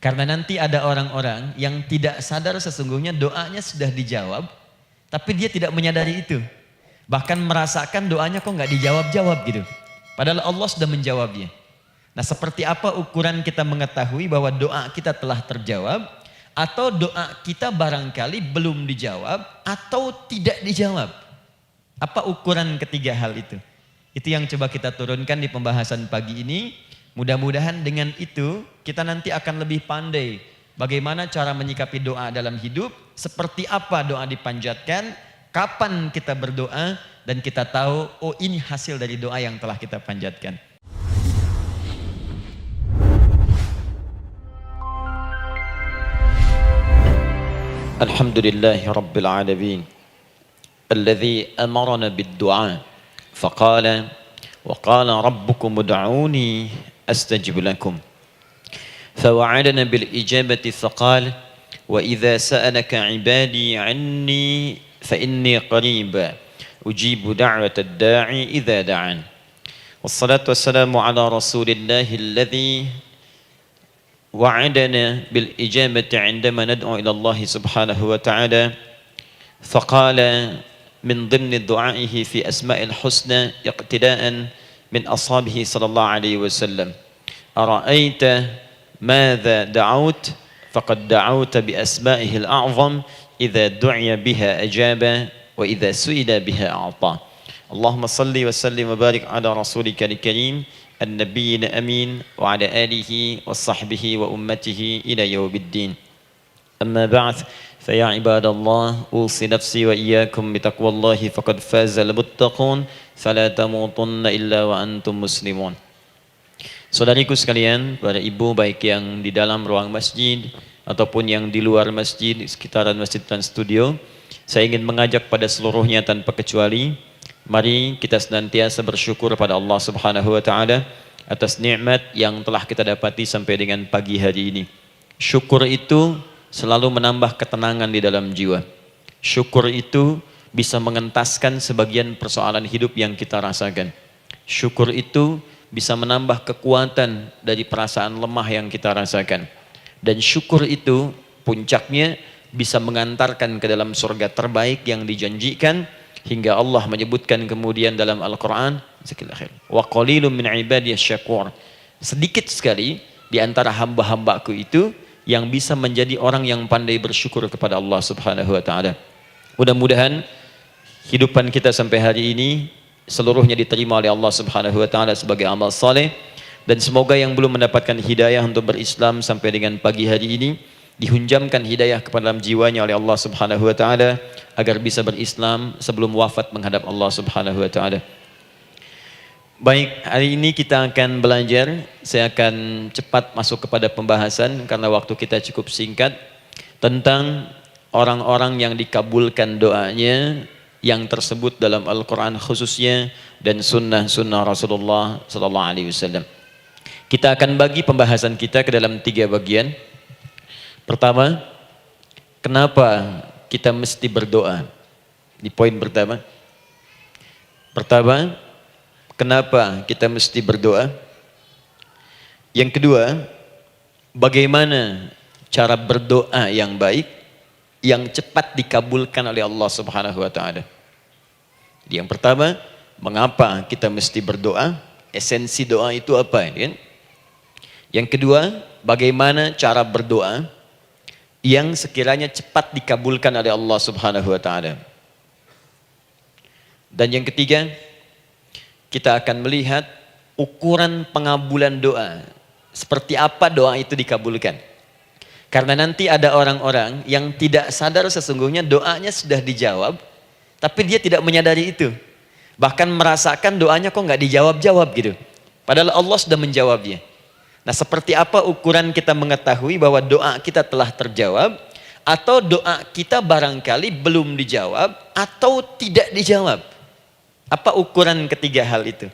Karena nanti ada orang-orang yang tidak sadar sesungguhnya doanya sudah dijawab, tapi dia tidak menyadari itu. Bahkan merasakan doanya kok nggak dijawab-jawab gitu. Padahal Allah sudah menjawabnya. Nah, seperti apa ukuran kita mengetahui bahwa doa kita telah terjawab, atau doa kita barangkali belum dijawab, atau tidak dijawab? Apa ukuran ketiga hal itu? Itu yang coba kita turunkan di pembahasan pagi ini. Mudah-mudahan dengan itu kita nanti akan lebih pandai bagaimana cara menyikapi doa dalam hidup, seperti apa doa dipanjatkan, kapan kita berdoa, dan kita tahu oh ini hasil dari doa yang telah kita panjatkan. Alhamdulillahi Rabbil Alamin alladhi amarana bid-du'a faqala wa qala rabbukum ud'uni astajib lakum fawa'adana bil ijabati faqala wa idza sa'alaka 'ibadi 'anni fa inni qarib ujibu da'watad da'i idza da'an wassalatu wassalamu ala rasulillahi alladhi وعدنا بالإجابة عندما ندعو إلى الله سبحانه وتعالى فقال من ضمن دعائه في أسماء الحسنى اقتداء من أصحابه صلى الله عليه وسلم أرأيت ماذا دعوت فقد دعوت بأسمائه الأعظم إذا دعي بها أجاب وإذا سئل بها أعطى اللهم صل وسلم وبارك على رسولك الكريم النبي الأمين وعلى آله وصحبه وأمته إلى يوم الدين أما بعد فيا عباد الله أوصي نفسي وإياكم بتقوى الله فقد فاز المتقون فلا تموتن إلا وأنتم مسلمون. Saudariku sekalian, para ibu baik yang di dalam ruang masjid ataupun yang di luar masjid, di sekitaran Masjid Trans Studio, saya ingin mengajak pada seluruhnya tanpa kecuali, mari kita senantiasa bersyukur pada Allah Subhanahu wa taala atas nikmat yang telah kita dapati sampai dengan pagi hari ini. Syukur itu selalu menambah ketenangan di dalam jiwa. Syukur itu bisa mengentaskan sebagian persoalan hidup yang kita rasakan. Syukur itu bisa menambah kekuatan dari perasaan lemah yang kita rasakan. Dan syukur itu puncaknya bisa mengantarkan ke dalam surga terbaik yang dijanjikan, hingga Allah menyebutkan kemudian dalam Al-Quran, wa qalilun min ibadiyas syakur, sedikit sekali di antara hamba-hambaku itu yang bisa menjadi orang yang pandai bersyukur kepada Allah Subhanahu wa taala. Mudah-mudahan hidupan kita sampai hari ini seluruhnya diterima oleh Allah Subhanahu wa taala sebagai amal saleh, dan semoga yang belum mendapatkan hidayah untuk berislam sampai dengan pagi hari ini dihunjamkan hidayah kepada dalam jiwanya oleh Allah Subhanahu wa taala agar bisa berislam sebelum wafat menghadap Allah Subhanahu wa taala. Baik, hari ini kita akan belajar. Saya akan cepat masuk kepada pembahasan karena waktu kita cukup singkat, tentang orang-orang yang dikabulkan doanya yang tersebut dalam Al-Quran khususnya dan sunnah-sunnah Rasulullah sallallahu alaihi wasallam. Kita akan bagi pembahasan kita ke dalam 3 bagian. Pertama, kenapa kita mesti berdoa? Di poin pertama. Kenapa kita mesti berdoa? Yang kedua, bagaimana cara berdoa yang baik, yang cepat dikabulkan oleh Allah Subhanahu wa taala? Yang pertama, mengapa kita mesti berdoa? Esensi doa itu apa, kan? Yang kedua, bagaimana cara berdoa yang sekiranya cepat dikabulkan oleh Allah Subhanahu wa taala. Dan yang ketiga, kita akan melihat ukuran pengabulan doa. Seperti apa doa itu dikabulkan. Karena nanti ada orang-orang yang tidak sadar sesungguhnya doanya sudah dijawab, tapi dia tidak menyadari itu. Bahkan merasakan doanya kok nggak dijawab-jawab gitu. Padahal Allah sudah menjawabnya. Nah, seperti apa ukuran kita mengetahui bahwa doa kita telah terjawab, atau doa kita barangkali belum dijawab, atau tidak dijawab? Apa ukuran ketiga hal itu?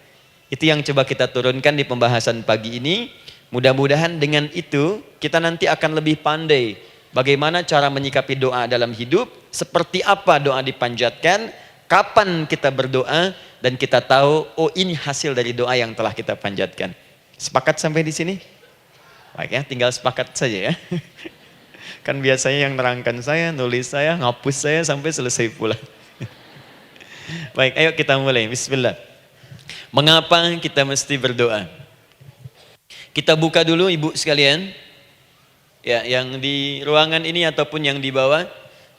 Itu yang coba kita turunkan di pembahasan pagi ini. Mudah-mudahan dengan itu kita nanti akan lebih pandai bagaimana cara menyikapi doa dalam hidup, seperti apa doa dipanjatkan, kapan kita berdoa, dan kita tahu oh ini hasil dari doa yang telah kita panjatkan. Sepakat sampai di sini? Baik ya, tinggal sepakat saja ya. Kan biasanya yang nerangkan saya, nulis saya, ngapus saya sampai selesai pula. Baik, ayo kita mulai. Bismillah. Mengapa kita mesti berdoa? Kita buka dulu ibu sekalian. Ya, yang di ruangan ini ataupun yang di bawah,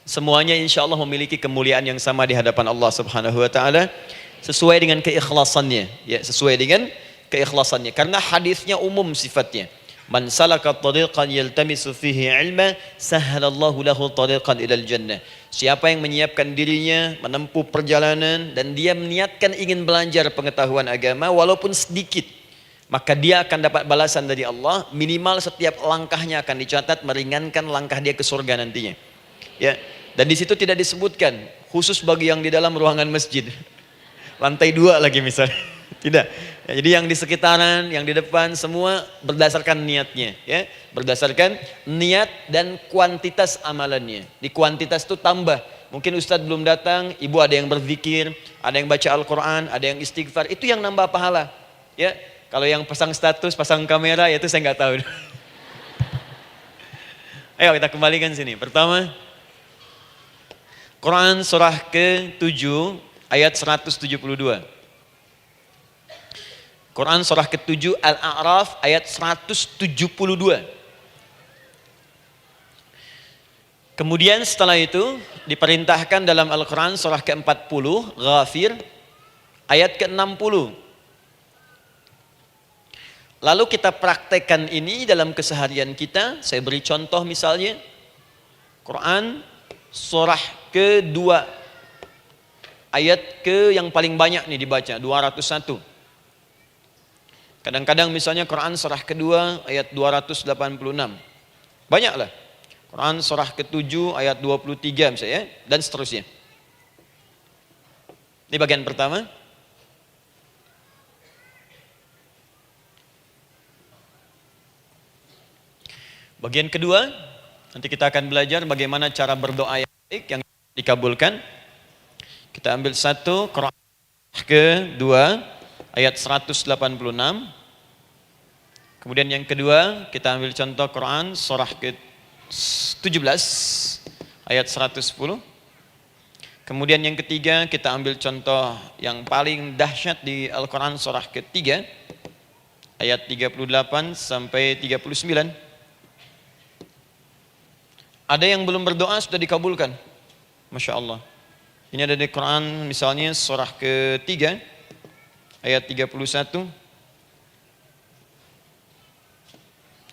semuanya insya Allah memiliki kemuliaan yang sama di hadapan Allah Subhanahu wa taala sesuai dengan keikhlasannya, ya, sesuai dengan keikhlasannya. Karena hadisnya umum sifatnya. Man salaka tariqan yaltamisu fihi ilma, sahhalallahu lahu tariqan ilal jannah. Siapa yang menyiapkan dirinya menempuh perjalanan dan dia meniatkan ingin belajar pengetahuan agama walaupun sedikit, maka dia akan dapat balasan dari Allah, minimal setiap langkahnya akan dicatat meringankan langkah dia ke surga nantinya. Ya, dan di situ tidak disebutkan khusus bagi yang di dalam ruangan masjid. Lantai 2 lagi misalnya. Tidak. Ya, jadi yang di sekitaran, yang di depan semua berdasarkan niatnya, ya. Berdasarkan niat dan kuantitas amalannya. Di kuantitas itu tambah. Mungkin Ustadz belum datang, ibu ada yang berzikir, ada yang baca Al-Qur'an, ada yang istighfar, itu yang nambah pahala. Ya. Kalau yang pasang status, pasang kamera, ya itu saya nggak tahu. Ayo kita kembalikan sini. Pertama, Quran surah ke-7 ayat 172. Quran surah ke-7 Al-A'raf ayat 172. Kemudian setelah itu diperintahkan dalam Al-Quran surah ke-40 Ghafir ayat ke-60. Lalu kita praktekkan ini dalam keseharian kita. Saya beri contoh misalnya Quran surah ke-2 ayat ke yang paling banyak nih dibaca 201. Kadang-kadang misalnya Quran surah ke-2 ayat 286. Banyaklah. Quran surah ke-7 ayat 23 misalnya dan seterusnya. Ini bagian pertama. Bagian kedua, nanti kita akan belajar bagaimana cara berdoa yang baik yang dikabulkan. Kita ambil satu, Quran ke-2 ayat 186. Kemudian yang kedua, kita ambil contoh Quran surah ke-17 ayat 110. Kemudian yang ketiga, kita ambil contoh yang paling dahsyat di Al-Quran surah ke-3 ayat 38 sampai 39. Ada yang belum berdoa sudah dikabulkan. Masya Allah. Ini ada di Quran misalnya surah ke-3 ayat 31.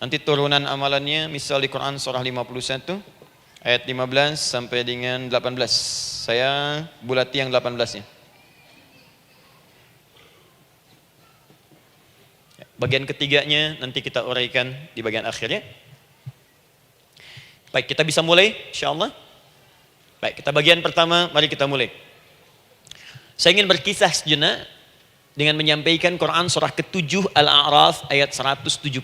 Nanti turunan amalannya misal di Quran surah 51 ayat 15 sampai dengan 18. Saya bulati yang 18-nya. Bagian ketiganya nanti kita uraikan di bagian akhirnya. Baik, kita bisa mulai insyaallah. Baik, kita bagian pertama, mari kita mulai. Saya ingin berkisah sejenak dengan menyampaikan Quran surah ke-7 Al-A'raf ayat 172.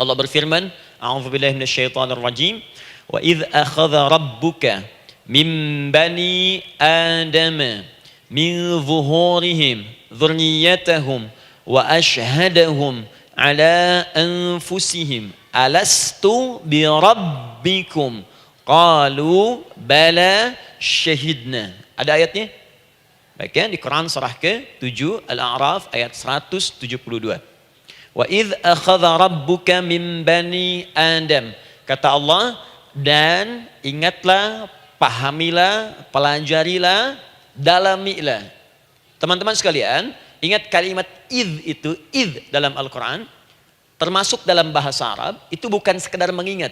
Allah berfirman, A'udzubillahi minasyaitonirrajim, wa idz akhadha rabbuka min bani adama min zuhurihim dzurriyyatahum wa ashhadahum ala anfusihim alastu bi rabbikum qalu bala syahidna. Ada ayatnya? Baik ya, di Quran surah ke-7 Al-A'raf ayat 172. Wa idz akhadha rabbuka min bani Adam. Kata Allah, dan ingatlah, pahamilah, pelajarilah, dalamilah. Teman-teman sekalian, ingat kalimat idz itu, idz dalam Al-Quran termasuk dalam bahasa Arab, itu bukan sekedar mengingat.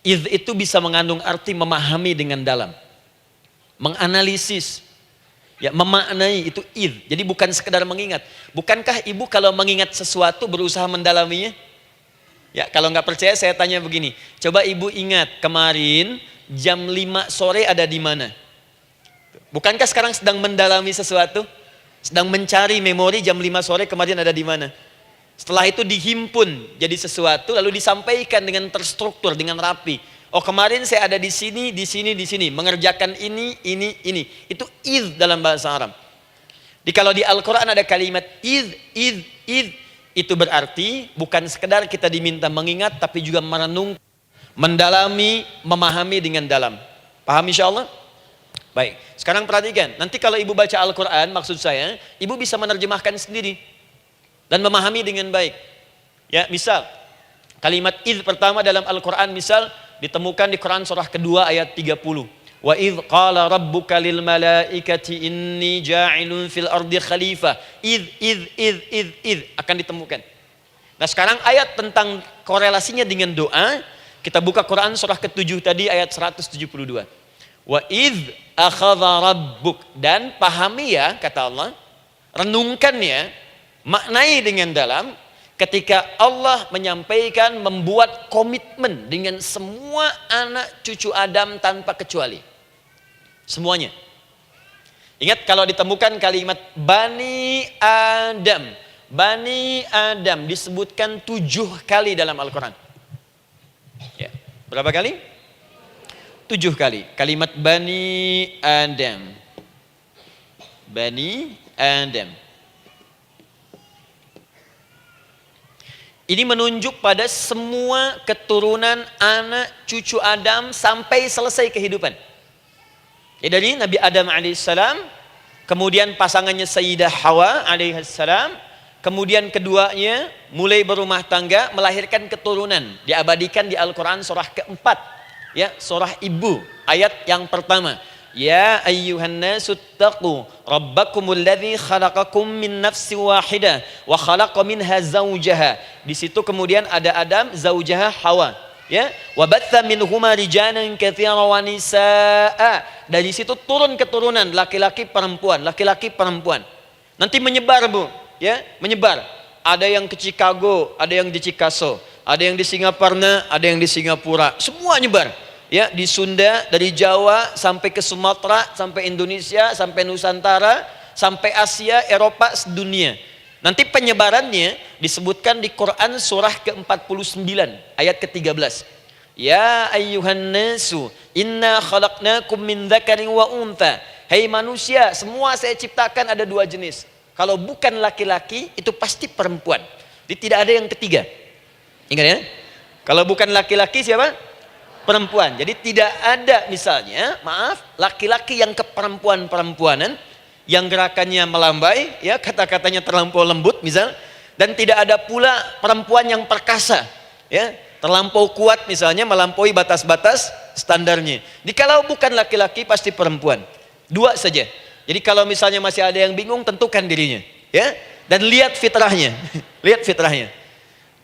Idz itu bisa mengandung arti memahami dengan dalam. Menganalisis. Ya, memaknai itu idz. Jadi bukan sekedar mengingat. Bukankah ibu kalau mengingat sesuatu berusaha mendalaminya? Ya, kalau nggak percaya saya tanya begini. Coba ibu ingat kemarin jam 5 sore ada di mana? Bukankah sekarang sedang mendalami sesuatu? Sedang mencari memori jam 5 sore kemarin ada di mana? Setelah itu dihimpun jadi sesuatu lalu disampaikan dengan terstruktur, dengan rapi. Oh, kemarin saya ada di sini, di sini, di sini, mengerjakan ini. Itu idz dalam bahasa Arab. Kalau di Al-Quran ada kalimat idz. Itu berarti bukan sekedar kita diminta mengingat, tapi juga merenung, mendalami, memahami dengan dalam. Paham insyaallah? Baik, sekarang perhatikan. Nanti kalau ibu baca Al-Quran, maksud saya, ibu bisa menerjemahkan sendiri dan memahami dengan baik. Ya, misal kalimat idz pertama dalam Al-Quran misal ditemukan di Quran surah kedua ayat 30. Wa idz qala rabbuka lil malaikati inni ja'ilun fil ardi khalifah. Idz akan ditemukan. Nah, sekarang ayat tentang korelasinya dengan doa, kita buka Quran surah ke-7 tadi ayat 172. Wa idz akhadha rabbuk, dan pahami ya kata Allah, renungkan ya, maknai dengan dalam ketika Allah menyampaikan, membuat komitmen dengan semua anak cucu Adam tanpa kecuali. Semuanya. Ingat kalau ditemukan kalimat Bani Adam. Bani Adam disebutkan 7 kali dalam Al-Quran. Ya. Berapa kali? 7 kali. Kalimat Bani Adam. Bani Adam. Ini menunjuk pada semua keturunan anak cucu Adam sampai selesai kehidupan. Ya, dari Nabi Adam alaihissalam, kemudian pasangannya Sayyidah Hawa alaihissalam, kemudian keduanya mulai berumah tangga, melahirkan keturunan, diabadikan di Al-Quran surah keempat, ya, surah Ibu, ayat yang pertama. Ya ayyuhan nasu taqu rabbakumul ladzi khalaqakum min nafsin wahidah wa khalaqa minha zawjaha. Di situ kemudian ada Adam, zaujaha Hawa, ya. Wa batha minhuma rijalan katsiran wa nisaa. Dari situ turun keturunan laki-laki perempuan, laki-laki perempuan. Nanti menyebar, Bu, ya, menyebar. Ada yang ke Chicago, ada yang di Chicago, ada yang di Singaparna, ada yang di Singapura. Semua nyebar. Ya, di Sunda, dari Jawa sampai ke Sumatera, sampai Indonesia, sampai Nusantara, sampai Asia, Eropa, sedunia. Nanti penyebarannya disebutkan di Quran surah ke-49 ayat ke-13. Ya ayyuhan nasu inna khalaqnakum min dzakarin wa untha. Hai manusia, semua saya ciptakan ada 2 jenis. Kalau bukan laki-laki itu pasti perempuan. Jadi tidak ada yang ketiga. Ingat ya? Kalau bukan laki-laki siapa? Perempuan. Jadi tidak ada misalnya, maaf, laki-laki yang keperempuan-perempuanan, yang gerakannya melambai, ya, kata-katanya terlampau lembut misal, dan tidak ada pula perempuan yang perkasa, ya, terlampau kuat misalnya, melampaui batas-batas standarnya. Jadi kalau bukan laki-laki pasti perempuan. 2 saja. Jadi kalau misalnya masih ada yang bingung, tentukan dirinya, ya, dan lihat fitrahnya. Lihat fitrahnya.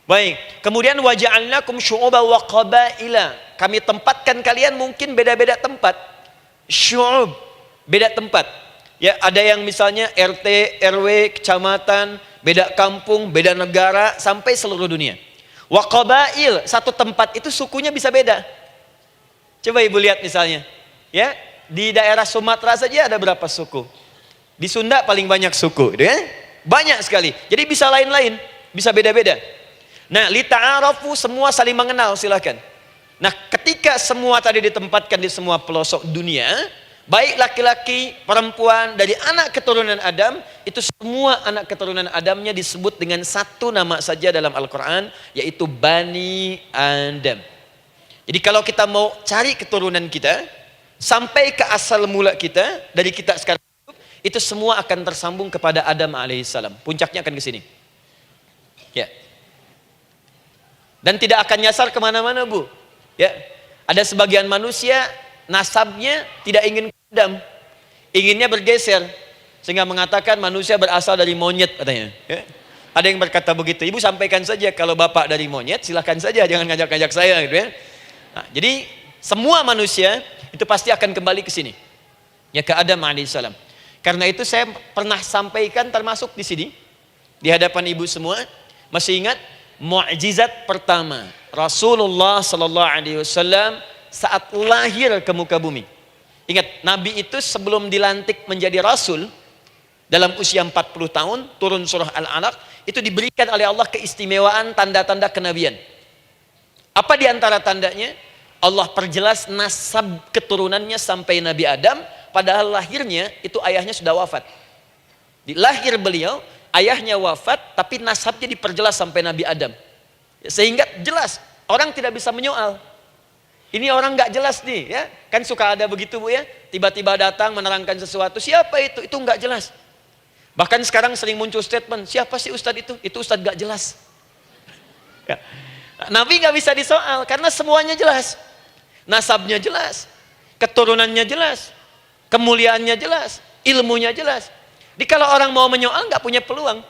Baik, kemudian waja'alnakum syu'uban wa qabaila. Kami tempatkan kalian mungkin beda-beda tempat. Syu'ub, beda tempat. Ya, ada yang misalnya RT, RW, kecamatan, beda kampung, beda negara, sampai seluruh dunia. Wa qabail, satu tempat itu sukunya bisa beda. Coba Ibu lihat misalnya, ya, di daerah Sumatera saja ada berapa suku? Di Sunda paling banyak suku, gitu ya? Banyak sekali. Jadi bisa lain-lain, bisa beda-beda. Nah, lita'arafu, semua saling mengenal, silakan. Nah, ketika semua tadi ditempatkan di semua pelosok dunia, baik laki-laki, perempuan, dari anak keturunan Adam, itu semua anak keturunan Adamnya disebut dengan satu nama saja dalam Al-Quran, yaitu Bani Adam. Jadi kalau kita mau cari keturunan kita, sampai ke asal mula kita, dari kita sekarang, itu semua akan tersambung kepada Adam alaihissalam. Puncaknya akan ke sini. Ya. Dan tidak akan nyasar kemana-mana, Bu. Ya, ada sebagian manusia nasabnya tidak ingin ke Adam, inginnya bergeser, sehingga mengatakan manusia berasal dari monyet katanya. Ya. Ada yang berkata begitu. Ibu sampaikan saja kalau bapak dari monyet, silahkan saja, jangan ngajak-ngajak saya, gitu ya. Nah, jadi semua manusia itu pasti akan kembali ke sini, ya, ke Adam alaihissalam. Karena itu saya pernah sampaikan termasuk di sini di hadapan ibu semua, masih ingat? Mukjizat pertama Rasulullah sallallahu alaihi wasallam saat lahir ke muka bumi. Ingat, Nabi itu sebelum dilantik menjadi Rasul dalam usia 40 tahun, turun surah Al-Alaq, itu diberikan oleh Allah keistimewaan tanda-tanda kenabian. Apa di antara tandanya? Allah perjelas nasab keturunannya sampai Nabi Adam, padahal lahirnya itu ayahnya sudah wafat. Di lahir beliau ayahnya wafat tapi nasabnya diperjelas sampai Nabi Adam. Sehingga jelas, orang tidak bisa menyoal. Ini orang nggak jelas nih, ya. Kan suka ada begitu, Bu, ya. Tiba-tiba datang menerangkan sesuatu, siapa itu? Itu nggak jelas. Bahkan sekarang sering muncul statement, siapa sih ustadz itu? Itu ustadz nggak jelas. Ya. Nabi nggak bisa disoal karena semuanya jelas. Nasabnya jelas, keturunannya jelas, kemuliaannya jelas, ilmunya jelas. Jadi kalau orang mau menyoal nggak punya peluang.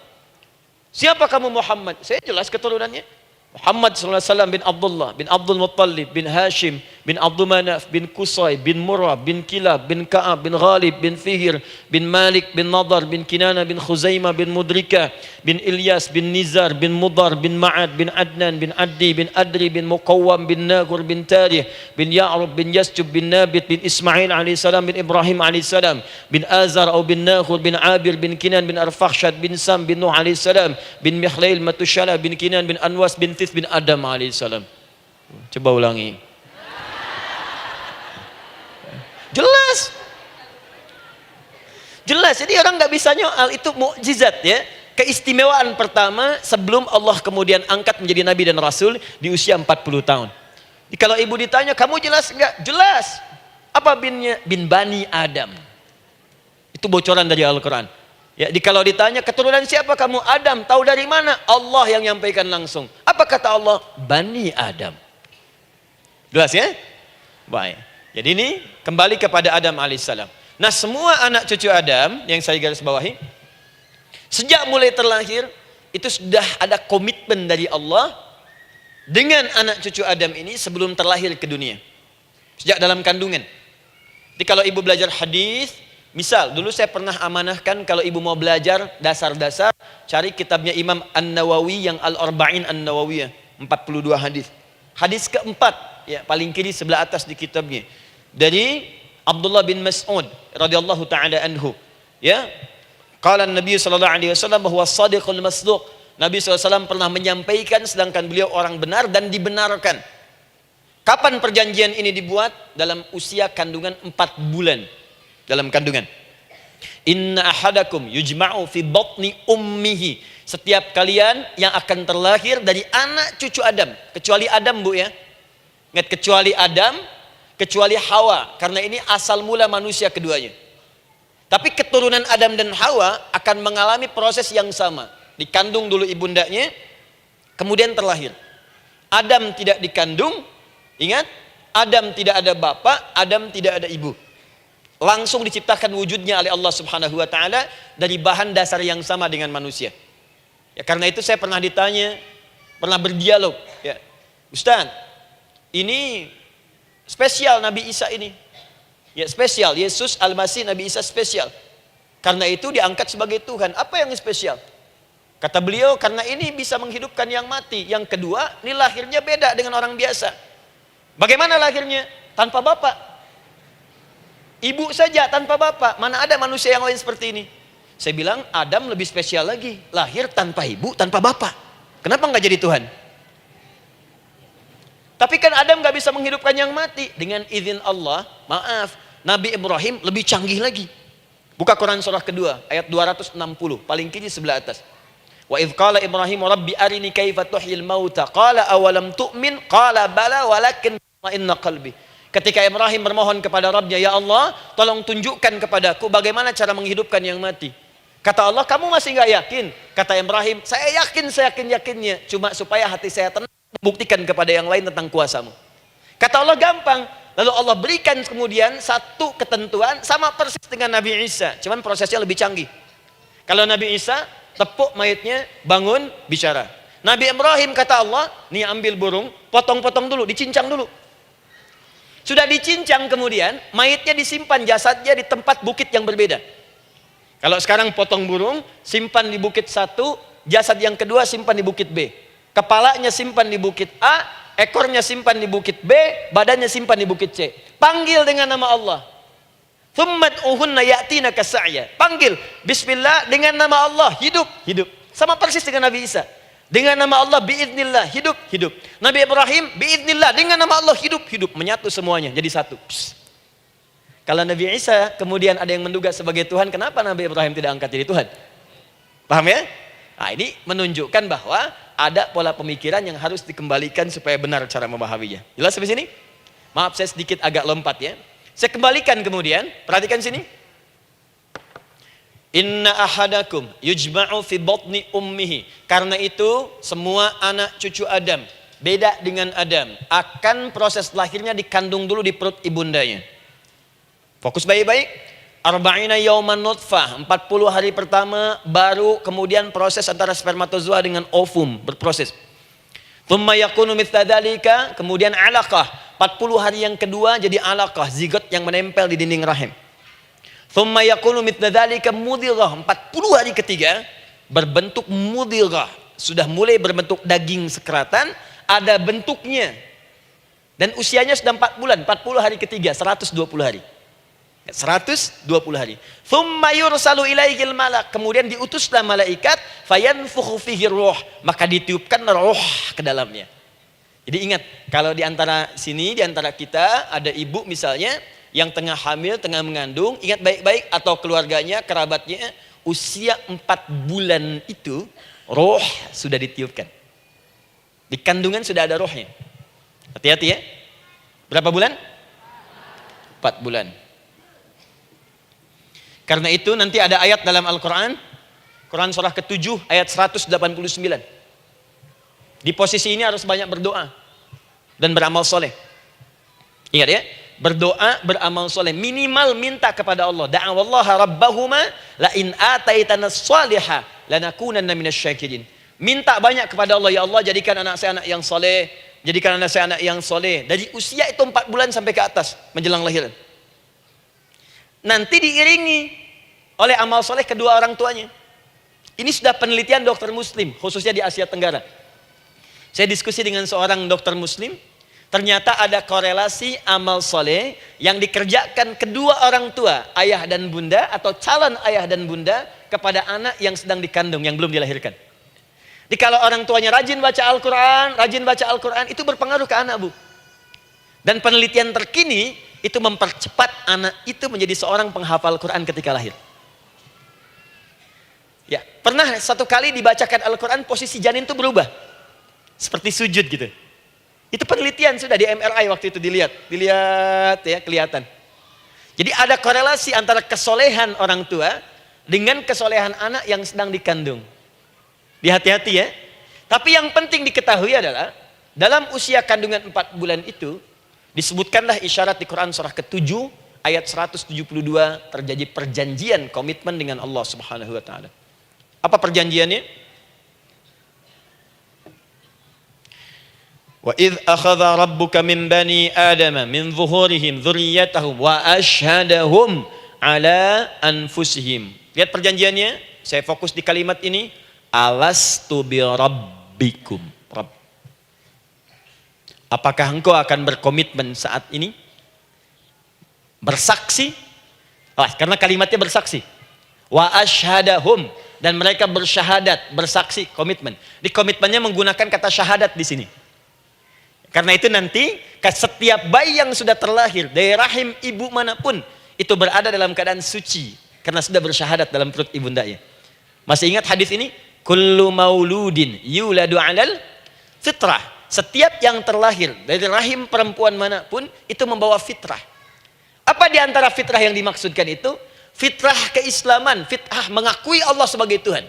Siapa kamu Muhammad? Saya jelas keturunannya. Muhammad SAW bin Abdullah, bin Abdul Muttalib, bin Hashim, bin Abdul Manaf, bin Qusay, bin Murrah, bin Kilab, bin Ka'ab, bin Ghalib, bin Fihir, bin Malik, bin Nadar, bin Kinana, bin Khuzaimah, bin Mudrika, bin Ilyas, bin Nizar, bin Mudar, bin Ma'ad, bin Adnan, bin Addi, bin Adri, bin Muqawwam, bin Nagur, bin Tarih, bin Ya'rub, bin Yasjub, bin Nabit, bin Ismail AS, bin Ibrahim AS, bin Azar atau bin Nakhur, bin Abir, bin Kinan, bin Arfakhshad, bin Sam, bin Nuh AS, bin Mikhlail, Matushala, bin Kinan, bin Anwas, bin bin Adam alaihissalam. Coba ulangi. Jelas. Jelas. Jadi orang nggak bisa nyoal, itu mukjizat, ya. Keistimewaan pertama sebelum Allah kemudian angkat menjadi nabi dan rasul di usia 40 tahun. Jadi kalau ibu ditanya, kamu jelas enggak? Jelas. Apa binnya? Bin Bani Adam. Itu bocoran dari Al-Quran. Ya, kalau ditanya keturunan siapa kamu? Adam. Tahu dari mana? Allah yang nyampaikan langsung. Apa kata Allah? Bani Adam. Jelas, ya? Baik. Jadi ini kembali kepada Adam alaihissalam. Nah, semua anak cucu Adam yang saya garis bawahi, sejak mulai terlahir itu sudah ada komitmen dari Allah dengan anak cucu Adam ini sebelum terlahir ke dunia. Sejak dalam kandungan. Jadi kalau ibu belajar hadis, misal, dulu saya pernah amanahkan kalau ibu mau belajar dasar-dasar, cari kitabnya Imam An-Nawawi yang Al-Arba'in An-Nawawiyah, 42 hadis. Hadis keempat, ya, paling kiri sebelah atas di kitabnya. Dari Abdullah bin Mas'ud radhiyallahu taala anhu, ya. Qala Nabi sallallahu alaihi wasallam bahwa shadiqul masduq. Nabi SAW pernah menyampaikan sedangkan beliau orang benar dan dibenarkan. Kapan perjanjian ini dibuat? Dalam usia kandungan 4 bulan. Dalam kandungan. Inna ahadakum yujma'u fi batni ummihi. Setiap kalian yang akan terlahir dari anak cucu Adam, kecuali Adam, Bu, ya. Ingat, kecuali Adam, kecuali Hawa, karena ini asal mula manusia keduanya. Tapi keturunan Adam dan Hawa akan mengalami proses yang sama. Dikandung dulu ibundanya, kemudian terlahir. Adam tidak dikandung, ingat, Adam tidak ada bapak, Adam tidak ada ibu. Langsung diciptakan wujudnya oleh Allah Subhanahu wa taala dari bahan dasar yang sama dengan manusia. Ya, karena itu saya pernah ditanya, pernah berdialog, ya. Ustaz, ini spesial Nabi Isa ini. Ya, spesial, Yesus Al-Masih Nabi Isa spesial. Karena itu diangkat sebagai Tuhan. Apa yang spesial? Kata beliau, karena ini bisa menghidupkan yang mati. Yang kedua, ini lahirnya beda dengan orang biasa. Bagaimana lahirnya? Tanpa bapak. Ibu saja tanpa bapak. Mana ada manusia yang lain seperti ini? Saya bilang Adam lebih spesial lagi. Lahir tanpa ibu, tanpa bapak. Kenapa nggak jadi Tuhan? Tapi kan Adam nggak bisa menghidupkan yang mati. Dengan izin Allah, maaf, Nabi Ibrahim lebih canggih lagi. Buka Quran surah kedua, ayat 260. Paling kiri sebelah atas. Wa idh qala Ibrahim Rabbi arini kaifa tuhyil mauta. Qala awalam tu'min. Qala bala walakin inna qalbi. Ketika Ibrahim bermohon kepada Rabbnya, ya Allah, tolong tunjukkan kepadaku bagaimana cara menghidupkan yang mati. Kata Allah, kamu masih nggak yakin? Kata Ibrahim, saya yakin-yakinnya. Cuma supaya hati saya tenang, buktikan kepada yang lain tentang kuasamu. Kata Allah, gampang. Lalu Allah berikan kemudian satu ketentuan sama persis dengan Nabi Isa. Cuman prosesnya lebih canggih. Kalau Nabi Isa, tepuk mayatnya, bangun, bicara. Nabi Ibrahim kata Allah, nih ambil burung, potong-potong dulu, dicincang dulu. Sudah dicincang kemudian, mayatnya disimpan, jasadnya di tempat bukit yang berbeda. Kalau sekarang potong burung, simpan di bukit satu, jasad yang kedua simpan di bukit B. Kepalanya simpan di bukit A, ekornya simpan di bukit B, badannya simpan di bukit C. Panggil dengan nama Allah. Thummat uhunna ya'tina kasa'ya. Panggil, bismillah, dengan nama Allah, hidup, hidup. Sama persis dengan Nabi Isa. Dengan nama Allah biiznillah, hidup, hidup. Nabi Ibrahim biiznillah, dengan nama Allah hidup, hidup. Menyatu semuanya jadi satu. Psst. Kalau Nabi Isa kemudian ada yang menduga sebagai Tuhan, kenapa Nabi Ibrahim tidak angkat jadi Tuhan? Paham ya? Nah, ini menunjukkan bahwa ada pola pemikiran yang harus dikembalikan supaya benar cara memahaminya. Jelas sampai sini? Maaf saya sedikit agak lompat ya. Saya kembalikan kemudian, perhatikan sini. Inna ahadakum yujma'u fi batni ummihi. Karena itu semua anak cucu Adam, beda dengan Adam, akan proses lahirnya dikandung dulu di perut ibundanya. Fokus baik-baik. Arba'ina yauman nutfah, 40 hari pertama baru kemudian proses antara spermatozoa dengan ovum berproses. Thumma yakunu mithla dzalika, kemudian alaqah. 40 hari yang kedua jadi alaqah, zigot yang menempel di dinding rahim. Thumma yakunu mithla dzalika mudghah. 40 hari ketiga berbentuk mudghah, sudah mulai berbentuk daging sekeratan, ada bentuknya. Dan usianya sudah 4 bulan, 40 hari ketiga, 120 hari. 120 hari. Thumma yursalu ilaihil malak, kemudian diutuslah malaikat, fayanfukhu fihi ruh, maka ditiupkan roh ke dalamnya. Jadi ingat, kalau di antara sini, di antara kita ada ibu misalnya yang tengah hamil, tengah mengandung, ingat baik-baik, atau keluarganya, kerabatnya, usia 4 bulan itu roh sudah ditiupkan. Di kandungan sudah ada rohnya. Hati-hati ya. Berapa bulan? 4 bulan. Karena itu nanti ada ayat dalam Al-Quran, Quran surah ke-7 ayat 189. Di posisi ini harus banyak berdoa dan beramal soleh. Ingat ya, berdoa, beramal soleh, minimal minta kepada Allah. Da'awallaha rabbahuma la in ataitana salihah lanakunanna minasyakirin. Minta banyak kepada Allah, ya Allah jadikan anak saya anak yang soleh, jadikan anak saya anak yang soleh. Dari usia itu 4 bulan sampai ke atas menjelang lahiran. Nanti diiringi oleh amal soleh kedua orang tuanya. Ini sudah penelitian dokter muslim, khususnya di Asia Tenggara. Saya diskusi dengan seorang dokter muslim, ternyata ada korelasi amal soleh yang dikerjakan kedua orang tua, ayah dan bunda, atau calon ayah dan bunda, kepada anak yang sedang dikandung, yang belum dilahirkan. Jadi kalau orang tuanya rajin baca Al-Quran, itu berpengaruh ke anak, Bu. Dan penelitian terkini, itu mempercepat anak itu menjadi seorang penghafal Quran ketika lahir. Ya, pernah satu kali dibacakan Al-Quran, posisi janin itu berubah. Seperti sujud gitu. Itu penelitian sudah di MRI waktu itu dilihat ya, kelihatan. Jadi ada korelasi antara kesolehan orang tua dengan kesolehan anak yang sedang dikandung. Hati-hati ya. Tapi yang penting diketahui adalah dalam usia kandungan 4 bulan itu disebutkanlah isyarat di Quran surah ke-7 ayat 172 terjadi perjanjian komitmen dengan Allah Subhanahu wa taala. Apa perjanjiannya? Wa idz akhadha rabbuka min bani adama min zuhurihim dzurriyyatahum wa asyhadahum ala anfusihim. Lihat perjanjiannya, saya fokus di kalimat ini, alastu bi rabbikum. Apakah engkau akan berkomitmen saat ini? Bersaksi? Karena kalimatnya bersaksi. Wa asyhadahum, dan mereka bersyahadat, bersaksi, komitmen. Di komitmennya menggunakan kata syahadat di sini. Karena itu nanti setiap bayi yang sudah terlahir dari rahim ibu manapun itu berada dalam keadaan suci karena sudah bersyahadat dalam perut ibundanya. Masih ingat hadis ini? Kullu mauludin yuladu 'alal fitrah. Setiap yang terlahir dari rahim perempuan manapun itu membawa fitrah. Apa di antara fitrah yang dimaksudkan itu? Fitrah keislaman, fitrah mengakui Allah sebagai Tuhan.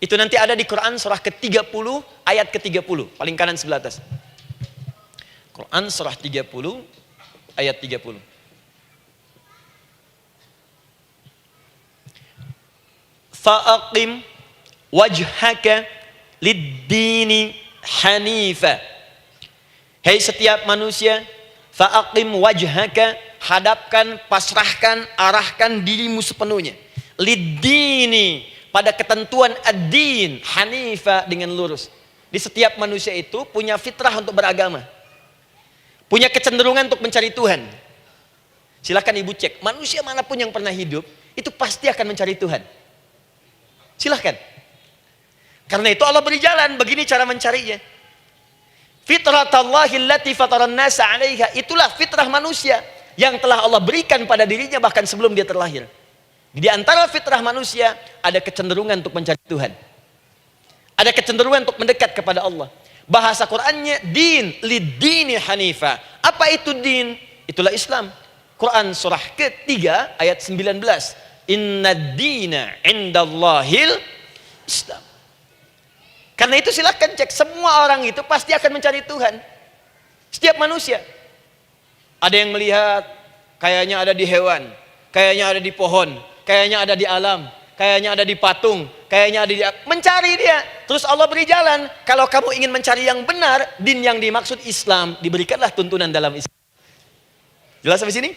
Itu nanti ada di Quran surah ke-30 ayat ke-30, paling kanan sebelah atas. Quran surah 30 ayat 30. Fa'aqim wajhaka lid-dini hanifa. Hei setiap manusia, fa'aqim wajhaka, hadapkan, pasrahkan, arahkan dirimu sepenuhnya. Lid-dini, pada ketentuan ad-din, hanifa, dengan lurus. Di setiap manusia itu punya fitrah untuk beragama. Punya kecenderungan untuk mencari Tuhan. Silakan ibu cek, manusia manapun yang pernah hidup, itu pasti akan mencari Tuhan. Silakan. Karena itu Allah beri jalan, begini cara mencarinya. Fitratallahi allati fataran nasa 'alaiha, itulah fitrah manusia yang telah Allah berikan pada dirinya bahkan sebelum dia terlahir. Di antara fitrah manusia ada kecenderungan untuk mencari Tuhan. Ada kecenderungan untuk mendekat kepada Allah. Bahasa Qur'annya din lidini hanifa. Apa itu din? Itulah Islam. Quran surah ketiga ayat 19. Inna dina indallahil Islam. Karena itu silakan cek, semua orang itu pasti akan mencari Tuhan. Setiap manusia. Ada yang melihat kayaknya ada di hewan, kayaknya ada di pohon, kayaknya ada di alam, kayaknya ada di patung, kayaknya ada di... Mencari dia. Terus Allah beri jalan. Kalau kamu ingin mencari yang benar, din yang dimaksud Islam, diberikanlah tuntunan dalam Islam. Jelas sampai sini?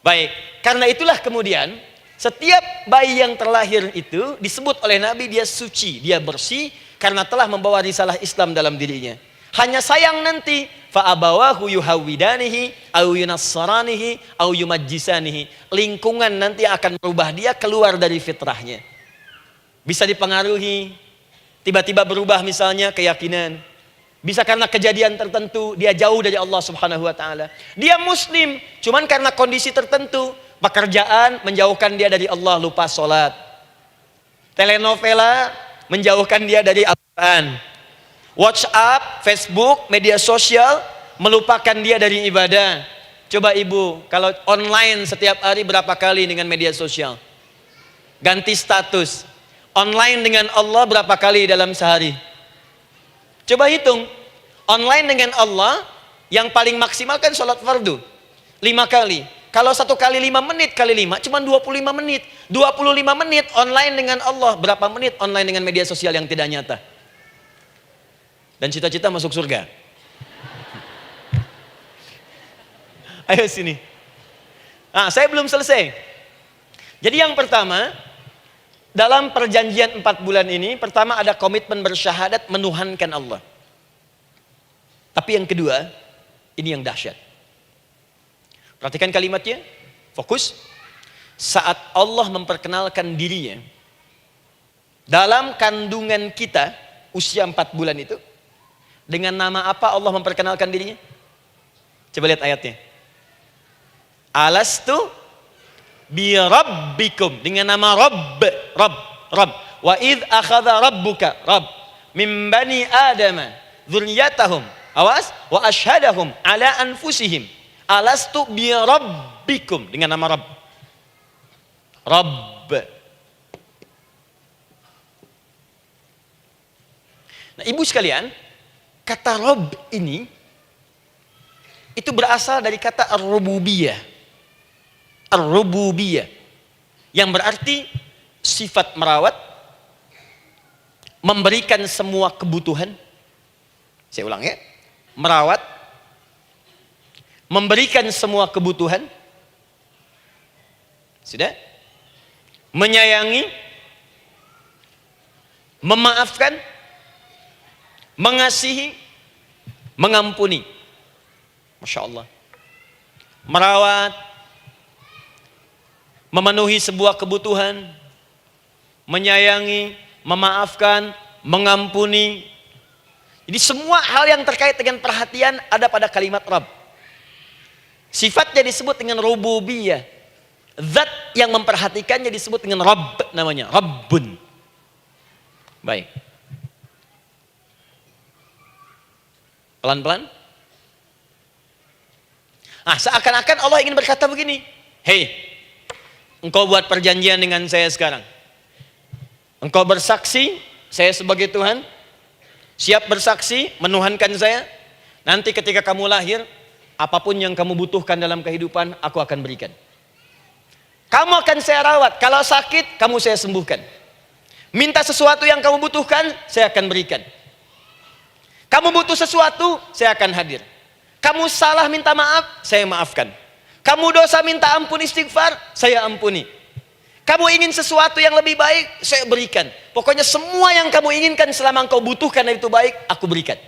Baik. Karena itulah kemudian setiap bayi yang terlahir itu disebut oleh Nabi dia suci, dia bersih karena telah membawa risalah Islam dalam dirinya. Hanya sayang nanti fa'abawahu yuhawidanihi au yunassaranihi au yumajjisanihi. Lingkungan nanti akan merubah dia keluar dari fitrahnya. Bisa dipengaruhi, tiba-tiba berubah misalnya keyakinan. Bisa karena kejadian tertentu dia jauh dari Allah Subhanahu wa taala. Dia muslim, cuman karena kondisi tertentu, pekerjaan menjauhkan dia dari Allah, lupa sholat. Telenovela menjauhkan dia dari Al-Quran. WhatsApp, Facebook, media sosial melupakan dia dari ibadah. Coba ibu, kalau online setiap hari berapa kali dengan media sosial? Ganti status. Online dengan Allah berapa kali dalam sehari? Coba hitung. Online dengan Allah yang paling maksimal kan sholat fardu 5 kali. Kalau 1 kali 5 menit kali 5 cuma 25 menit. 25 menit online dengan Allah. Berapa menit online dengan media sosial yang tidak nyata? Dan cita-cita masuk surga. Ayo sini. Nah, saya belum selesai. Jadi yang pertama, dalam perjanjian 4 bulan ini, pertama ada komitmen bersyahadat menuhankan Allah. Tapi yang kedua, ini yang dahsyat. Perhatikan kalimatnya, fokus. Saat Allah memperkenalkan dirinya, dalam kandungan kita, usia 4 bulan itu, dengan nama apa Allah memperkenalkan dirinya? Coba lihat ayatnya. Alastu bi rabbikum, dengan nama Rabb. Wa idh akhadha rabbuka min bani adama dzurriyyatahum. Awas, wa ashhadahum ala anfusihim. Alastu bi rabbikum, dengan nama Rabb. Nah, ibu sekalian, kata Rabb ini itu berasal dari kata ar-rububiyah. Ar-rububiyah yang berarti sifat merawat, memberikan semua kebutuhan. Saya ulang ya. Merawat, memberikan semua kebutuhan. Sudah? Menyayangi, memaafkan, mengasihi, mengampuni. Masya Allah. Merawat, memenuhi sebuah kebutuhan, menyayangi, memaafkan, mengampuni. Jadi semua hal yang terkait dengan perhatian ada pada kalimat Rabb. Sifatnya disebut dengan rububiyah. Zat yang memperhatikannya disebut dengan Rabb, namanya Rabbun. Baik. Pelan-pelan. Nah, seakan-akan Allah ingin berkata begini, hei, engkau buat perjanjian dengan saya sekarang. Engkau bersaksi, saya sebagai Tuhan, siap bersaksi, menuhankan saya. Nanti ketika kamu lahir, apapun yang kamu butuhkan dalam kehidupan, aku akan berikan. Kamu akan saya rawat, kalau sakit, kamu saya sembuhkan. Minta sesuatu yang kamu butuhkan, saya akan berikan. Kamu butuh sesuatu, saya akan hadir. Kamu salah minta maaf, saya maafkan. Kamu dosa minta ampun istighfar, saya ampuni. Kamu ingin sesuatu yang lebih baik, saya berikan. Pokoknya semua yang kamu inginkan selama engkau butuhkan itu baik, aku berikan.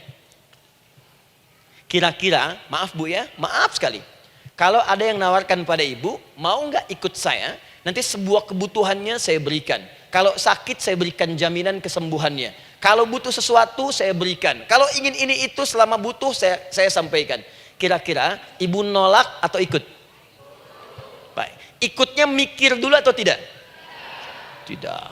Kira-kira, maaf Bu ya, maaf sekali. Kalau ada yang nawarkan pada ibu, mau nggak ikut saya? Nanti sebuah kebutuhannya saya berikan. Kalau sakit saya berikan jaminan kesembuhannya. Kalau butuh sesuatu saya berikan. Kalau ingin ini itu selama butuh saya sampaikan. Kira-kira ibu nolak atau ikut? Baik. Ikutnya mikir dulu atau tidak? Tidak.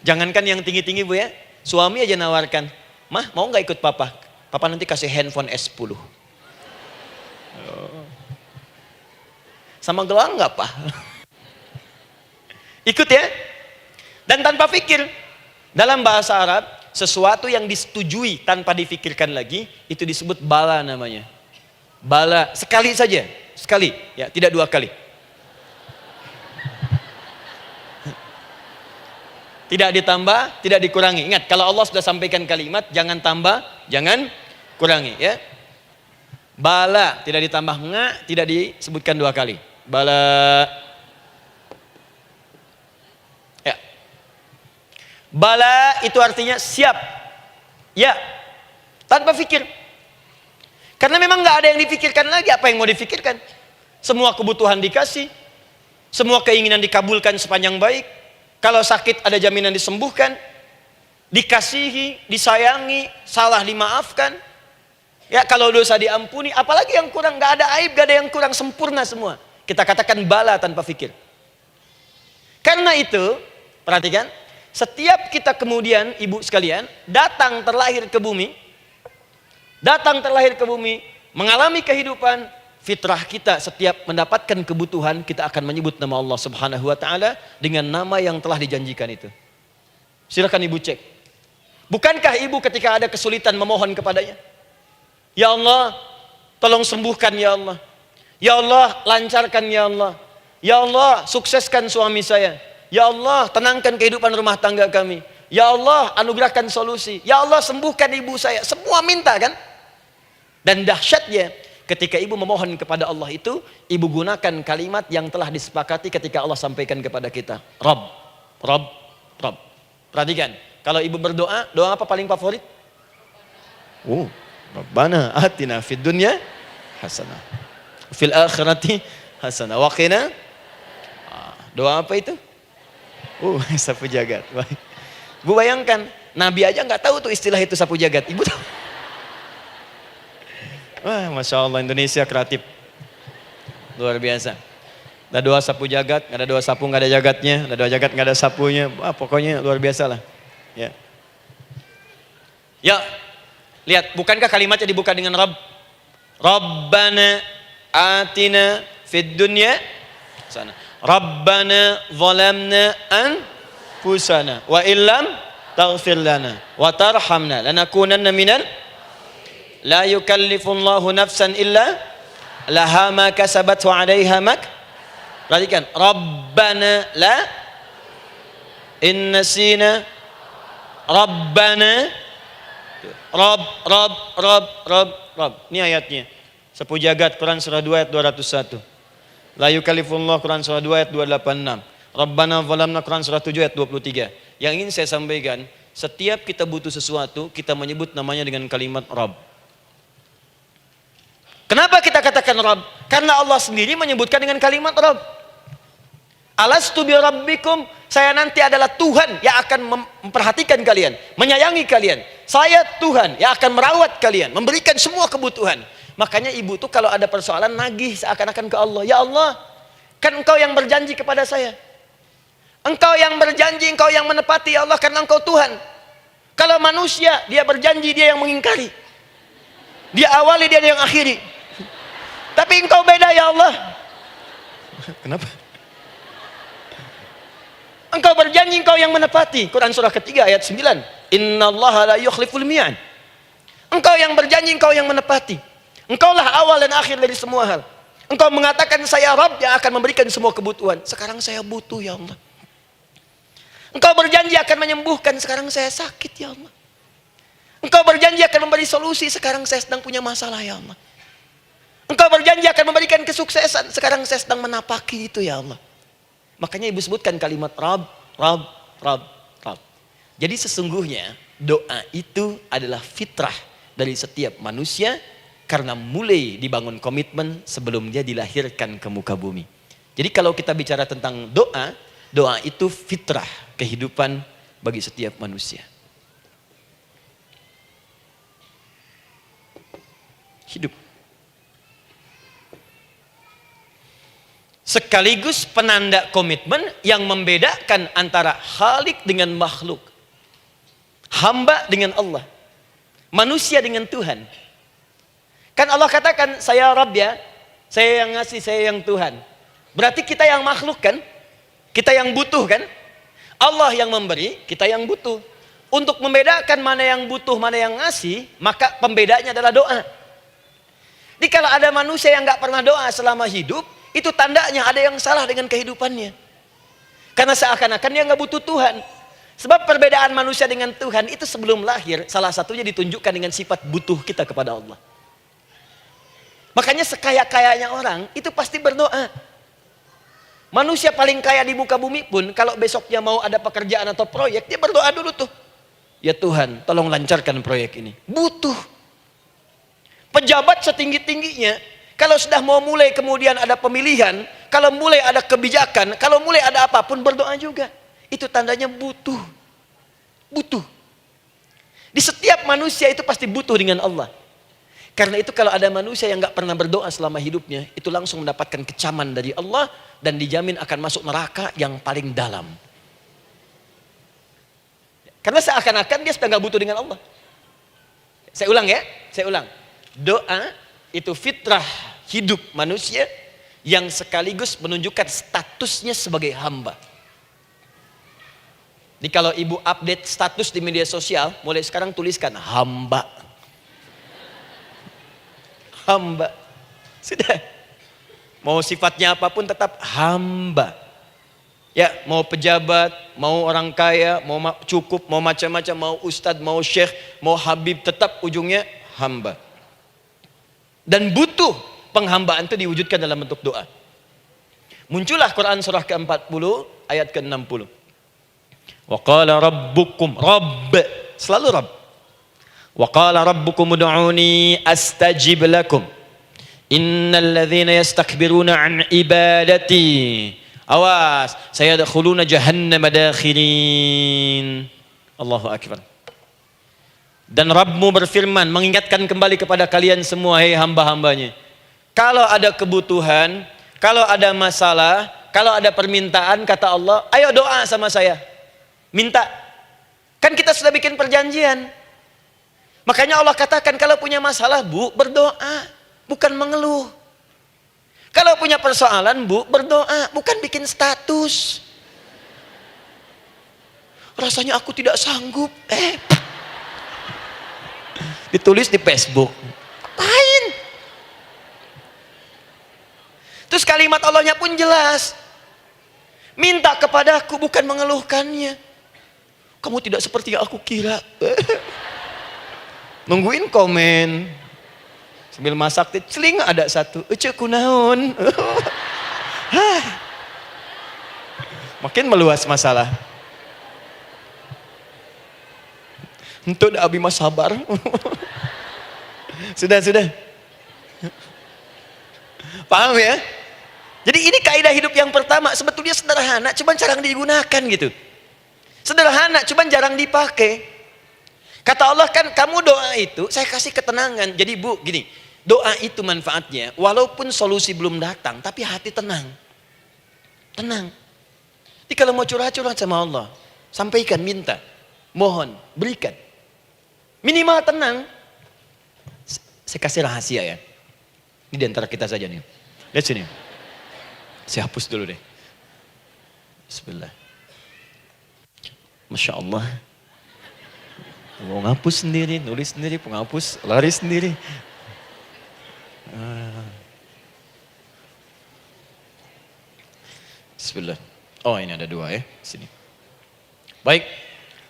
Jangankan yang tinggi-tinggi Bu ya, suami aja nawarkan, "Mah, mau nggak ikut papa? Papa nanti kasih handphone S10. Sama gelang nggak Pak? Ikut ya. Dan tanpa pikir. Dalam bahasa Arab, sesuatu yang disetujui tanpa difikirkan lagi, itu disebut bala namanya. Bala, sekali saja. Sekali, ya, tidak dua kali. Tidak ditambah, tidak dikurangi. Ingat, kalau Allah sudah sampaikan kalimat, jangan tambah, jangan kurangi. Ya. Bala, tidak ditambah nga, tidak disebutkan dua kali. Bala. Ya. Bala itu artinya siap. Ya. Tanpa pikir. Karena memang nggak ada yang dipikirkan lagi. Apa yang mau dipikirkan? Semua kebutuhan dikasih. Semua keinginan dikabulkan sepanjang baik. Kalau sakit ada jaminan disembuhkan, dikasihi, disayangi, salah dimaafkan. Ya, kalau dosa diampuni, apalagi yang kurang, nggak ada aib, nggak ada yang kurang, sempurna semua. Kita katakan bala tanpa fikir. Karena itu, perhatikan, setiap kita kemudian, ibu sekalian, datang terlahir ke bumi, mengalami kehidupan, fitrah kita setiap mendapatkan kebutuhan, kita akan menyebut nama Allah Subhanahu wa Ta'ala dengan nama yang telah dijanjikan itu. Silakan ibu cek. Bukankah ibu ketika ada kesulitan memohon kepadanya? Ya Allah, tolong sembuhkan ya Allah. Ya Allah, lancarkan ya Allah. Ya Allah, sukseskan suami saya. Ya Allah, tenangkan kehidupan rumah tangga kami. Ya Allah, anugerahkan solusi. Ya Allah, sembuhkan ibu saya. Semua minta kan? Dan dahsyatnya, ketika ibu memohon kepada Allah itu, ibu gunakan kalimat yang telah disepakati ketika Allah sampaikan kepada kita. Rabb, Rabb, Rabb. Perhatikan, kalau ibu berdoa, doa apa paling favorit? Rabbana atina fid dunya hasanah. Fil akhirati hasanah. Wa qina. Doa apa itu? Sapu jagat. Bu bayangkan, Nabi aja nggak tahu tuh istilah itu sapu jagat. Ibu tahu? Wah, Masya Allah, Indonesia kreatif. Luar biasa. Ada doa sapu jagat, nggak ada doa sapu nggak ada jagatnya, ada doa jagat nggak ada sapunya. Wah, pokoknya luar biasa lah. Ya. Ya, lihat, bukankah kalimatnya dibuka dengan Rabb? Rabbana atina fid dunya sana. Rabbana zalamna anfusana wa illam taghfir lana wa tarhamna lanakunanna minal la yukallifullahu nafsan illa laha ma kasabat wa 'alaiha mak. Perhatikan, Rabbana la innasina Rabbana Rabb. Ini ayatnya. Sapu jagat Quran surah 2 ayat 201. La yukallifullahu Quran surah 2 ayat 286. Rabbana zalamna Quran surah 7 ayat 23. Yang ingin saya sampaikan, setiap kita butuh sesuatu, kita menyebut namanya dengan kalimat Rabb. Kenapa kita katakan Rabb? Karena Allah sendiri menyebutkan dengan kalimat Rabb. Alastu bi rabbikum, saya nanti adalah Tuhan yang akan memperhatikan kalian, menyayangi kalian. Saya Tuhan yang akan merawat kalian, memberikan semua kebutuhan. Makanya ibu tuh kalau ada persoalan nagih seakan-akan ke Allah. Ya Allah, kan engkau yang berjanji kepada saya. Engkau yang berjanji, engkau yang menepati ya Allah, karena engkau Tuhan. Kalau manusia, dia berjanji, dia yang mengingkari. Dia awali, dia yang akhiri. Tapi engkau beda ya Allah. Kenapa? Engkau berjanji, engkau yang menepati. Quran surah ketiga ayat 9. Innallaha la yukhliful mi'ad. Engkau yang berjanji, engkau yang menepati. Engkaulah awal dan akhir dari semua hal. Engkau mengatakan saya Rabb yang akan memberikan semua kebutuhan. Sekarang saya butuh ya Allah. Engkau berjanji akan menyembuhkan, sekarang saya sakit ya Allah. Engkau berjanji akan memberi solusi, sekarang saya sedang punya masalah ya Allah. Engkau berjanji akan memberikan kesuksesan, sekarang saya sedang menapaki itu ya Allah. Makanya ibu sebutkan kalimat Rabb, Rabb, Rabb, Rabb. Jadi sesungguhnya doa itu adalah fitrah dari setiap manusia, karena mulai dibangun komitmen sebelum dia dilahirkan ke muka bumi. Jadi kalau kita bicara tentang doa, doa itu fitrah kehidupan bagi setiap manusia. Hidup. sekaligus penanda komitmen yang membedakan antara Khalik dengan makhluk, hamba dengan Allah, manusia dengan Tuhan. Kan Allah katakan, saya Rabb ya, saya yang ngasih, saya yang Tuhan. Berarti kita yang makhluk kan? Kita yang butuh kan? Allah yang memberi, kita yang butuh. Untuk membedakan mana yang butuh, mana yang ngasih, maka pembedanya adalah doa. Jadi kalau ada manusia yang nggak pernah doa selama hidup, itu tandanya ada yang salah dengan kehidupannya. Karena seakan-akan dia nggak butuh Tuhan. Sebab perbedaan manusia dengan Tuhan itu sebelum lahir, salah satunya ditunjukkan dengan sifat butuh kita kepada Allah. Makanya sekaya-kayanya orang itu pasti berdoa. Manusia paling kaya di muka bumi pun kalau besoknya mau ada pekerjaan atau proyek, dia berdoa dulu tuh. Ya Tuhan, tolong lancarkan proyek ini. Butuh. Pejabat setinggi-tingginya, kalau sudah mau mulai kemudian ada pemilihan, kalau mulai ada kebijakan, kalau mulai ada apapun berdoa juga. Itu tandanya butuh. Butuh. Di setiap manusia itu pasti butuh dengan Allah. Karena itu kalau ada manusia yang nggak pernah berdoa selama hidupnya, itu langsung mendapatkan kecaman dari Allah dan dijamin akan masuk neraka yang paling dalam. Karena seakan-akan dia sudah nggak butuh dengan Allah. Saya ulang ya, saya ulang. Doa itu fitrah hidup manusia yang sekaligus menunjukkan statusnya sebagai hamba. Jadi kalau ibu update status di media sosial, mulai sekarang tuliskan hamba. Hamba. Sudah. Mau sifatnya apapun tetap hamba. Ya, mau pejabat, mau orang kaya, mau cukup, mau macam-macam, mau ustadz, mau syekh, mau habib, tetap ujungnya hamba. Dan butuh penghambaan itu diwujudkan dalam bentuk doa. Muncullah Quran surah ke-40 ayat ke-60. Wa qala rabbukum, Rabb, selalu Rabb. Wa qala rabbukum ud'uni astajib lakum. Innal ladzina yastakbiruna an ibadati, awas, sayadkhuluna jahannama dakhirin. Allahu akbar. Dan Rabbmu berfirman, mengingatkan kembali kepada kalian semua, hei hamba-hambanya. Kalau ada kebutuhan, kalau ada masalah, kalau ada permintaan, kata Allah, ayo doa sama saya. Minta. Kan kita sudah bikin perjanjian. Makanya Allah katakan, kalau punya masalah, Bu, berdoa. Bukan mengeluh. Kalau punya persoalan, Bu, berdoa. Bukan bikin status. Rasanya aku tidak sanggup. Ditulis di Facebook. Apain? Terus kalimat Allahnya pun jelas. Minta kepadaku, bukan mengeluhkannya. Kamu tidak seperti yang aku kira. Nungguin komen. Sambil masak, celing ada satu. Ece kunaon. Makin meluas masalah. Untuk abi mas sabar. Sudah. Paham ya? Jadi ini kaidah hidup yang pertama. Sebetulnya sederhana, cuman jarang digunakan gitu. Sederhana, cuman jarang dipakai. Kata Allah kan, kamu doa itu, saya kasih ketenangan. Jadi Bu, gini, doa itu manfaatnya, walaupun solusi belum datang, tapi hati tenang. Tenang. Jadi kalau mau curhat-curhat sama Allah, sampaikan, minta, mohon, berikan. Minimal tenang. Saya kasih rahasia ya. Ini di antara kita saja nih. Lihat sini. Saya hapus dulu deh. Bismillah. Masya Allah. Mau ngapus sendiri, nulis sendiri, penghapus, lari sendiri. Bismillah. Oh ini ada dua ya. Sini. Baik.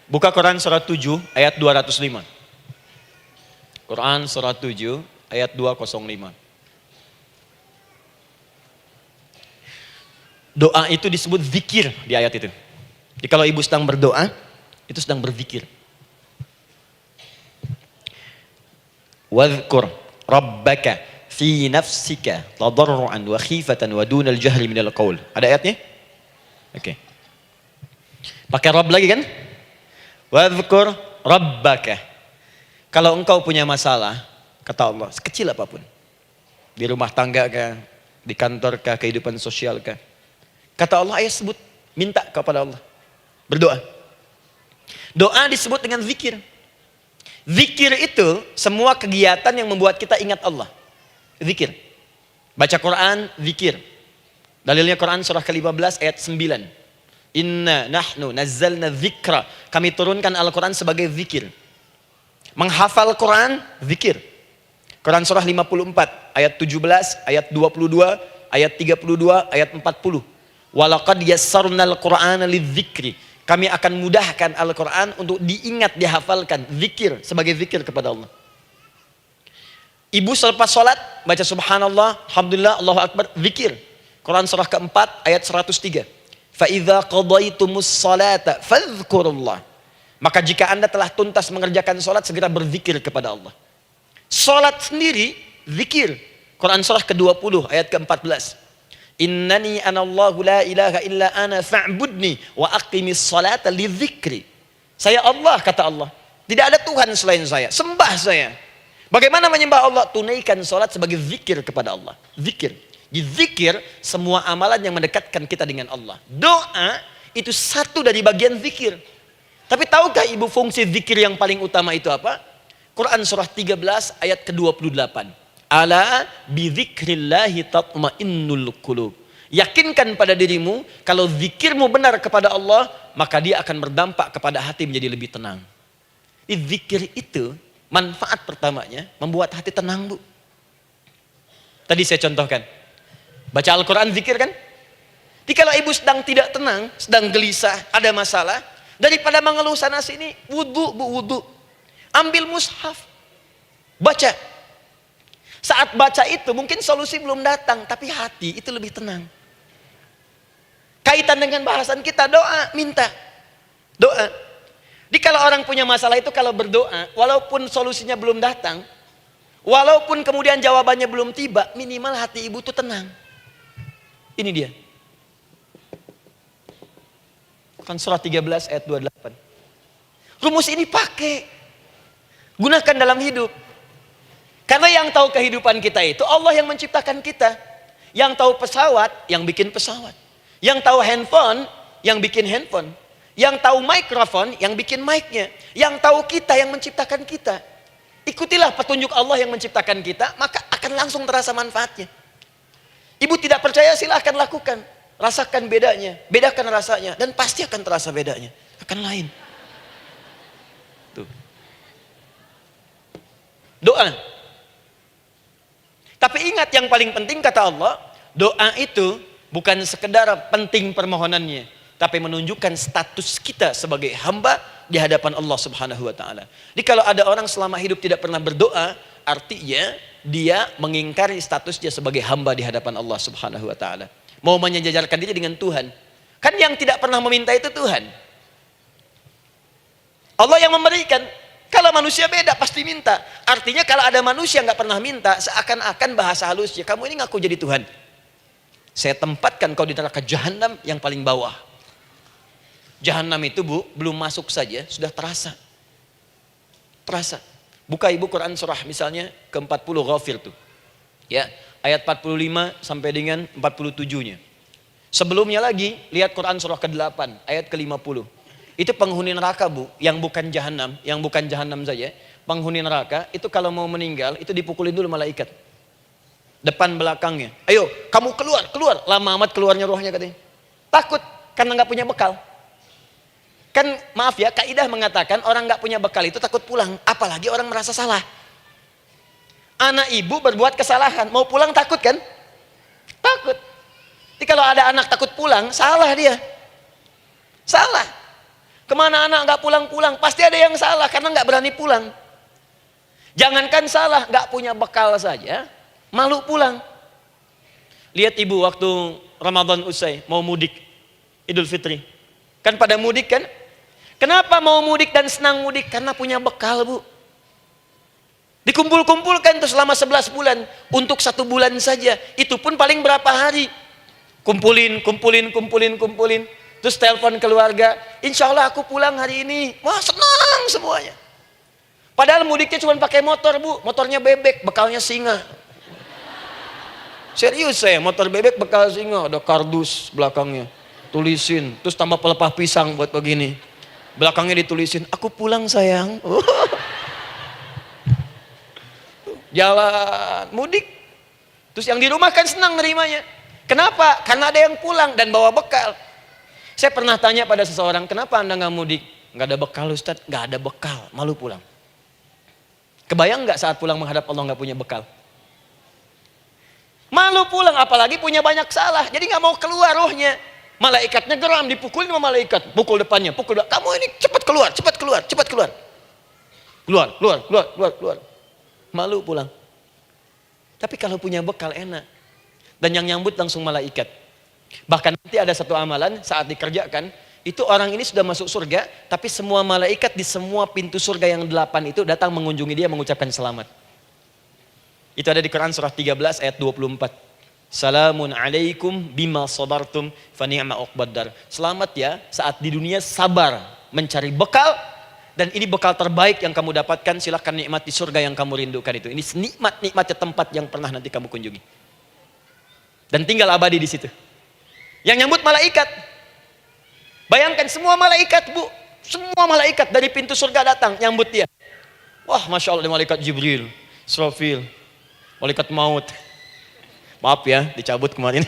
Buka Quran surat 7 ayat 205. Quran surat 7 ayat 205. Doa itu disebut zikir di ayat itu. Jadi kalau ibu sedang berdoa, itu sedang berzikir. Wadhkur rabbaka fi nafsika tadarruan wa khifatan wa dunal jahri minal qaul. Ada ayatnya? Oke. Pakai Rabb lagi kan? Wadhkur rabbaka. Kalau engkau punya masalah, kata Allah, sekecil apapun. Di rumah tangga kah, Di kantor kah, kehidupan sosial kah? Kata Allah, ayat sebut, minta kepada Allah. Berdoa. Doa disebut dengan zikir. Zikir itu semua kegiatan yang membuat kita ingat Allah. Zikir. Baca Quran, zikir. Dalilnya Quran surah ke-15 ayat 9. Inna nahnu nazzalna dzikra. Kami turunkan Al-Quran sebagai zikir. Menghafal Quran, zikir. Quran surah 54 ayat 17, ayat 22, ayat 32, ayat 40. Walaqad yassarnal Qur'ana lidzikri. Kami akan mudahkan Al-Quran untuk diingat, dihafalkan. Zikir, sebagai zikir kepada Allah. Ibu selepas sholat, baca subhanallah, alhamdulillah, Allahu Akbar, zikir. Quran surah keempat, ayat 103. فَإِذَا قَضَيْتُمُ الصَّلَاةَ فَاذْكُرُوا اللَّهَ. Maka jika anda telah tuntas mengerjakan sholat, segera berzikir kepada Allah. Sholat sendiri, zikir. Quran surah ke-20, ayat ke-14. Innani anallahu la ilaha illa ana fa'budni wa aqimis salata li dzikri. Saya Allah, kata Allah. Tidak ada Tuhan selain saya. Sembah saya. Bagaimana menyembah Allah? Tunaikan salat sebagai zikir kepada Allah. Zikir. Di zikir semua amalan yang mendekatkan kita dengan Allah. Doa itu satu dari bagian zikir. Tapi tahukah ibu fungsi zikir yang paling utama itu apa? Quran surah 13 ayat ke-28. Ala bidzikrillahi tatmainnul qulub. Yakinkan pada dirimu, kalau zikirmu benar kepada Allah, maka dia akan berdampak kepada hati menjadi lebih tenang. Zikir itu manfaat pertamanya membuat hati tenang, Bu. Tadi saya contohkan. Baca Al-Quran zikir kan? Jadi kalau ibu sedang tidak tenang, sedang gelisah, ada masalah, daripada mengeluh sana sini, wudu, Bu, wudu. Ambil mushaf. Baca. Saat baca itu mungkin solusi belum datang, tapi hati itu lebih tenang. Kaitan dengan bahasan kita, doa, minta. Doa. Jadi kalau orang punya masalah itu kalau berdoa, walaupun solusinya belum datang, walaupun kemudian jawabannya belum tiba, minimal hati ibu itu tenang. Ini dia. Kan surah 13 ayat 28. Rumus ini pakai. Gunakan dalam hidup. Karena yang tahu kehidupan kita itu Allah yang menciptakan kita. Yang tahu pesawat, yang bikin pesawat. Yang tahu handphone, yang bikin handphone. Yang tahu mikrofon, yang bikin mic-nya. Yang tahu kita, yang menciptakan kita. Ikutilah petunjuk Allah yang menciptakan kita, maka akan langsung terasa manfaatnya. Ibu tidak percaya, silahkan lakukan. Rasakan bedanya, bedakan rasanya, dan pasti akan terasa bedanya. Akan lain. Tuh. Doa. Tapi ingat yang paling penting kata Allah, doa itu bukan sekedar penting permohonannya, tapi menunjukkan status kita sebagai hamba di hadapan Allah Subhanahu wa taala. Jadi kalau ada orang selama hidup tidak pernah berdoa, artinya dia mengingkari status dia sebagai hamba di hadapan Allah Subhanahu wa taala. Mau menyejajarkan diri dengan Tuhan. Kan yang tidak pernah meminta itu Tuhan. Allah yang memberikan. Kalau manusia beda pasti minta. Artinya kalau ada manusia nggak pernah minta, seakan-akan bahasa halusnya, kamu ini ngaku jadi Tuhan. Saya tempatkan kau di neraka jahanam yang paling bawah. Jahanam itu, Bu, belum masuk saja sudah terasa. Terasa. Buka ibu Quran surah misalnya ke-40 Ghafir tuh. Ya, ayat 45 sampai dengan 47-nya. Sebelumnya lagi lihat Quran surah ke-8 ayat ke-50. Itu penghuni neraka, Bu, yang bukan jahanam saja. Penghuni neraka itu kalau mau meninggal itu dipukulin dulu malaikat. Depan belakangnya. Ayo, kamu keluar. Lama amat keluarnya rohnya katanya. Takut karena nggak punya bekal. Kan maaf ya, kaidah mengatakan orang nggak punya bekal itu takut pulang, apalagi orang merasa salah. Anak ibu berbuat kesalahan, mau pulang takut kan? Takut. Jadi kalau ada anak takut pulang, salah dia. Salah. Kemana anak nggak pulang-pulang? Pasti ada yang salah karena nggak berani pulang. Jangankan salah, nggak punya bekal saja, malu pulang. Lihat ibu waktu Ramadan usai, mau mudik, Idul Fitri. Kan pada mudik kan? Kenapa mau mudik dan senang mudik? Karena punya bekal, Bu. Dikumpul-kumpulkan tuh selama 11 bulan. Untuk 1 bulan saja. Itu pun paling berapa hari. Kumpulin. Terus telepon keluarga, insya Allah aku pulang hari ini. Wah, senang semuanya. Padahal mudiknya cuma pakai motor, Bu. Motornya bebek, bekalnya singa. Serius saya, motor bebek bekal singa, ada kardus belakangnya. Tulisin, terus tambah pelepah pisang buat begini. Belakangnya ditulisin, aku pulang sayang. Jalan, mudik. Terus yang di rumah kan senang nerimanya. Kenapa? Karena ada yang pulang dan bawa bekal. Saya pernah tanya pada seseorang, kenapa anda nggak mudik? Nggak ada bekal Ustadz, nggak ada bekal, malu pulang. Kebayang nggak saat pulang menghadap Allah nggak punya bekal? Malu pulang, apalagi punya banyak salah. Jadi nggak mau keluar rohnya. Malaikatnya geram, dipukulin sama malaikat. Pukul depannya, pukul depan. Kamu ini cepat keluar, cepat keluar, cepat keluar. Keluar, keluar, keluar, keluar, keluar. Malu pulang. Tapi kalau punya bekal enak. Dan yang nyambut langsung malaikat. Bahkan nanti ada satu amalan saat dikerjakan. Itu orang ini sudah masuk surga. Tapi semua malaikat di semua pintu surga yang 8 itu datang mengunjungi dia mengucapkan selamat. Itu ada di Quran surah 13 ayat 24. Salamun alaikum bima sabartum fa ni'ma uqbaddar. Selamat ya saat di dunia sabar mencari bekal dan ini bekal terbaik yang kamu dapatkan, silakan nikmati surga yang kamu rindukan itu. Ini nikmat-nikmatnya tempat yang pernah nanti kamu kunjungi. Dan tinggal abadi di situ. Yang nyambut malaikat. Bayangkan semua malaikat, Bu. Semua malaikat dari pintu surga datang nyambut dia. Wah, Masya Allah, ada malaikat Jibril, Israfil, malaikat maut. Maaf ya, dicabut kemarin.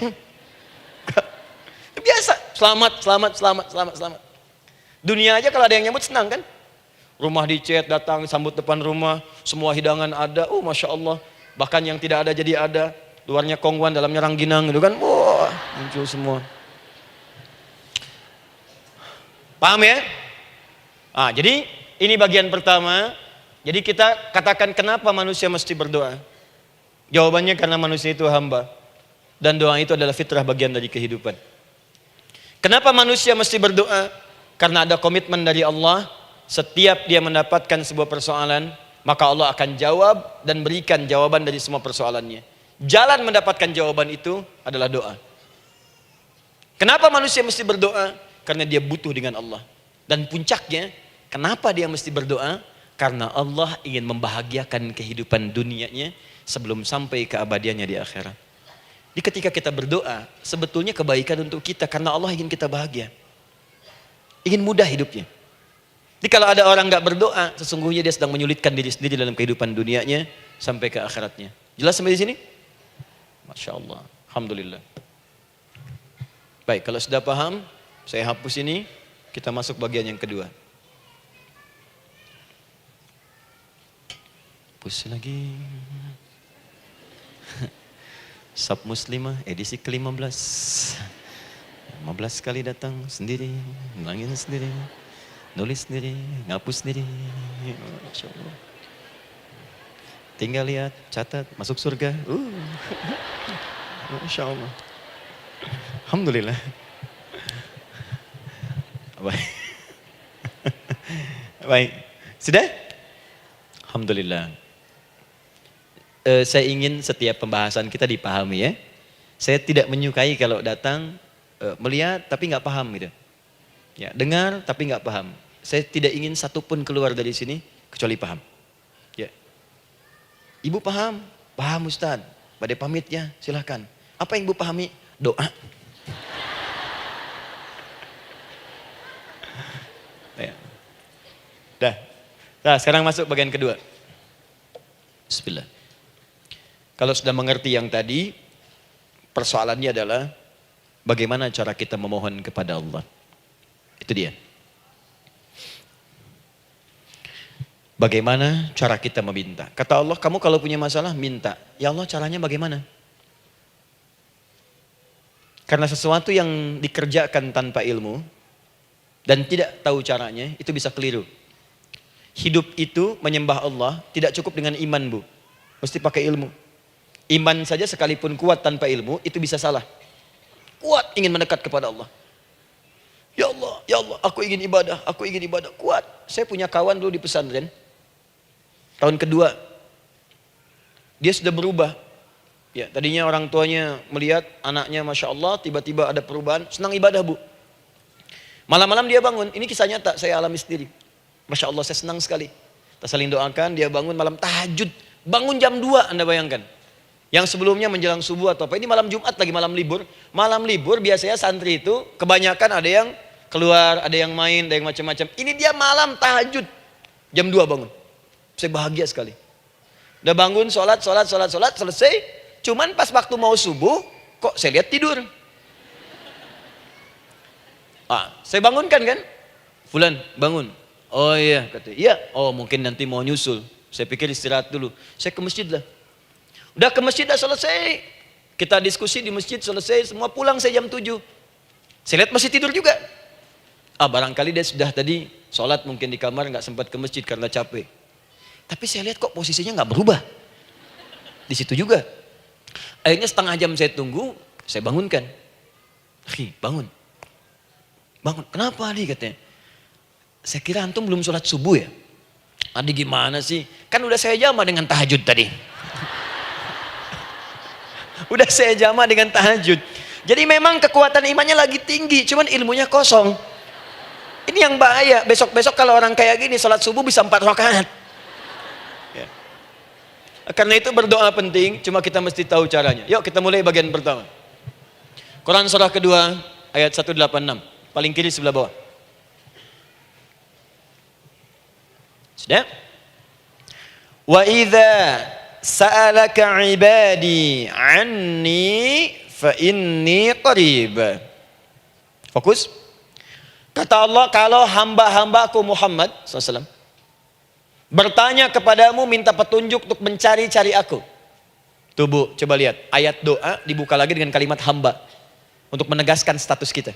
Biasa, selamat, selamat, selamat, selamat, selamat. Dunia aja kalau ada yang nyambut senang kan? Rumah dicet, datang, sambut depan rumah, semua hidangan ada, Masya Allah. Bahkan yang tidak ada jadi ada. Luarnya kongwan, dalamnya rangginang gitu kan. Wah, muncul semua. Paham ya? Jadi ini bagian pertama. Jadi kita katakan kenapa manusia mesti berdoa. Jawabannya karena manusia itu hamba. Dan doa itu adalah fitrah bagian dari kehidupan. Kenapa manusia mesti berdoa? Karena ada komitmen dari Allah. Setiap dia mendapatkan sebuah persoalan, maka Allah akan jawab dan berikan jawaban dari semua persoalannya. Jalan mendapatkan jawaban itu adalah doa. Kenapa manusia mesti berdoa? Karena dia butuh dengan Allah. Dan puncaknya, kenapa dia mesti berdoa? Karena Allah ingin membahagiakan kehidupan dunianya sebelum sampai keabadiannya di akhirat. Jadi ketika kita berdoa, sebetulnya kebaikan untuk kita karena Allah ingin kita bahagia. Ingin mudah hidupnya. Jadi kalau ada orang nggak berdoa, sesungguhnya dia sedang menyulitkan diri sendiri dalam kehidupan dunianya sampai ke akhiratnya. Jelas sampai di sini? Masya Allah. Alhamdulillah. Baik, kalau sudah paham, saya hapus ini, kita masuk bagian yang kedua. Hapus lagi. Sab Muslimah edisi ke-15. 15 kali datang sendiri, ngulangin sendiri, nulis sendiri, ngapus sendiri. Masya Allah. Tinggal lihat, catat, masuk surga. Masya Allah. Alhamdulillah. Baik. Baik. Sudah? Alhamdulillah. Saya ingin setiap pembahasan kita dipahami ya. Saya tidak menyukai kalau datang melihat tapi nggak paham gitu. Ya, dengar tapi nggak paham. Saya tidak ingin satupun keluar dari sini kecuali paham. Ya. Ibu paham? Paham Ustaz. Pada pamit ya, silahkan. Apa yang ibu pahami? Doa. Ya. Dah. Nah, sekarang masuk bagian kedua. Bismillah. Kalau sudah mengerti yang tadi, persoalannya adalah bagaimana cara kita memohon kepada Allah. Itu dia. Bagaimana cara kita meminta? Kata Allah, kamu kalau punya masalah, minta. Ya Allah, caranya bagaimana? Karena sesuatu yang dikerjakan tanpa ilmu, dan tidak tahu caranya, itu bisa keliru. Hidup itu menyembah Allah, tidak cukup dengan iman Bu. Mesti pakai ilmu. Iman saja sekalipun kuat tanpa ilmu, itu bisa salah. Kuat ingin mendekat kepada Allah. Ya Allah, aku ingin ibadah, kuat. Saya punya kawan dulu di pesantren. Tahun kedua, dia sudah berubah. Ya, tadinya orang tuanya melihat anaknya Masya Allah, tiba-tiba ada perubahan, senang ibadah Bu. Malam-malam dia bangun, ini kisah nyata, saya alami sendiri. Masya Allah, saya senang sekali. Kita saling doakan, dia bangun malam tahajud. Bangun jam 2, Anda bayangkan. Yang sebelumnya menjelang subuh atau apa. Ini malam Jumat lagi, malam libur. Malam libur biasanya santri itu kebanyakan ada yang keluar, ada yang main, ada yang macam-macam. Ini dia malam tahajud. Jam 2 bangun. Saya bahagia sekali. Udah bangun, sholat, selesai. Cuman pas waktu mau subuh, kok saya lihat tidur. Saya bangunkan kan. Fulan, bangun. Oh iya, kata. Iya, oh mungkin nanti mau nyusul. Saya pikir istirahat dulu. Saya ke masjid lah. Udah ke masjid, dah selesai. Kita diskusi di masjid, selesai. Semua pulang saya jam 7. Saya lihat masih tidur juga. Barangkali dia sudah tadi sholat mungkin di kamar, nggak sempat ke masjid karena capek. Tapi saya lihat kok posisinya nggak berubah. Di situ juga. Akhirnya setengah jam saya tunggu, saya bangunkan. Bangun. Bangun. Kenapa Adi katanya? Saya kira antum belum sholat subuh ya? Adi gimana sih? Kan udah saya jama dengan tahajud tadi. Udah saya jama dengan tahajud. Jadi memang kekuatan imannya lagi tinggi, cuman ilmunya kosong. Ini yang bahaya. Besok-besok kalau orang kayak gini sholat subuh bisa 4 rakaat. Ya. Karena itu berdoa penting, cuma kita mesti tahu caranya. Yuk kita mulai bagian pertama. Quran surah kedua ayat 186. Paling kiri sebelah bawah. Sudah? Wa idza sa'alaka ibadi anni fa inni qarib. Fokus. Kata Allah, kalau hamba-hambaku Muhammad SAW bertanya kepadamu, minta petunjuk untuk mencari-cari aku. Tuh Bu, coba lihat. Ayat doa dibuka lagi dengan kalimat hamba. Untuk menegaskan status kita.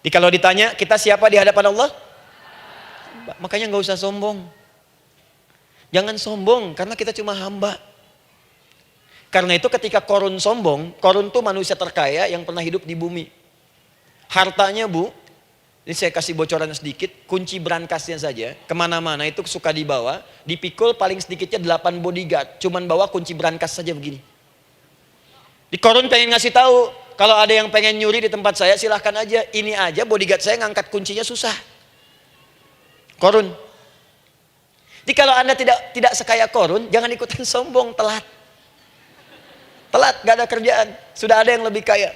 Jadi kalau ditanya, kita siapa di hadapan Allah? Makanya nggak usah sombong. Jangan sombong, karena kita cuma hamba. Karena itu ketika Korun sombong, Korun tuh manusia terkaya yang pernah hidup di bumi. Hartanya Bu, ini saya kasih bocoran sedikit, kunci berangkasnya saja, kemana-mana itu suka dibawa, dipikul paling sedikitnya 8 bodyguard, cuman bawa kunci berangkas saja begini. Di Korun pengen ngasih tahu, kalau ada yang pengen nyuri di tempat saya silahkan aja, ini aja bodyguard saya ngangkat kuncinya susah. Korun. Jadi kalau Anda tidak sekaya Korun, jangan ikutan sombong, telat. Telat, gak ada kerjaan, sudah ada yang lebih kaya.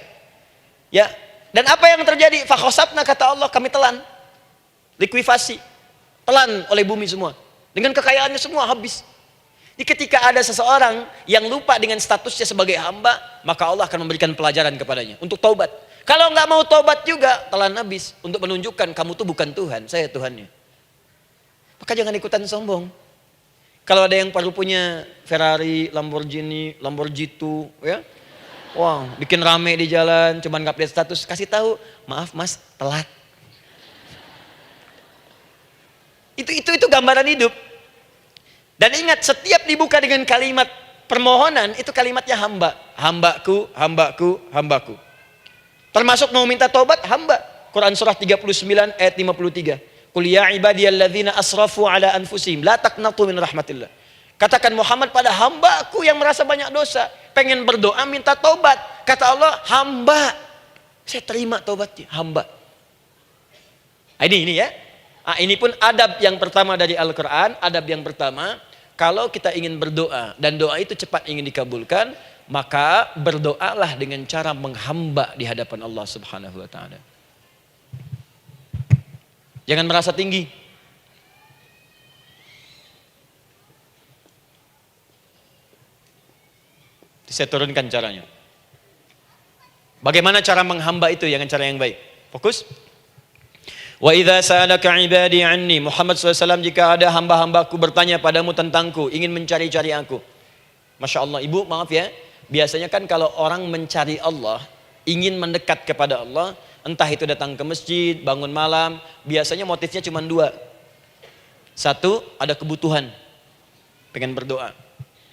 Ya. Dan apa yang terjadi? Fakhosabna, kata Allah, kami telan. Likuifasi. Telan oleh bumi semua. Dengan kekayaannya semua habis. Jadi ketika ada seseorang yang lupa dengan statusnya sebagai hamba, maka Allah akan memberikan pelajaran kepadanya untuk taubat. Kalau nggak mau taubat juga, telan habis. Untuk menunjukkan kamu tuh bukan Tuhan, saya Tuhannya. Maka jangan ikutan sombong. Kalau ada yang perlu punya Ferrari, Lamborghini, Lamborghini, ya, wow, bikin rame di jalan, cuman nggak update status, kasih tahu, maaf mas, telat. Itu gambaran hidup. Dan ingat, setiap dibuka dengan kalimat permohonan, itu kalimatnya hamba. Hambaku, hambaku, hambaku. Termasuk mau minta tobat, hamba. Quran surah 39 ayat 53. Qul ya ibadiyalladzina asrafu ala anfusihim la taqnatu min rahmatillah. Katakan Muhammad pada hambaku yang merasa banyak dosa, pengen berdoa minta tobat. Kata Allah, hamba. Saya terima tobatnya, hamba. Ini ya. Ini pun adab yang pertama dari Al-Quran. Adab yang pertama, kalau kita ingin berdoa dan doa itu cepat ingin dikabulkan, maka berdoalah dengan cara menghamba di hadapan Allah Subhanahu wa ta'ala. Jangan merasa tinggi. Saya turunkan caranya. Bagaimana cara menghamba itu dengan cara yang baik? Fokus. Wa idza sa'alaka ibadi anni, Muhammad SAW, jika ada hamba-hambaku bertanya padamu tentangku, ingin mencari-cari aku. Masya Allah, ibu maaf ya, biasanya kan kalau orang mencari Allah, ingin mendekat kepada Allah, entah itu datang ke masjid, bangun malam, biasanya motifnya cuma 2. 1, ada kebutuhan, pengen berdoa,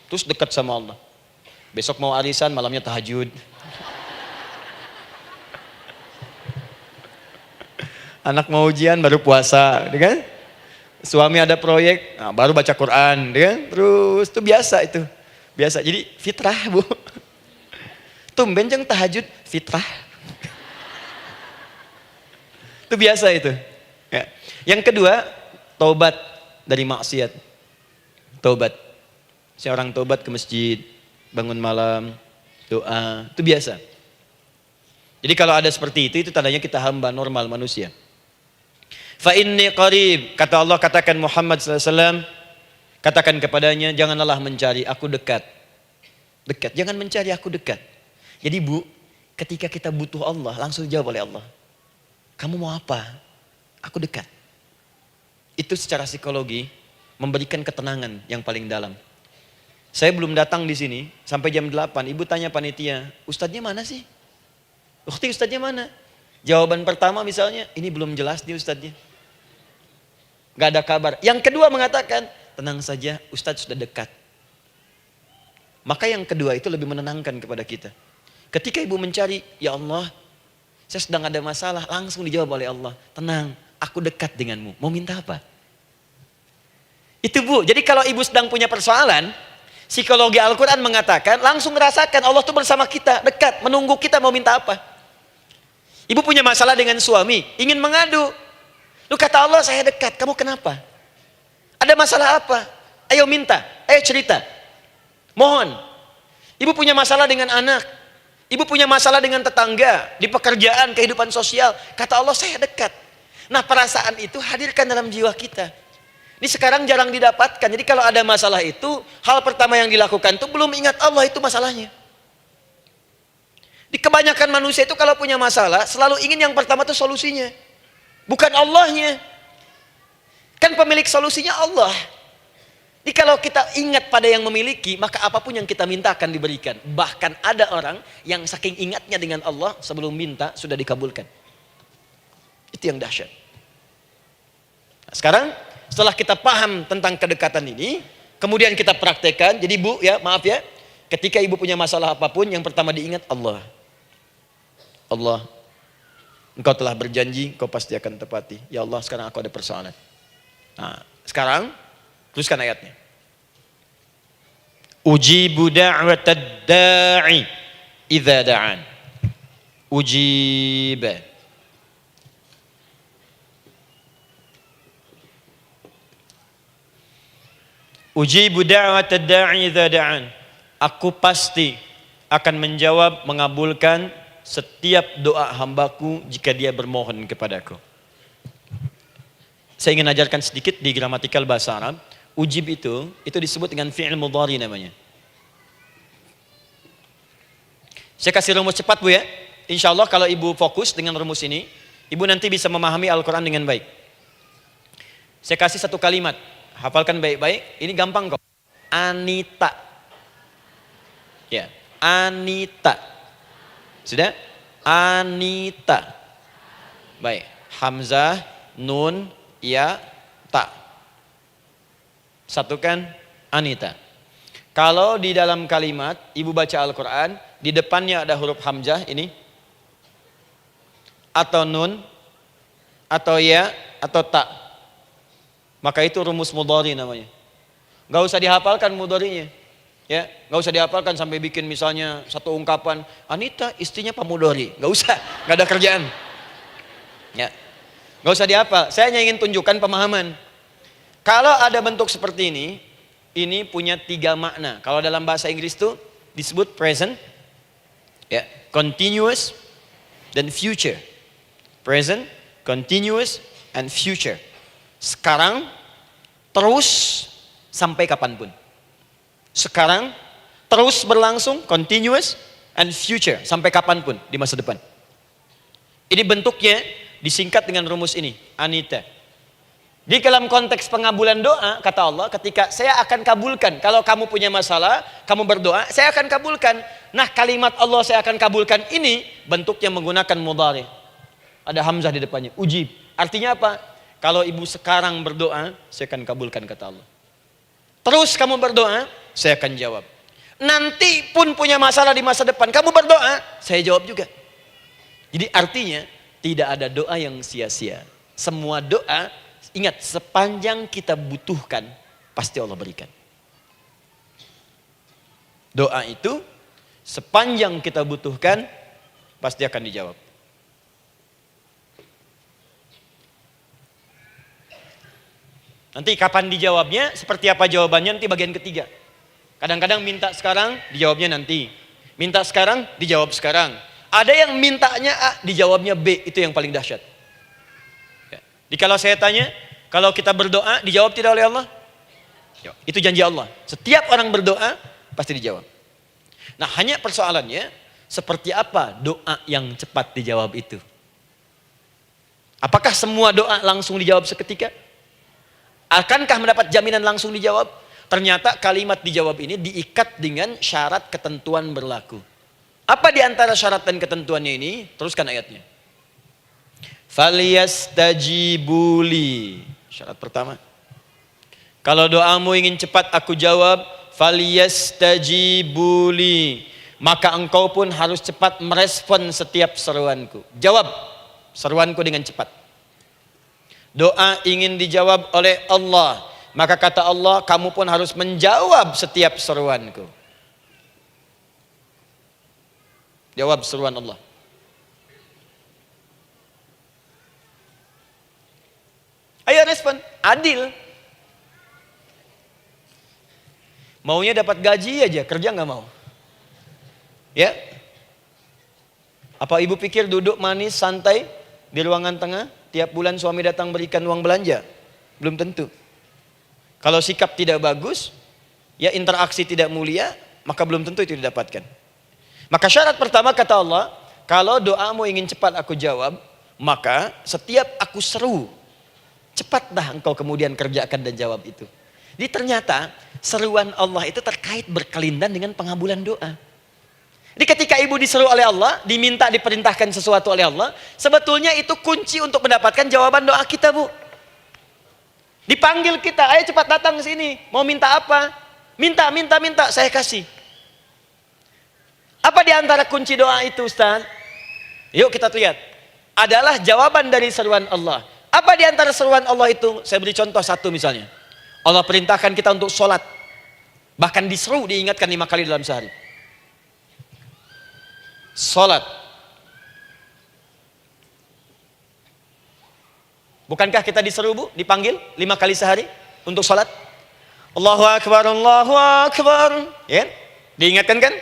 terus dekat sama Allah. Besok mau arisan, malamnya tahajud. Anak mau ujian baru puasa, kan? Suami ada proyek, baru baca Quran, kan? Terus itu biasa itu. Biasa. Jadi fitrah, Bu. Tumben jeng tahajud, fitrah. Itu biasa itu. Ya. Yang kedua, taubat dari maksiat. Taubat. Seorang taubat ke masjid, bangun malam, doa, itu biasa. Jadi kalau ada seperti itu tandanya kita hamba normal manusia. Fa inni qarib, kata Allah, katakan Muhammad SAW, katakan kepadanya, janganlah mencari, aku dekat. Dekat, jangan mencari, aku dekat. Jadi Bu, ketika kita butuh Allah, langsung jawab oleh Allah. Kamu mau apa? Aku dekat. Itu secara psikologi memberikan ketenangan yang paling dalam. Saya belum datang di sini sampai jam 8. Ibu tanya panitia, ustadznya mana sih? Ukti, ustadznya mana? Jawaban pertama misalnya, ini belum jelas nih ustadznya. Gak ada kabar. Yang kedua mengatakan, tenang saja, ustadz sudah dekat. Maka yang kedua itu lebih menenangkan kepada kita. Ketika ibu mencari, ya Allah, saya sedang ada masalah, langsung dijawab oleh Allah. Tenang, aku dekat denganmu. Mau minta apa? Itu Bu, jadi kalau ibu sedang punya persoalan, psikologi Al-Quran mengatakan, langsung rasakan Allah itu bersama kita, dekat, menunggu kita mau minta apa. Ibu punya masalah dengan suami, ingin mengadu. Lu kata Allah, saya dekat, kamu kenapa? Ada masalah apa? Ayo minta, ayo cerita. Mohon. Ibu punya masalah dengan anak. Ibu punya masalah dengan tetangga, di pekerjaan, kehidupan sosial. Kata Allah, saya dekat. Nah, perasaan itu hadirkan dalam jiwa kita. Ini sekarang jarang didapatkan. Jadi kalau ada masalah itu, hal pertama yang dilakukan itu belum ingat Allah itu masalahnya. Di kebanyakan manusia itu kalau punya masalah, selalu ingin yang pertama itu solusinya. Bukan Allahnya. Kan pemilik solusinya Allah. Jadi kalau kita ingat pada yang memiliki, maka apapun yang kita minta akan diberikan. Bahkan ada orang yang saking ingatnya dengan Allah, sebelum minta sudah dikabulkan. Itu yang dahsyat. Nah, sekarang setelah kita paham tentang kedekatan ini, kemudian kita praktekkan. Jadi Bu, ya maaf ya, ketika ibu punya masalah apapun, yang pertama diingat Allah. Allah, Engkau telah berjanji, Engkau pasti akan tepati. Ya Allah, sekarang aku ada persoalan. Nah, sekarang teruskan ayatnya. Ujibu da'watad da'i idza da'an. Ujiba. Ujibu da'watad da'i idza da'an. Aku pasti akan menjawab, mengabulkan setiap doa hambaku jika dia bermohon kepadaku. Saya ingin ajarkan sedikit di gramatikal bahasa Arab. Ujib itu disebut dengan fi'il mudhari namanya. Saya kasih rumus cepat Bu ya. Insya Allah kalau ibu fokus dengan rumus ini, ibu nanti bisa memahami Al-Quran dengan baik. Saya kasih satu kalimat, hafalkan baik-baik. Ini gampang kok. Anita. Ya, Anita. Sudah? Anita. Baik. Hamzah, nun, ya, ta. Satukan Anita. Kalau di dalam kalimat ibu baca Al-Quran, di depannya ada huruf hamzah ini, atau nun, atau ya, atau ta, maka itu rumus mudhari namanya. Gak usah dihafalkan mudharinya, ya, gak usah dihafalkan sampai bikin misalnya satu ungkapan Anita istrinya Pak Mudhari, gak usah, gak ada kerjaan, ya, gak usah dihafal. Saya hanya ingin tunjukkan pemahaman. Kalau ada bentuk seperti ini punya 3 makna. Kalau dalam bahasa Inggris itu disebut present, ya, continuous, dan future. Present, continuous, and future. Sekarang, terus, sampai kapanpun. Sekarang, terus berlangsung, continuous, and future, sampai kapanpun di masa depan. Ini bentuknya disingkat dengan rumus ini, Anita. Di dalam konteks pengabulan doa, kata Allah, ketika saya akan kabulkan. Kalau kamu punya masalah, kamu berdoa, saya akan kabulkan. Nah, kalimat Allah saya akan kabulkan ini bentuknya menggunakan mudhari. Ada hamzah di depannya, ujib. Artinya apa? Kalau ibu sekarang berdoa, saya akan kabulkan, kata Allah. Terus kamu berdoa, saya akan jawab. Nanti pun punya masalah di masa depan, kamu berdoa, saya jawab juga. Jadi artinya tidak ada doa yang sia-sia. Semua doa, ingat, sepanjang kita butuhkan, pasti Allah berikan. Doa itu, sepanjang kita butuhkan, pasti akan dijawab. Nanti kapan dijawabnya, seperti apa jawabannya, nanti bagian ketiga. Kadang-kadang minta sekarang, dijawabnya nanti. Minta sekarang, dijawab sekarang. Ada yang mintanya A, dijawabnya B. Itu yang paling dahsyat. Ya. Jadi kalau saya tanya, kalau kita berdoa, dijawab tidak oleh Allah? Ya. Itu janji Allah. Setiap orang berdoa, pasti dijawab. Nah, hanya persoalannya, seperti apa doa yang cepat dijawab itu? Apakah semua doa langsung dijawab seketika? Akankah mendapat jaminan langsung dijawab? Ternyata kalimat dijawab ini diikat dengan syarat ketentuan berlaku. Apa di antara syarat dan ketentuannya ini? Teruskan ayatnya. Falyastajibuli. Syarat pertama. Kalau doamu ingin cepat aku jawab, falyastajibuli. Maka engkau pun harus cepat merespon setiap seruanku. Jawab seruanku dengan cepat. Doa ingin dijawab oleh Allah. Maka kata Allah, kamu pun harus menjawab setiap seruanku. Jawab seruan Allah. Ayo respon, adil. Maunya dapat gaji aja, kerja nggak mau. Ya? Apa ibu pikir duduk manis, santai di ruangan tengah, tiap bulan suami datang berikan uang belanja? Belum tentu. Kalau sikap tidak bagus, ya interaksi tidak mulia, maka belum tentu itu didapatkan. Maka syarat pertama kata Allah, kalau doamu ingin cepat aku jawab, maka setiap aku seru, cepatlah engkau kemudian kerjakan dan jawab itu. Jadi ternyata seruan Allah itu terkait berkelindan dengan pengabulan doa. Jadi ketika ibu diseru oleh Allah, diminta diperintahkan sesuatu oleh Allah, sebetulnya itu kunci untuk mendapatkan jawaban doa kita, Bu. Dipanggil kita, ayo cepat datang ke sini. Mau minta apa? Minta, saya kasih. Apa di antara kunci doa itu, Ustaz? Yuk kita lihat. Adalah jawaban dari seruan Allah. Apa di antara seruan Allah itu? Saya beri contoh satu misalnya. Allah perintahkan kita untuk sholat. Bahkan diseru, diingatkan 5 kali dalam sehari. Sholat. Bukankah kita diseru, Bu? Dipanggil 5 kali sehari untuk sholat? Allahu Akbar, Allahu Akbar. Ya? Diingatkan kan?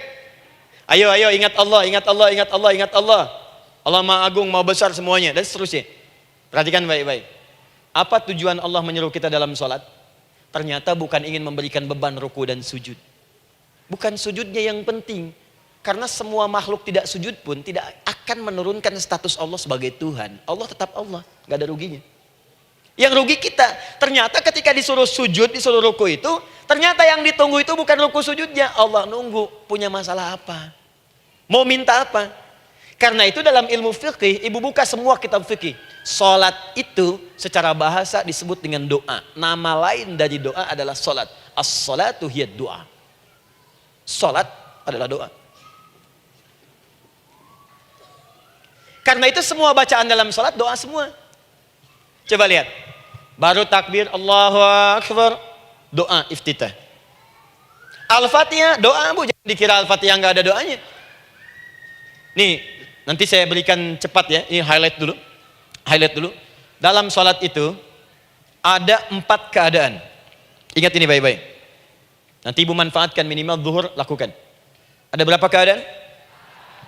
Ayo ingat Allah, ingat Allah, ingat Allah, ingat Allah. Allah Maha Agung, Maha Besar semuanya. Dan seterusnya. Perhatikan baik-baik. Apa tujuan Allah menyeru kita dalam sholat? Ternyata bukan ingin memberikan beban ruku dan sujud. Bukan sujudnya yang penting. Karena semua makhluk tidak sujud pun tidak akan menurunkan status Allah sebagai Tuhan. Allah tetap Allah, gak ada ruginya. Yang rugi kita. Ternyata ketika disuruh sujud, disuruh ruku itu, ternyata yang ditunggu itu bukan ruku sujudnya. Allah nunggu, punya masalah apa? Mau minta apa? Karena itu dalam ilmu fikih, ibu buka semua kitab fikih. Salat itu secara bahasa disebut dengan doa. Nama lain dari doa adalah salat. As-salatu hiya doa. Salat adalah doa. Karena itu semua bacaan dalam salat doa semua. Coba lihat. Baru takbir Allahu Akbar, doa iftitah. Al-Fatihah doa, Bu, jangan dikira Al-Fatihah enggak ada doanya. Nih, nanti saya berikan cepat ya. Ini highlight dulu. Highlight dulu. Dalam salat itu ada 4 keadaan. Ingat ini baik-baik. Nanti ibu manfaatkan minimal zuhur lakukan. Ada berapa keadaan?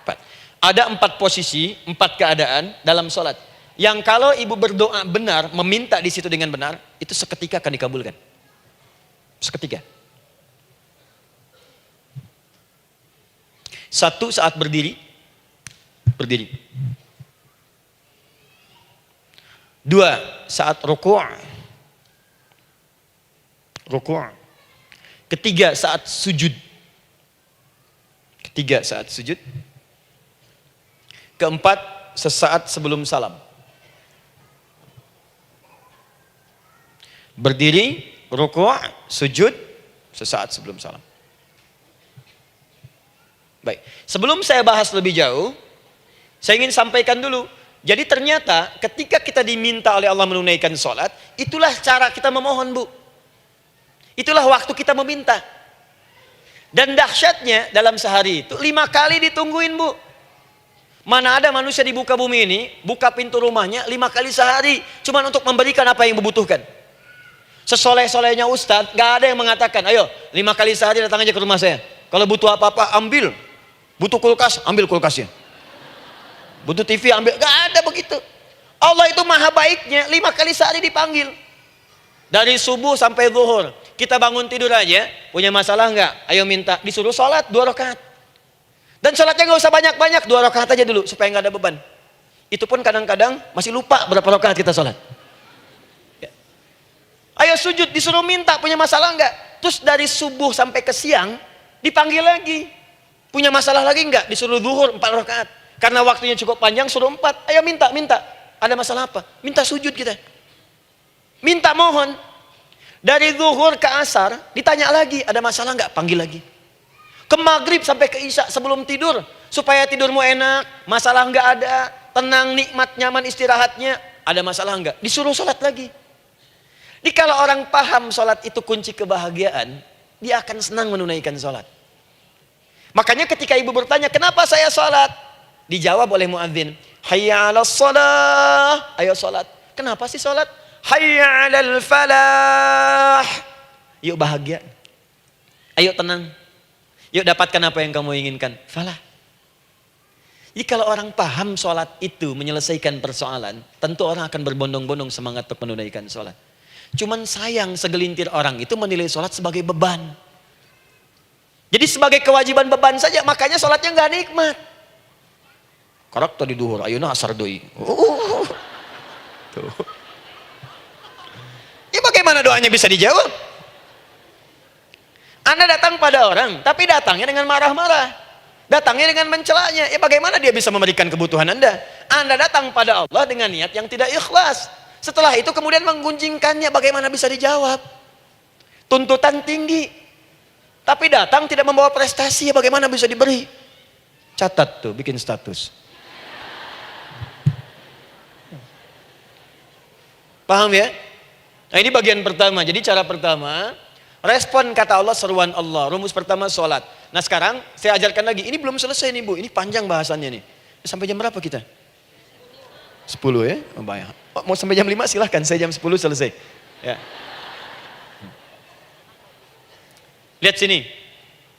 4. Ada 4 posisi, 4 keadaan dalam salat. Yang kalau ibu berdoa benar, meminta di situ dengan benar, itu seketika akan dikabulkan. Seketika. 1 saat berdiri. Berdiri. 2 saat ruku'. Ruku'. 3 saat sujud. 3 saat sujud. 4 sesaat sebelum salam. Berdiri, ruku', sujud, sesaat sebelum salam. Baik, sebelum saya bahas lebih jauh, saya ingin sampaikan dulu. Jadi ternyata ketika kita diminta oleh Allah menunaikan sholat, itulah cara kita memohon, Bu. Itulah waktu kita meminta. Dan dahsyatnya dalam sehari itu 5 kali ditungguin, Bu. Mana ada manusia di muka bumi ini buka pintu rumahnya 5 kali sehari, cuma untuk memberikan apa yang dibutuhkan. Sesoleh-solehnya Ustadz, gak ada yang mengatakan, ayo 5 kali sehari datang aja ke rumah saya. Kalau butuh apa-apa ambil. Butuh kulkas, ambil kulkasnya. Butuh TV, ambil. Gak ada begitu. Allah itu maha baiknya, 5 kali sehari dipanggil. Dari subuh sampai zuhur. Kita bangun tidur aja, punya masalah nggak? Ayo minta, disuruh sholat 2 rakaat. Dan sholatnya nggak usah banyak-banyak, 2 rakaat aja dulu supaya nggak ada beban. Itu pun kadang-kadang masih lupa berapa rakaat kita sholat. Ya. Ayo sujud, disuruh minta, punya masalah nggak? Terus dari subuh sampai ke siang dipanggil lagi. Punya masalah lagi nggak? Disuruh zuhur 4 rakaat. Karena waktunya cukup panjang, suruh 4. Ayo minta. Ada masalah apa? Minta sujud kita. Minta mohon. Dari zuhur ke asar ditanya lagi, ada masalah nggak? Panggil lagi. Ke maghrib sampai ke isya sebelum tidur, supaya tidurmu enak, masalah nggak ada, tenang, nikmat, nyaman istirahatnya. Ada masalah nggak? Disuruh sholat lagi. Jadi kalau orang paham sholat itu kunci kebahagiaan, dia akan senang menunaikan sholat. Makanya ketika ibu bertanya, kenapa saya sholat? Dijawab oleh muadzin, hayya 'alas shalah, ayo sholat. Kenapa sih sholat? Hayya 'alal falah. Yuk bahagia. Ayo tenang. Yuk dapatkan apa yang kamu inginkan. Falah. Jadi kalau orang paham sholat itu menyelesaikan persoalan, tentu orang akan berbondong-bondong semangat untuk menunaikan sholat. Cuman sayang segelintir orang itu menilai sholat sebagai beban. Jadi sebagai kewajiban beban saja, makanya sholatnya nggak nikmat. Karakter di duhur, ayeuna asar deui. Tuh. Ya bagaimana doanya bisa dijawab? Anda datang pada orang, tapi datangnya dengan marah-marah. Datangnya dengan mencelanya. Ya bagaimana dia bisa memberikan kebutuhan Anda? Anda datang pada Allah dengan niat yang tidak ikhlas. Setelah itu kemudian menggunjingkannya, bagaimana bisa dijawab? Tuntutan tinggi. Tapi datang tidak membawa prestasi, ya bagaimana bisa diberi? Catat tuh, bikin status. Paham ya? Nah ini bagian pertama. Jadi cara pertama, respon kata Allah, seruan Allah. Rumus pertama sholat. Nah sekarang saya ajarkan lagi. Ini belum selesai nih Bu. Ini panjang bahasannya nih. Sampai jam berapa kita? 10 ya? Oh, banyak. Oh, mau sampai jam 5 silahkan. Saya jam 10 selesai. Ya. Lihat sini.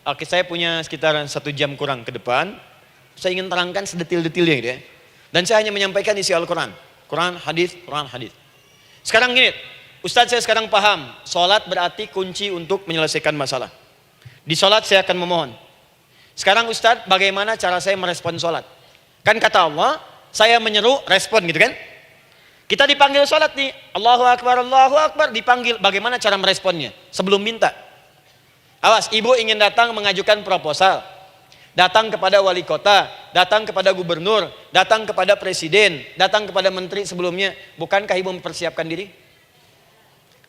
Oke, saya punya sekitar 1 jam kurang ke depan. Saya ingin terangkan sedetil-detilnya gitu ya. Dan saya hanya menyampaikan isi Al-Quran. Quran, hadis, Quran, hadis. Sekarang gini, Ustadz saya sekarang paham, sholat berarti kunci untuk menyelesaikan masalah. Di sholat saya akan memohon. Sekarang Ustadz, bagaimana cara saya merespon sholat? Kan kata Allah, saya menyeru, respon gitu kan? Kita dipanggil sholat nih, Allahu Akbar, dipanggil. Bagaimana cara meresponnya? Sebelum minta. Awas, ibu ingin datang mengajukan proposal. Datang kepada wali kota, datang kepada gubernur, datang kepada presiden, datang kepada menteri sebelumnya. Bukankah ibu mempersiapkan diri?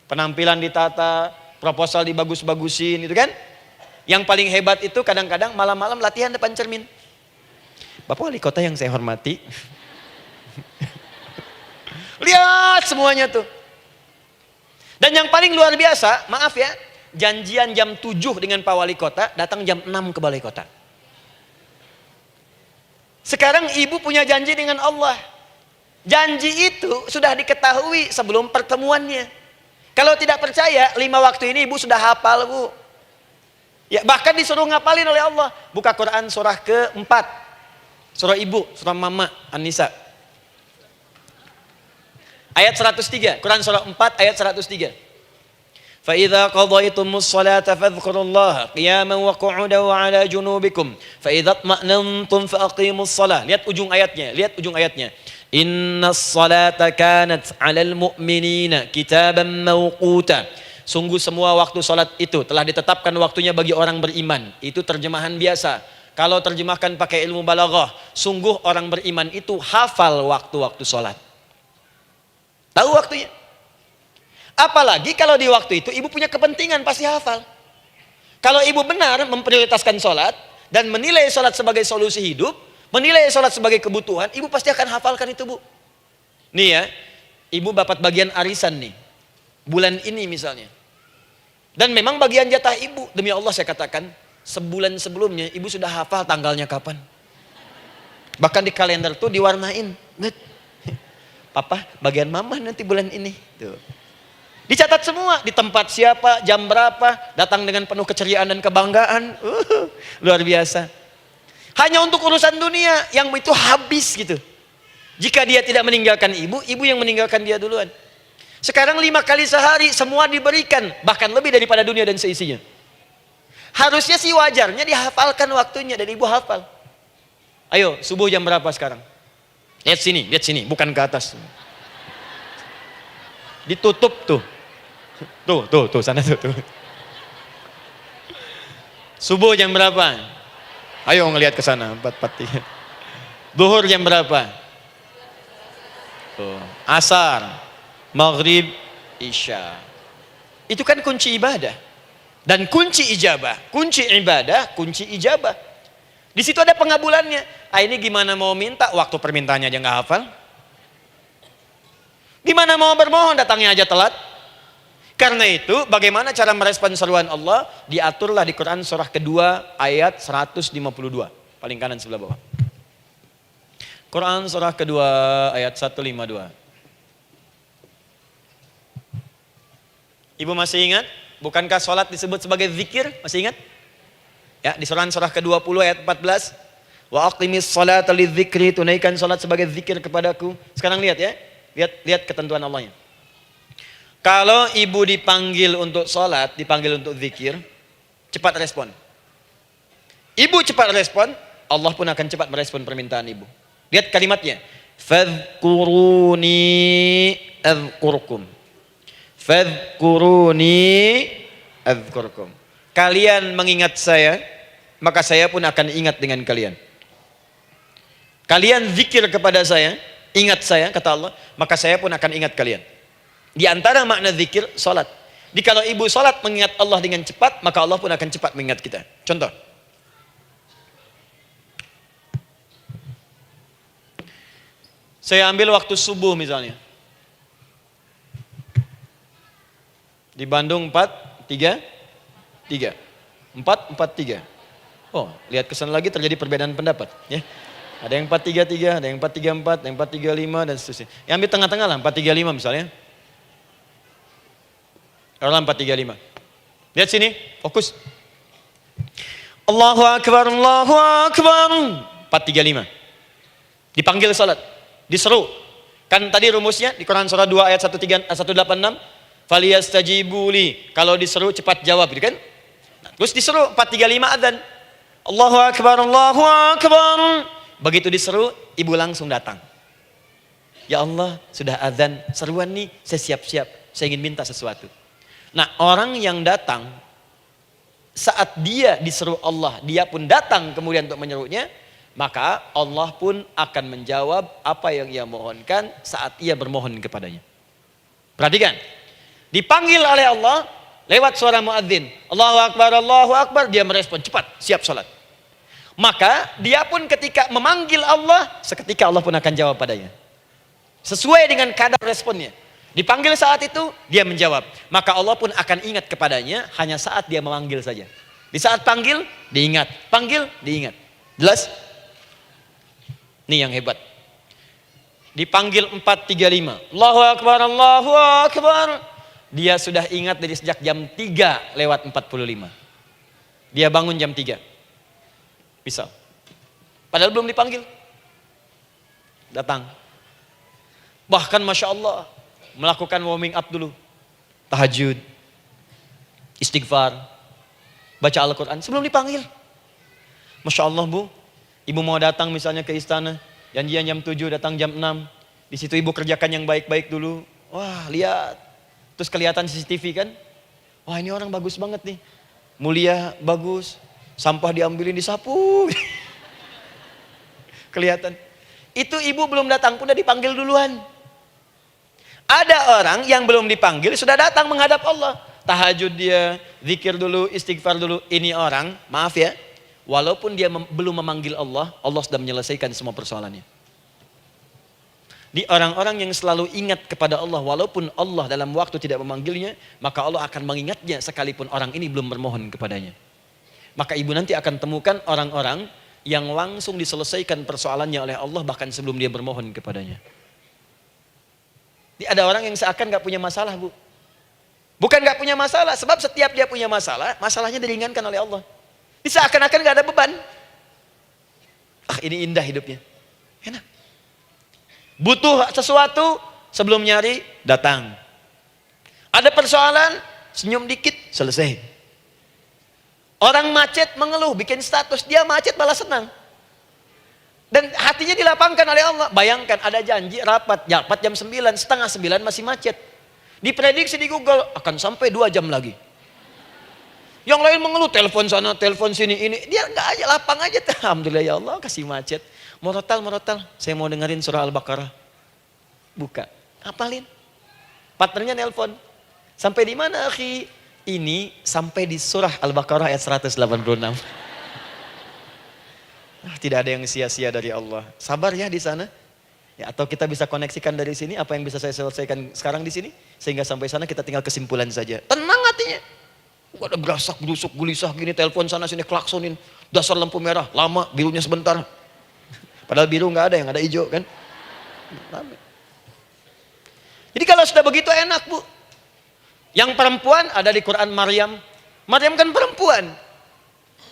Penampilan ditata, proposal dibagus-bagusin, itu kan? Yang paling hebat itu kadang-kadang malam-malam latihan depan cermin. Bapak wali kota yang saya hormati. Lihat semuanya tuh. Dan yang paling luar biasa, maaf ya, janjian jam 7 dengan Pak Wali Kota, datang jam 6 ke Balai Kota. Sekarang ibu punya janji dengan Allah. Janji itu sudah diketahui sebelum pertemuannya. Kalau tidak percaya, 5 waktu ini ibu sudah hafal Bu. Ya, bahkan disuruh ngapalin oleh Allah. Buka Quran surah ke-4. Surah ibu, surah mama, An-Nisa. Ayat 103, Quran surah 4 ayat 103. فَإِذَا قَضَيْتُمُ الصَّلَاةَ فَاذْكُرُوا اللَّهَ قِيَامًا وَقُعُودًا وَعَلَى جُنُوبِكُمْ فَإِذَا اطْمَأْنَنْتُمْ فَأَقِيمُوا الصَّلَاةَ. Lihat ujung ayatnya. Inna as-salata kanat 'alal mu'minina kitaban mawquta. Sungguh semua waktu salat itu telah ditetapkan waktunya bagi orang beriman. Itu terjemahan biasa. Kalau terjemahkan pakai ilmu balaghah, sungguh orang beriman itu hafal waktu-waktu salat. Tahu waktunya. Apalagi kalau di waktu itu ibu punya kepentingan, pasti hafal. Kalau ibu benar memprioritaskan sholat dan menilai sholat sebagai solusi hidup, menilai sholat sebagai kebutuhan, ibu pasti akan hafalkan itu Bu. Nih ya, ibu dapat bagian arisan nih, bulan ini misalnya. Dan memang bagian jatah ibu, demi Allah saya katakan, sebulan sebelumnya ibu sudah hafal tanggalnya kapan. Bahkan di kalender tuh diwarnain. Papa, bagian mama nanti bulan ini. Tuh. Dicatat semua, di tempat siapa, jam berapa, datang dengan penuh keceriaan dan kebanggaan. Luar biasa. Hanya untuk urusan dunia yang itu habis gitu. Jika dia tidak meninggalkan ibu, ibu yang meninggalkan dia duluan. Sekarang 5 kali sehari semua diberikan, bahkan lebih daripada dunia dan seisinya. Harusnya sih wajarnya dihafalkan waktunya dan ibu hafal. Ayo, subuh jam berapa sekarang? Lihat sini, bukan ke atas. Ditutup tuh. Tuh, sana tuh. Subuh jam berapa? Ayo ngelihat ke sana, 4:43. Duhur jam berapa? Tuh, asar, maghrib, isya. Itu kan kunci ibadah. Dan kunci ijabah, kunci ibadah, kunci ijabah. Di situ ada pengabulannya. Ini gimana mau minta, waktu permintaannya aja nggak hafal. Gimana mau bermohon, datangnya aja telat. Karena itu, bagaimana cara merespon seruan Allah? Diaturlah di Quran surah kedua ayat 152. Paling kanan sebelah bawah. Quran surah kedua ayat 152. Ibu masih ingat? Bukankah sholat disebut sebagai zikir? Masih ingat? Ya, di surah ke-20 ayat 14. Wa aqimis sholata lidzikri, tunaikan sholat sebagai zikir kepadaku. Sekarang lihat ya. Lihat ketentuan Allahnya. Kalau ibu dipanggil untuk sholat, dipanggil untuk zikir, cepat respon. Ibu cepat respon, Allah pun akan cepat merespon permintaan ibu. Lihat kalimatnya. Fadhkuruni adzkurkum. Fadhkuruni adzkurkum. Kalian mengingat saya, maka saya pun akan ingat dengan kalian. Kalian zikir kepada saya, ingat saya, kata Allah, maka saya pun akan ingat kalian. Di antara makna zikir, salat. Kalau ibu salat mengingat Allah dengan cepat, maka Allah pun akan cepat mengingat kita. Contoh. Saya ambil waktu subuh misalnya. Di Bandung 4:33. 4:43. Oh, lihat kesan lagi terjadi perbedaan pendapat, ya. Ada yang 4:33, ada yang 4:34, ada yang 4:35 dan seterusnya. Yang ambil tengah-tengah lah, 4:35 misalnya. Orang 4:35. Lihat sini, fokus. Allahu Akbar, Allahu Akbar. 4:35. Dipanggil salat, diseru. Kan tadi rumusnya di Quran surah 2 ayat 186. Faliyastajibuli. Kalau diseru cepat jawab, gitu kan? Nah, terus diseru 4:35 adzan. Allahu Akbar, Allahu Akbar. Begitu diseru, ibu langsung datang. Ya Allah, sudah adzan, seruan nih, saya siap-siap, saya ingin minta sesuatu. Nah, orang yang datang saat dia diseru Allah, dia pun datang kemudian untuk menyerunya, maka Allah pun akan menjawab apa yang ia mohonkan saat ia bermohon kepadanya. Perhatikan, dipanggil oleh Allah lewat suara muadzin, Allahu Akbar, dia merespon cepat, siap sholat. Maka dia pun ketika memanggil Allah, seketika Allah pun akan jawab padanya. Sesuai dengan kadar responnya. Dipanggil saat itu, dia menjawab. Maka Allah pun akan ingat kepadanya hanya saat dia memanggil saja. Di saat panggil, diingat. Panggil, diingat. Jelas? Ini yang hebat. Dipanggil 4:35. Allahu Akbar, Allahu Akbar. Dia sudah ingat dari sejak jam 3:45. Dia bangun jam 3. Bisa. Padahal belum dipanggil. Datang. Bahkan Masya Allah, melakukan warming up dulu. Tahajud. Istighfar. Baca Al-Quran sebelum dipanggil. Masya Allah Bu, ibu mau datang misalnya ke istana. Janjian jam 7, datang jam 6. Di situ ibu kerjakan yang baik-baik dulu. Wah, lihat. Terus kelihatan CCTV kan. Wah, ini orang bagus banget nih. Mulia, bagus. Sampah diambilin, disapu. Kelihatan. Itu ibu belum datang pun udah dipanggil duluan. Ada orang yang belum dipanggil sudah datang menghadap Allah. Tahajud dia, zikir dulu, istighfar dulu. Ini orang, maaf ya, walaupun dia belum memanggil Allah, Allah sudah menyelesaikan semua persoalannya. Di orang-orang yang selalu ingat kepada Allah, walaupun Allah dalam waktu tidak memanggilnya, maka Allah akan mengingatnya sekalipun orang ini belum bermohon kepadanya. Maka ibu nanti akan temukan orang-orang yang langsung diselesaikan persoalannya oleh Allah bahkan sebelum dia bermohon kepadanya. Ada orang yang seakan gak punya masalah Bu. Bukan nggak punya masalah, sebab setiap dia punya masalah, masalahnya diringankan oleh Allah. Ini seakan-akan nggak ada beban. Ah, ini indah hidupnya. Enak. Butuh sesuatu, sebelum nyari, datang. Ada persoalan, senyum dikit, selesai. Orang macet mengeluh, bikin status, dia macet malah senang. Dan hatinya dilapangkan oleh Allah. Bayangkan ada janji rapat jam 9, setengah 9 masih macet. Diprediksi di Google akan sampai 2 jam lagi. Yang lain mengeluh, telepon sana, telepon sini, ini. Dia enggak aja, lapang aja. Alhamdulillah ya Allah, kasih macet. Morotal, saya mau dengerin surah Al-Baqarah. Buka, hafalin. Partnernya nelpon. Sampai di mana, akhi? Ini sampai di surah Al-Baqarah ayat 186. Tidak ada yang sia-sia dari Allah. Sabar ya di sana. Ya, atau kita bisa koneksikan dari sini, apa yang bisa saya selesaikan sekarang di sini, sehingga sampai sana kita tinggal kesimpulan saja. Tenang hatinya. Gak ada gerasak, gerusuk, gelisah gini, telepon sana sini, klaksonin. Dasar lampu merah, lama, birunya sebentar. Padahal biru nggak ada, yang ada hijau kan. Jadi kalau sudah begitu enak, Bu. Yang perempuan ada di Quran Maryam. Maryam kan perempuan.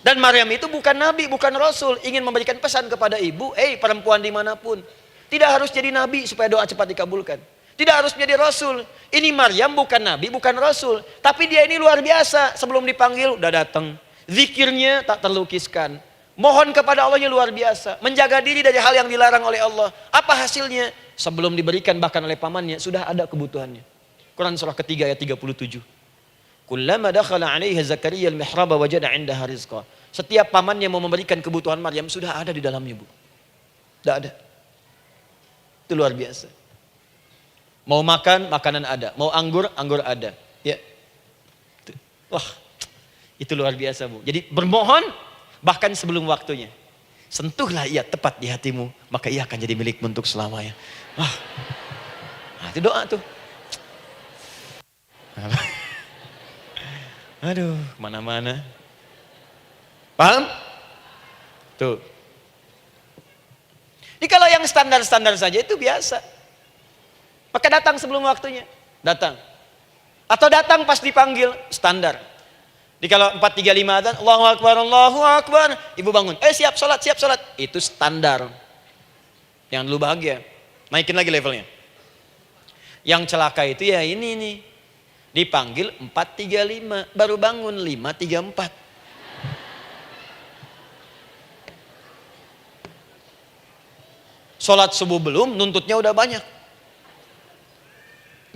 Dan Maryam itu bukan nabi, bukan rasul. Ingin memberikan pesan kepada ibu, perempuan dimanapun. Tidak harus jadi nabi supaya doa cepat dikabulkan. Tidak harus menjadi rasul. Ini Maryam bukan nabi, bukan rasul. Tapi dia ini luar biasa. Sebelum dipanggil udah datang. Zikirnya tak terlukiskan. Mohon kepada Allahnya luar biasa. Menjaga diri dari hal yang dilarang oleh Allah. Apa hasilnya? Sebelum diberikan bahkan oleh pamannya, sudah ada kebutuhannya. Quran surah ketiga ayat 37. Kullama dakhala 'alaiha Zakaria al-mihraba wajada 'indaha rizqa. Setiap pamannya mau memberikan kebutuhan Maryam sudah ada di dalamnya, Bu. Sudah ada. Itu luar biasa. Mau makan, makanan ada. Mau anggur, anggur ada. Ya. Wah, itu luar biasa, Bu. Jadi bermohon bahkan sebelum waktunya. Sentuhlah ia tepat di hatimu, maka ia akan jadi milikmu untuk selamanya. Wah. Nah, itu doa tuh. Aduh, mana-mana. Paham? Tuh. Jadi kalau yang standar-standar saja itu biasa. Maka datang sebelum waktunya. Datang. Atau datang pas dipanggil. Standar. Jadi kalau 4.35 adzan, Allahu Akbar, Allahu Akbar. Ibu bangun. Siap sholat, siap sholat. Itu standar. Jangan dulu bahagia. Naikin lagi levelnya. Yang celaka itu ya ini nih. Dipanggil 4.35. Baru bangun 5.34. Sholat subuh belum, nuntutnya udah banyak.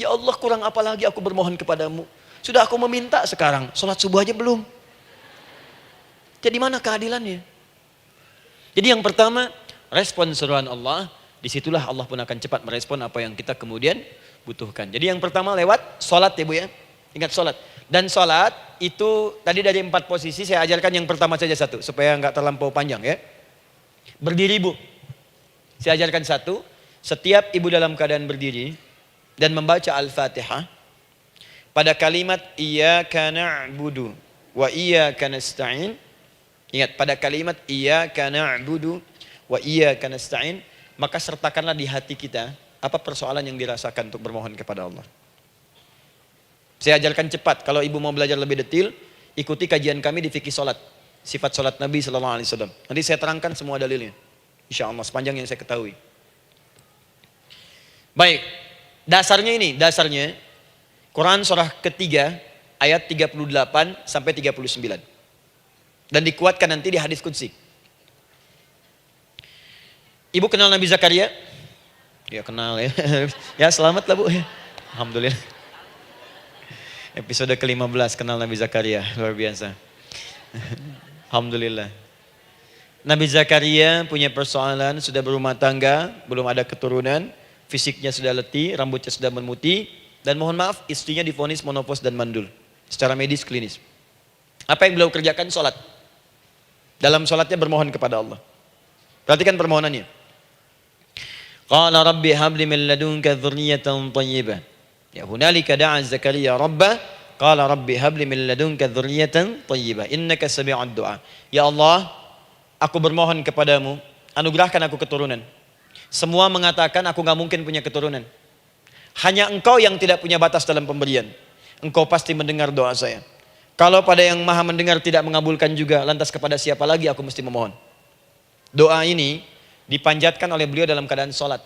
Ya Allah, kurang apa lagi aku bermohon kepadamu. Sudah aku meminta sekarang, sholat subuh aja belum. Jadi mana keadilannya? Jadi yang pertama, respon seruan Allah. Disitulah Allah pun akan cepat merespon apa yang kita kemudian butuhkan. Jadi yang pertama lewat sholat ya Bu ya. Ingat sholat. Dan sholat itu tadi dari 4 posisi saya ajarkan yang pertama saja satu. Supaya nggak terlampau panjang ya. Berdiri Bu. Saya ajarkan satu. Setiap ibu dalam keadaan berdiri dan membaca Al-Fatihah pada kalimat iyyaka na'budu wa iyyaka nasta'in. Ingat, pada kalimat iyyaka na'budu wa iyyaka nasta'in, maka sertakanlah di hati kita apa persoalan yang dirasakan untuk bermohon kepada Allah. Saya ajarkan cepat. Kalau ibu mau belajar lebih detail, ikuti kajian kami di fikih salat, sifat salat Nabi sallallahu alaihi wasallam. Nanti saya terangkan semua dalilnya. Insyaallah sepanjang yang saya ketahui. Baik. Dasarnya ini, dasarnya Quran surah ketiga ayat 38 sampai 39. Dan dikuatkan nanti di hadis qudsi. Ibu kenal Nabi Zakaria? Ya kenal ya. Ya selamat lah Bu. Alhamdulillah. Episode ke-15 kenal Nabi Zakaria, luar biasa. Alhamdulillah. Nabi Zakaria punya persoalan, sudah berumah tangga, belum ada keturunan. Fisiknya sudah letih, rambutnya sudah memutih, dan mohon maaf istrinya divonis monopos dan mandul. Secara medis klinis. Apa yang beliau kerjakan? Sholat. Dalam sholatnya bermohon kepada Allah. Perhatikan permohonannya. Qala rabbi habli min ladunka dzurriyyatan thayyibah. Ya hunalika da'a Zakaria rabbah. Qala rabbi habli min ladunka dzurriyyatan thayyibah. Innaka sami'ud du'a. Ya Allah, aku bermohon kepadamu, anugerahkan aku keturunan. Semua mengatakan aku gak mungkin punya keturunan. Hanya engkau yang tidak punya batas dalam pemberian. engkau pasti mendengar doa saya. Kalau pada yang maha mendengar tidak mengabulkan juga, lantas kepada siapa lagi aku mesti memohon? Doa ini dipanjatkan oleh beliau dalam keadaan sholat,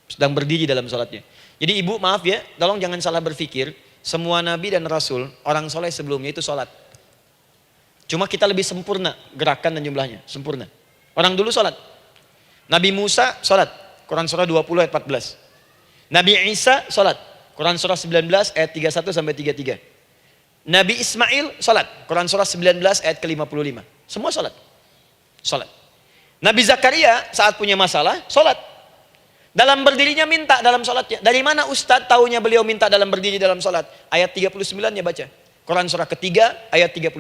sedang berdiri dalam sholatnya. Jadi ibu maaf ya, tolong jangan salah berpikir, semua nabi dan rasul, orang soleh sebelumnya itu sholat. Cuma kita lebih sempurna gerakan dan jumlahnya, sempurna. Orang dulu sholat. Nabi Musa sholat, Quran surah 20 ayat 14. Nabi Isa sholat, Quran surah 19 ayat 31 sampai 33. Nabi Ismail sholat, Quran surah 19 ayat ke-55. Semua sholat. Sholat. Nabi Zakaria saat punya masalah, sholat. Dalam berdirinya minta dalam sholatnya. Dari mana Ustadz tahunya beliau minta dalam berdiri dalam sholat? Ayat 39 ya baca. Quran surah ketiga ayat 39.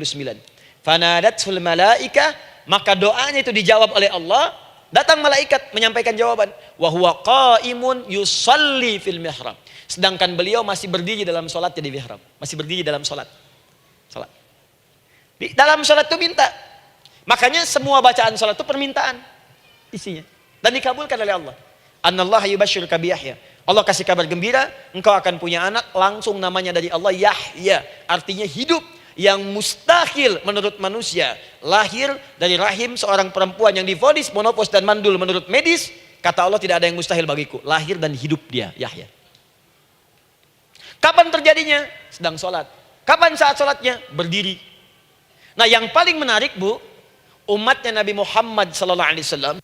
Fanadatul malaika, maka doanya itu dijawab oleh Allah. Datang malaikat menyampaikan jawaban. Wa huwa qaimun yusalli fil mihrab. Sedangkan beliau masih berdiri dalam sholatnya di mihrab. Masih berdiri dalam sholat. Sholat. Di dalam sholat itu minta. Makanya semua bacaan sholat itu permintaan isinya. Dan dikabulkan oleh Allah. Anallaha yubashshiruka bi Yahya. Allah kasih kabar gembira, engkau akan punya anak, langsung namanya dari Allah Yahya. Artinya hidup. Yang mustahil menurut manusia, lahir dari rahim seorang perempuan yang divonis monopos dan mandul menurut medis, kata Allah tidak ada yang mustahil bagiku, lahir dan hidup dia, Yahya. Kapan terjadinya? Sedang sholat. Kapan saat sholatnya? Berdiri. Nah yang paling menarik bu, umatnya Nabi Muhammad SAW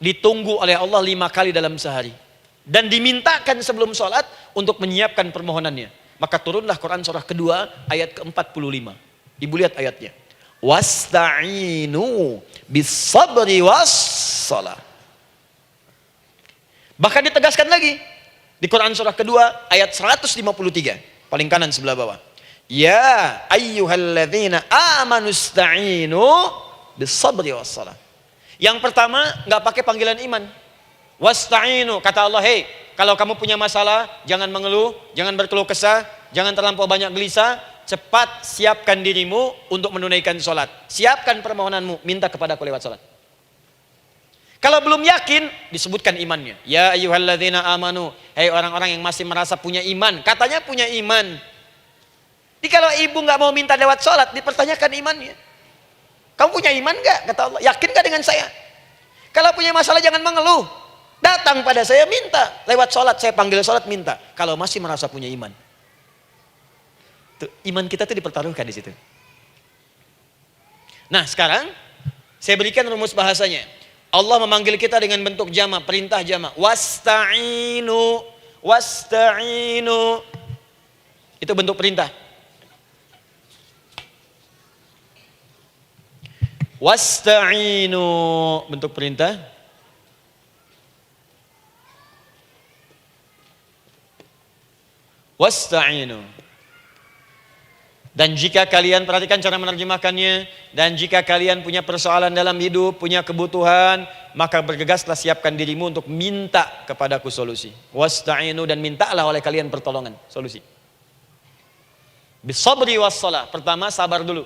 ditunggu oleh Allah 5 kali dalam sehari, dan dimintakan sebelum sholat untuk menyiapkan permohonannya. Maka turunlah Quran surah kedua ayat ke-45. Ibu lihat ayatnya. Wasta'inu bis-sabri was-shalah. Bahkan ditegaskan lagi di Quran surah kedua ayat 153, paling kanan sebelah bawah. Ya ayyuhalladzina amanu ista'inu bis-sabri was-shalah. Yang pertama enggak pakai panggilan iman. Wasta'inu, kata Allah, hei, kalau kamu punya masalah, jangan mengeluh, jangan berkeluh kesah, jangan terlampau banyak gelisah, cepat siapkan dirimu untuk menunaikan sholat. Siapkan permohonanmu, minta kepada aku lewat sholat. Kalau belum yakin, disebutkan imannya. Ya ayyuhalladzina amanu, hei orang-orang yang masih merasa punya iman, katanya punya iman. Jadi kalau ibu nggak mau minta lewat sholat, dipertanyakan imannya. Kamu punya iman nggak? Kata Allah, yakin nggak dengan saya? Kalau punya masalah jangan mengeluh. Datang pada saya minta, lewat sholat, saya panggil sholat minta. Kalau masih merasa punya iman. Tuh, iman kita tuh dipertaruhkan di situ. Nah sekarang, saya berikan rumus bahasanya. Allah memanggil kita dengan bentuk jama, perintah jama. Wasta'inu, wasta'inu. Itu bentuk perintah. Wasta'inu, bentuk perintah. Wasta'inu. Dan jika kalian, perhatikan cara menerjemahkannya, dan jika kalian punya persoalan dalam hidup, punya kebutuhan, maka bergegaslah siapkan dirimu untuk minta kepadaku solusi. Wasta'inu, dan mintalah oleh kalian pertolongan, solusi. Bisabri wassalah. Pertama sabar dulu.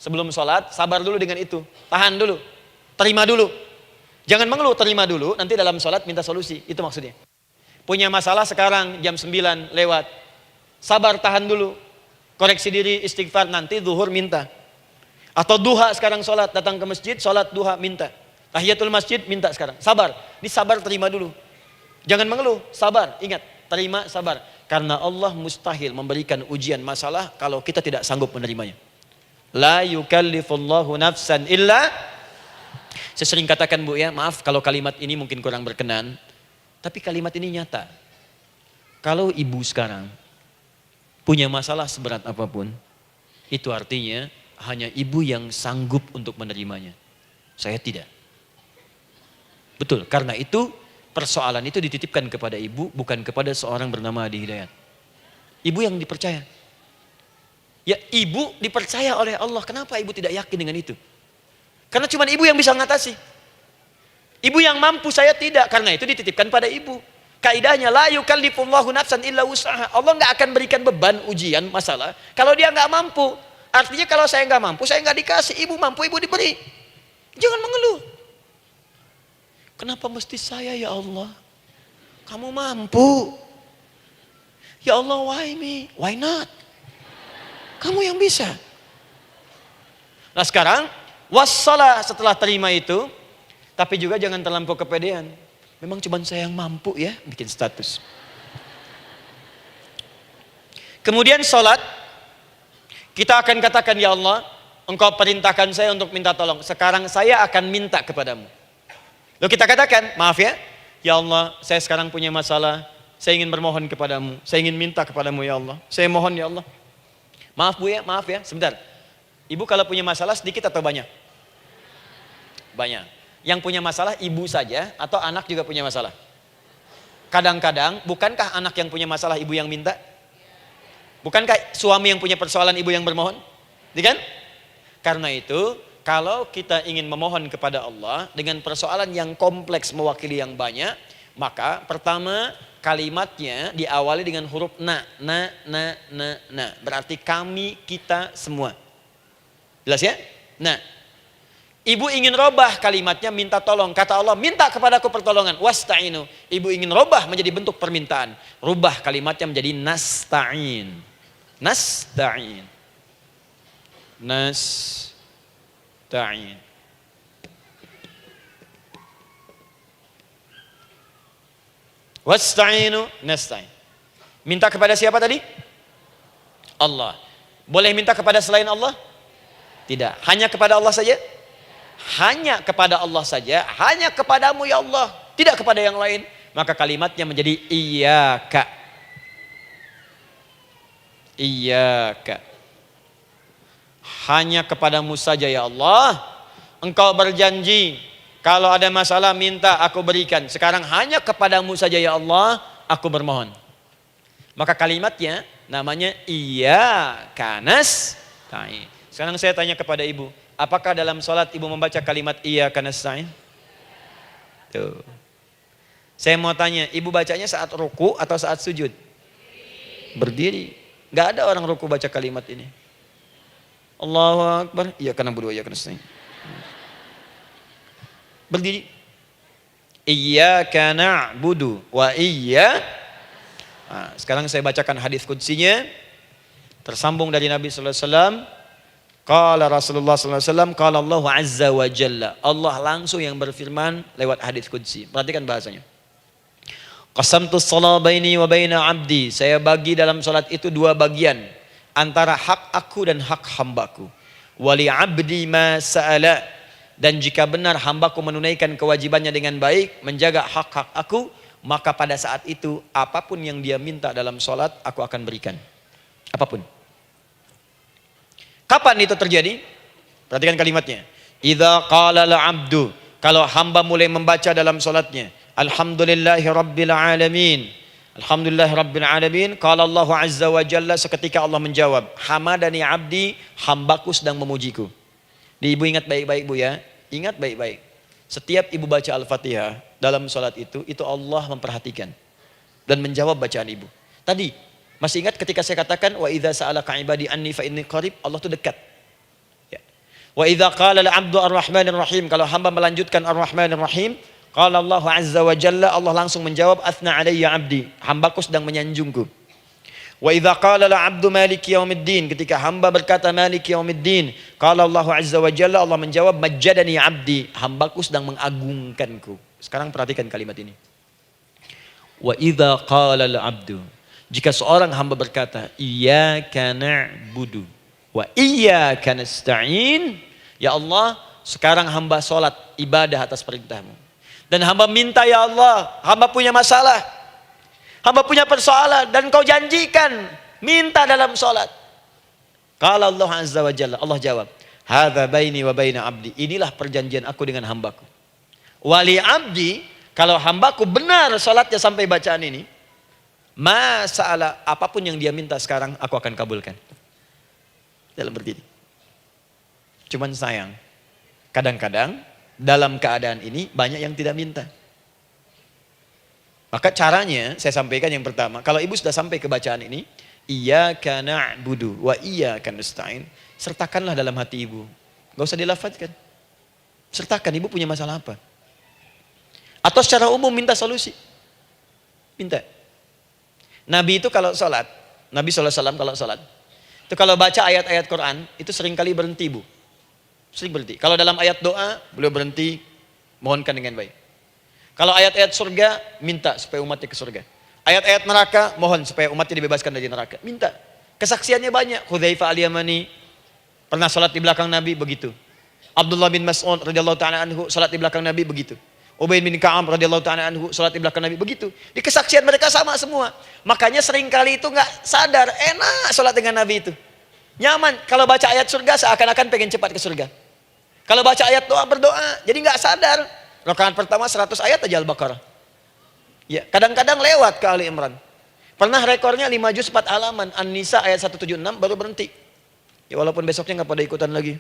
Sebelum sholat, sabar dulu dengan itu. Tahan dulu. Terima dulu. Jangan mengeluh, terima dulu. Nanti dalam sholat minta solusi. Itu maksudnya. Punya masalah sekarang jam 9 lewat. Sabar, tahan dulu. Koreksi diri, istighfar, nanti zuhur minta. Atau duha sekarang sholat, datang ke masjid, sholat duha minta. Tahiyatul masjid minta sekarang. Sabar. Ini sabar, terima dulu. Jangan mengeluh, sabar. Ingat, terima, sabar. Karena Allah mustahil memberikan ujian masalah kalau kita tidak sanggup menerimanya. La yukallifullahu nafsan illa. Saya sering katakan bu ya, maaf kalau kalimat ini mungkin kurang berkenan, tapi kalimat ini nyata. Kalau ibu sekarang punya masalah seberat apapun, itu artinya hanya ibu yang sanggup untuk menerimanya. Saya tidak. Betul, karena itu persoalan itu dititipkan kepada ibu, bukan kepada seorang bernama Adi Hidayat. Ibu yang dipercaya. Ya ibu dipercaya oleh Allah. Kenapa ibu tidak yakin dengan itu? Karena cuma ibu yang bisa mengatasi. Ibu yang mampu, saya tidak. Karena itu dititipkan pada ibu. Kaidahnya la yukallifullahu nafsan illa wus'aha. Allah nggak akan berikan beban ujian masalah kalau dia nggak mampu. Artinya kalau saya nggak mampu, saya nggak dikasih. Ibu mampu, ibu diberi. Jangan mengeluh. Kenapa mesti saya ya Allah? Kamu mampu. Ya Allah, why me? Why not? Kamu yang bisa. Nah sekarang, wassalah setelah terima itu, tapi juga jangan terlampau kepedean. Memang cuma saya yang mampu ya, bikin status. Kemudian sholat, kita akan katakan, ya Allah, Engkau perintahkan saya untuk minta tolong. Sekarang saya akan minta kepadamu. Lalu kita katakan, maaf ya Allah, saya sekarang punya masalah. Saya ingin bermohon kepadamu. Saya ingin minta kepadamu ya Allah. Saya mohon ya Allah. Maaf Bu ya, maaf ya, sebentar. Ibu kalau punya masalah sedikit atau banyak? Banyak. Yang punya masalah ibu saja atau anak juga punya masalah? Kadang-kadang, bukankah anak yang punya masalah ibu yang minta? Bukankah suami yang punya persoalan ibu yang bermohon? Kan? Karena itu, kalau kita ingin memohon kepada Allah dengan persoalan yang kompleks mewakili yang banyak, maka pertama kalimatnya diawali dengan huruf na. Berarti kami, kita, semua. Jelas ya? Nah, ibu ingin robah kalimatnya minta tolong. Kata Allah, minta kepadaku pertolongan. Wasta'inu. Ibu ingin robah menjadi bentuk permintaan. Rubah kalimatnya menjadi nasta'in. Nasta'in. Nasta'in. Wasta'inu nasta'in. Minta kepada siapa tadi? Allah. Boleh minta kepada selain Allah? Tidak. Hanya kepada Allah saja? Hanya kepada Allah saja. Hanya kepadamu ya Allah. Tidak kepada yang lain. Maka kalimatnya menjadi iyyaka. Iyyaka. Hanya kepadamu saja ya Allah. Engkau berjanji kalau ada masalah minta aku berikan. Sekarang hanya kepadamu saja ya Allah aku bermohon. Maka kalimatnya namanya iyyaka nasta'in. Sekarang saya tanya kepada ibu, apakah dalam sholat ibu membaca kalimat iyyaka nasta'in? Tuh. Saya mau tanya, ibu bacanya saat ruku atau saat sujud? Berdiri. Gak ada orang ruku baca kalimat ini. Allahu Akbar, iyyaka na'budu wa iyyaka nasta'in. Berdiri. Iyyaka na'budu wa sekarang saya bacakan hadis qudsinya. Tersambung dari Nabi sallallahu alaihi wasallam. Qala Rasulullah sallallahu alaihi wasallam, qala Allah azza wa jalla. Allah langsung yang berfirman lewat hadis qudsi. Perhatikan bahasanya. Qasamtu shalah baini wa baina 'abdi. Saya bagi dalam salat itu dua bagian, antara hak aku dan hak hambaku. Wali 'abdi ma sa'ala. Dan jika benar hambaku menunaikan kewajibannya dengan baik, menjaga hak-hak aku, maka pada saat itu apapun yang dia minta dalam salat aku akan berikan. Apapun. Kapan itu terjadi? Perhatikan kalimatnya. Idza qala al-'abdu, kalau hamba mulai membaca dalam salatnya, alhamdulillahi rabbil alamin. Alhamdulillahi rabbil alamin, qala Allah azza wa jalla, seketika Allah menjawab, hamadani 'abdi, hambaku sedang memujiku. Ibu ingat baik-baik Bu ya. Ingat baik-baik. Setiap ibu baca Al-Fatihah dalam salat itu Allah memperhatikan dan menjawab bacaan ibu. Tadi masih ingat ketika saya katakan wa idza sa'alaka 'ibadi anni fa inni qarib, Allah itu dekat. Ya. Wa idza qala al-'abdu ar-rahmanir rahim, kalau hamba melanjutkan ar-rahmanir rahim, qala Allah azza wa jalla, Allah langsung menjawab athna 'alayya 'abdi, hambaku sedang menyanjungku. Wa idza qala al-'abdu maliki yaumiddin, ketika hamba berkata maliki yaumiddin, qala Allah azza wa jalla, Allah menjawab majjadani 'abdi, hambaku sedang mengagungkanku. Sekarang perhatikan kalimat ini. Wa idza qala al-'abdu, jika seorang hamba berkata, iyyaka na'budu wa iyyaka nasta'in, ya Allah, sekarang hamba sholat ibadah atas perintahmu. Dan hamba minta ya Allah, hamba punya masalah, hamba punya persoalan, dan kau janjikan minta dalam sholat. Qala Allah azza wa jalla, Allah jawab, hadza baini wa baina abdi, inilah perjanjian aku dengan hambaku. Wali abdi, kalau hambaku benar sholatnya sampai bacaan ini, masalah apapun yang dia minta sekarang aku akan kabulkan. Dalam berdiri. Cuman sayang, kadang-kadang dalam keadaan ini banyak yang tidak minta. Maka caranya saya sampaikan yang pertama, kalau ibu sudah sampai ke bacaan ini, iyyaka na'budu wa iyyaka nasta'in, sertakanlah dalam hati ibu. Gak usah dilafadzkan. Sertakan ibu punya masalah apa. Atau secara umum minta solusi. Minta. Nabi itu kalau sholat, Nabi SAW kalau sholat, Itu kalau baca ayat-ayat Quran, itu seringkali berhenti, Bu. Sering berhenti. Kalau dalam ayat doa, beliau berhenti, mohonkan dengan baik. Kalau ayat-ayat surga, minta supaya umatnya ke surga. Ayat-ayat neraka, mohon supaya umatnya dibebaskan dari neraka. Minta. Kesaksiannya banyak. Hudzaifah al-Yamani pernah salat di belakang Nabi, begitu. Abdullah bin Mas'ud radhiyallahu ta'ala anhu salat di belakang Nabi, begitu. Ubay bin Ka'ab radhiyallahu ta'ala anhu salat di belakang Nabi, begitu. Di kesaksian mereka sama semua. Makanya seringkali itu nggak sadar, enak salat dengan Nabi itu. Nyaman. Kalau baca ayat surga seakan-akan pengen cepat ke surga. Kalau baca ayat doa berdoa, jadi nggak sadar. Rakaat pertama 100 ayat aja Al-Baqarah. Ya, kadang-kadang lewat ke Ali Imran. Pernah rekornya 5 juz 4 halaman, An-Nisa ayat 176 baru berhenti. Ya walaupun besoknya nggak pada ikutan lagi.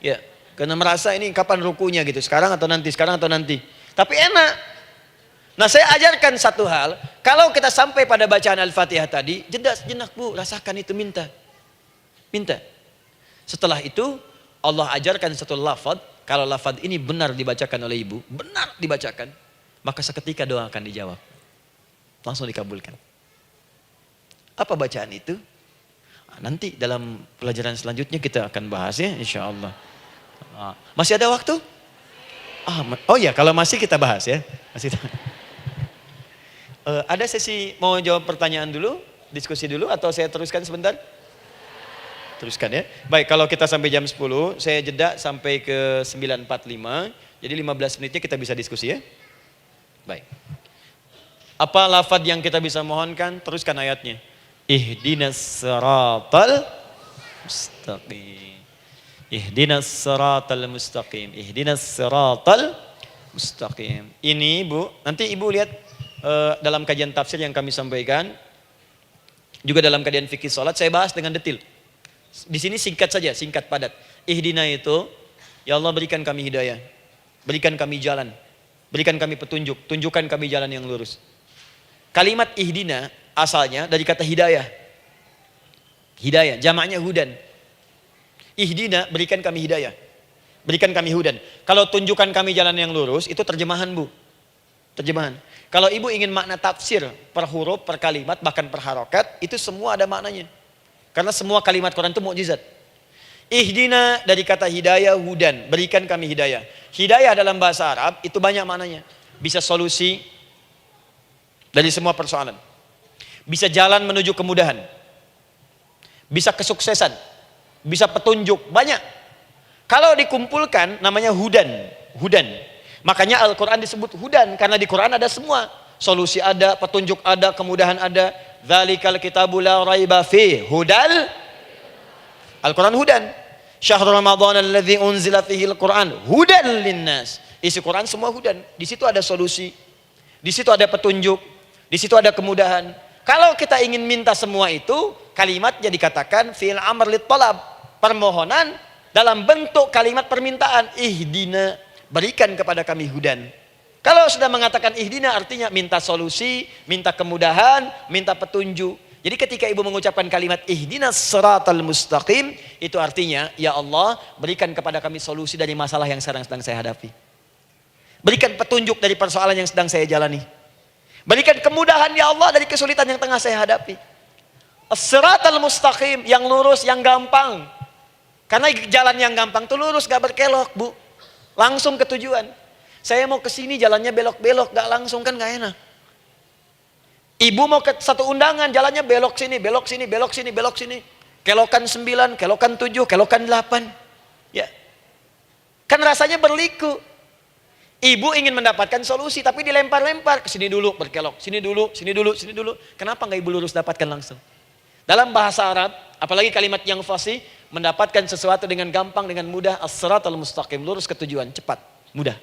Ya, karena merasa ini kapan rukunya gitu, sekarang atau nanti, sekarang atau nanti. Tapi enak. Nah saya ajarkan satu hal, kalau kita sampai pada bacaan Al-Fatihah tadi, jeda sejenak Bu, rasakan itu, minta. Minta. Setelah itu Allah ajarkan satu lafaz, kalau lafaz ini benar dibacakan oleh ibu, benar dibacakan, maka seketika doa akan dijawab. Langsung dikabulkan. Apa bacaan itu? Nanti dalam pelajaran selanjutnya kita akan bahas ya, insya Allah. Masih ada waktu? Oh ya, kalau masih kita bahas ya. Masih. Ada sesi mau jawab pertanyaan dulu, diskusi dulu, atau saya teruskan sebentar? Teruskan ya. Baik, kalau kita sampai jam 10, saya jeda sampai ke 9.45. Jadi 15 menitnya kita bisa diskusi ya. Baik. Apa lafaz yang kita bisa mohonkan? Teruskan ayatnya. Ihdinas siratal mustaqim. Ihdinas siratal mustaqim. Ihdinas siratal mustaqim. Ini Bu, nanti Ibu lihat dalam kajian tafsir yang kami sampaikan. Juga dalam kajian fikih salat saya bahas dengan detail. Di sini singkat saja, singkat padat. Ihdina itu, ya Allah berikan kami hidayah, berikan kami jalan, berikan kami petunjuk, tunjukkan kami jalan yang lurus. Kalimat ihdina asalnya dari kata hidayah. Hidayah, jamaknya hudan. Ihdina, berikan kami hidayah, berikan kami hudan. Kalau tunjukkan kami jalan yang lurus, itu terjemahan Bu. Terjemahan. Kalau ibu ingin makna tafsir per huruf, per kalimat, bahkan per harokat, itu semua ada maknanya. Karena semua kalimat Quran itu mukjizat. Ihdina dari kata hidayah, hudan, berikan kami hidayah. Hidayah dalam bahasa Arab itu banyak maknanya. Bisa solusi dari semua persoalan. Bisa jalan menuju kemudahan. Bisa kesuksesan. Bisa petunjuk, banyak. Kalau dikumpulkan namanya hudan, hudan. Makanya Al-Quran disebut hudan karena di Quran ada semua. Solusi ada, petunjuk ada, kemudahan ada. Dzalikal kitabu la raiba fi hudal. Al-Quran hudan. Syahrul Ramadan alladzi unzila fihi al-Quran hudan linnas. Isi Quran semua hudan. Di situ ada solusi. Di situ ada petunjuk. Di situ ada kemudahan. Kalau kita ingin minta semua itu, kalimatnya dikatakan fi'il amr lit talab. Permohonan dalam bentuk kalimat permintaan. Ihdina, berikan kepada kami hudan. Kalau sudah mengatakan ihdina artinya minta solusi, minta kemudahan, minta petunjuk. Jadi ketika ibu mengucapkan kalimat ihdinas siratal mustaqim, itu artinya ya Allah berikan kepada kami solusi dari masalah yang sedang saya hadapi. Berikan petunjuk dari persoalan yang sedang saya jalani. Berikan kemudahan ya Allah dari kesulitan yang tengah saya hadapi. As-siratal mustaqim, yang lurus, yang gampang. Karena jalan yang gampang itu lurus, gak berkelok Bu. Langsung ke tujuan. Saya mau ke sini jalannya belok-belok, gak langsung kan gak enak. Ibu mau ke satu undangan, jalannya belok sini, belok sini, belok sini, belok sini. Kelokan 9, kelokan 7, kelokan 8. Ya. Kan rasanya berliku. Ibu ingin mendapatkan solusi, tapi dilempar-lempar. Ke sini dulu, berkelok. Sini dulu, sini dulu, sini dulu. Kenapa gak ibu lurus dapatkan langsung? Dalam bahasa Arab, apalagi kalimat yang fasih, mendapatkan sesuatu dengan gampang, dengan mudah. As-siratal mustaqim, lurus ke tujuan, cepat, mudah.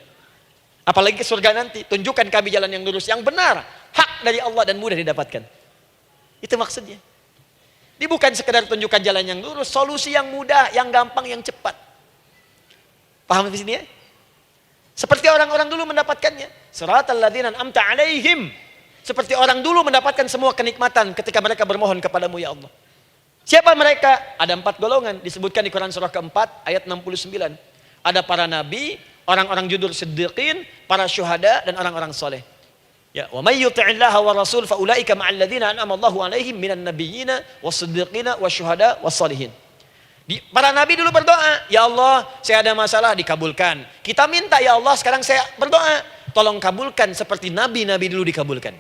Apalagi ke surga nanti, tunjukkan kami jalan yang lurus, yang benar, hak dari Allah dan mudah didapatkan. Itu maksudnya. Ini bukan sekedar tunjukkan jalan yang lurus, solusi yang mudah, yang gampang, yang cepat. Paham di sini ya? Seperti orang-orang dulu mendapatkannya. Siratal ladzina an'amta 'alaihim. Seperti orang dulu mendapatkan semua kenikmatan ketika mereka bermohon kepadamu ya Allah. Siapa mereka? Ada 4 golongan disebutkan di Quran surah keempat ayat 69. Ada para nabi, orang-orang jujur siddiqin, para syuhada dan orang-orang soleh. Ya, wa may yuti'illaha wa rasul fa ulaika ma'al ladzina an'ama Allahu 'alaihim minan nabiyyina was-siddiqina wasyuhada was-shalihin. Para nabi dulu berdoa, ya Allah, saya ada masalah, dikabulkan. Kita minta, ya Allah, sekarang saya berdoa, tolong kabulkan seperti nabi-nabi dulu dikabulkan.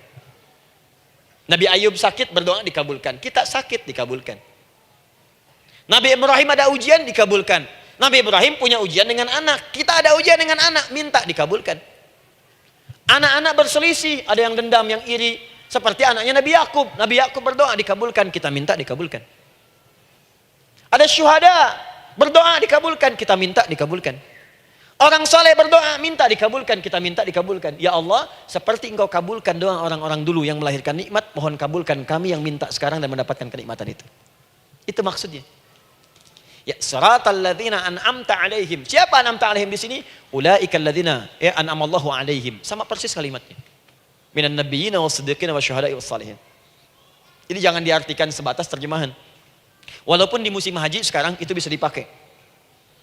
Nabi Ayub sakit, berdoa dikabulkan. Kita sakit, dikabulkan. Nabi Ibrahim ada ujian, dikabulkan. Nabi Ibrahim punya ujian dengan anak. Kita ada ujian dengan anak, minta dikabulkan. Anak-anak berselisih, ada yang dendam, yang iri. Seperti anaknya Nabi Yakub. Nabi Yakub berdoa, dikabulkan. Kita minta, dikabulkan. Ada syuhada, berdoa, dikabulkan. Kita minta, dikabulkan. Orang soleh berdoa, minta, dikabulkan. Kita minta, dikabulkan. Ya Allah, seperti engkau kabulkan doa orang-orang dulu yang melahirkan nikmat, mohon kabulkan kami yang minta sekarang dan mendapatkan kenikmatan itu. Itu maksudnya. Ya, siratal ladzina an'amta 'alaihim. Siapa an'amta 'alaihim di sini? Ulaikal ladzina an'amallahu 'alaihim. Sama persis kalimatnya. Minan nabiyyina was-siddiqina wasyuhada'i was-shalihin. Jadi jangan diartikan sebatas terjemahan. Walaupun di musim haji sekarang itu bisa dipakai.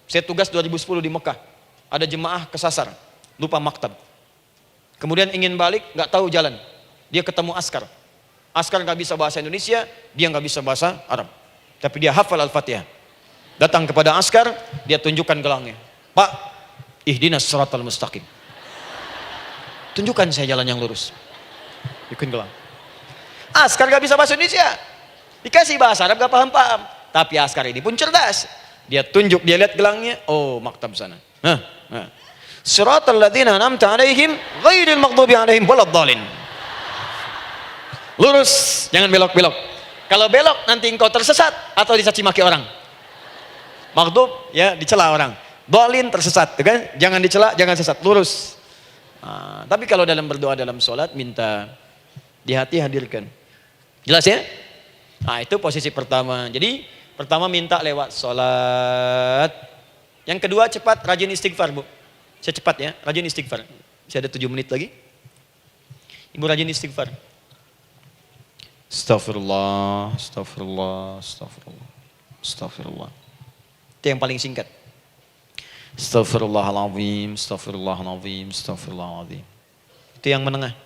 Saya tugas 2010 di Mekah. Ada jemaah kesasar, lupa maktab. Kemudian ingin balik, nggak tahu jalan. Dia ketemu askar. Askar nggak bisa bahasa Indonesia, dia nggak bisa bahasa Arab. Tapi dia hafal Al-Fatihah. Datang kepada askar, dia tunjukkan gelangnya. Pak, ihdinas siratal mustaqim. Tunjukkan saya jalan yang lurus. Bikin gelang. Askar gak bisa bahasa Indonesia. Dikasih bahasa Arab gak paham-paham. Tapi askar ini pun cerdas. Dia tunjuk, dia lihat gelangnya. Oh, maktab sana. Siratal ladzina an'amta 'alaihim ghairil maghdubi 'alaihim waladdallin. Lurus, jangan belok-belok. Kalau belok nanti engkau tersesat atau dicaci maki orang. Maghdub ya dicela orang. Dhalin tersesat, kan? Jangan dicela, jangan sesat, lurus. Tapi kalau dalam berdoa dalam sholat minta di hati hadirkan. Jelas ya? Nah, itu posisi pertama. Jadi pertama minta lewat sholat. Yang kedua cepat rajin istighfar, Bu. Saya cepat ya, rajin istighfar. Masih ada 7 menit lagi. Ibu rajin istighfar. Astaghfirullah, astaghfirullah, astaghfirullah, astaghfirullah. Itu yang paling singkat. Astaghfirullahaladzim, astaghfirullahaladzim, astaghfirullahaladzim. Itu yang menengah.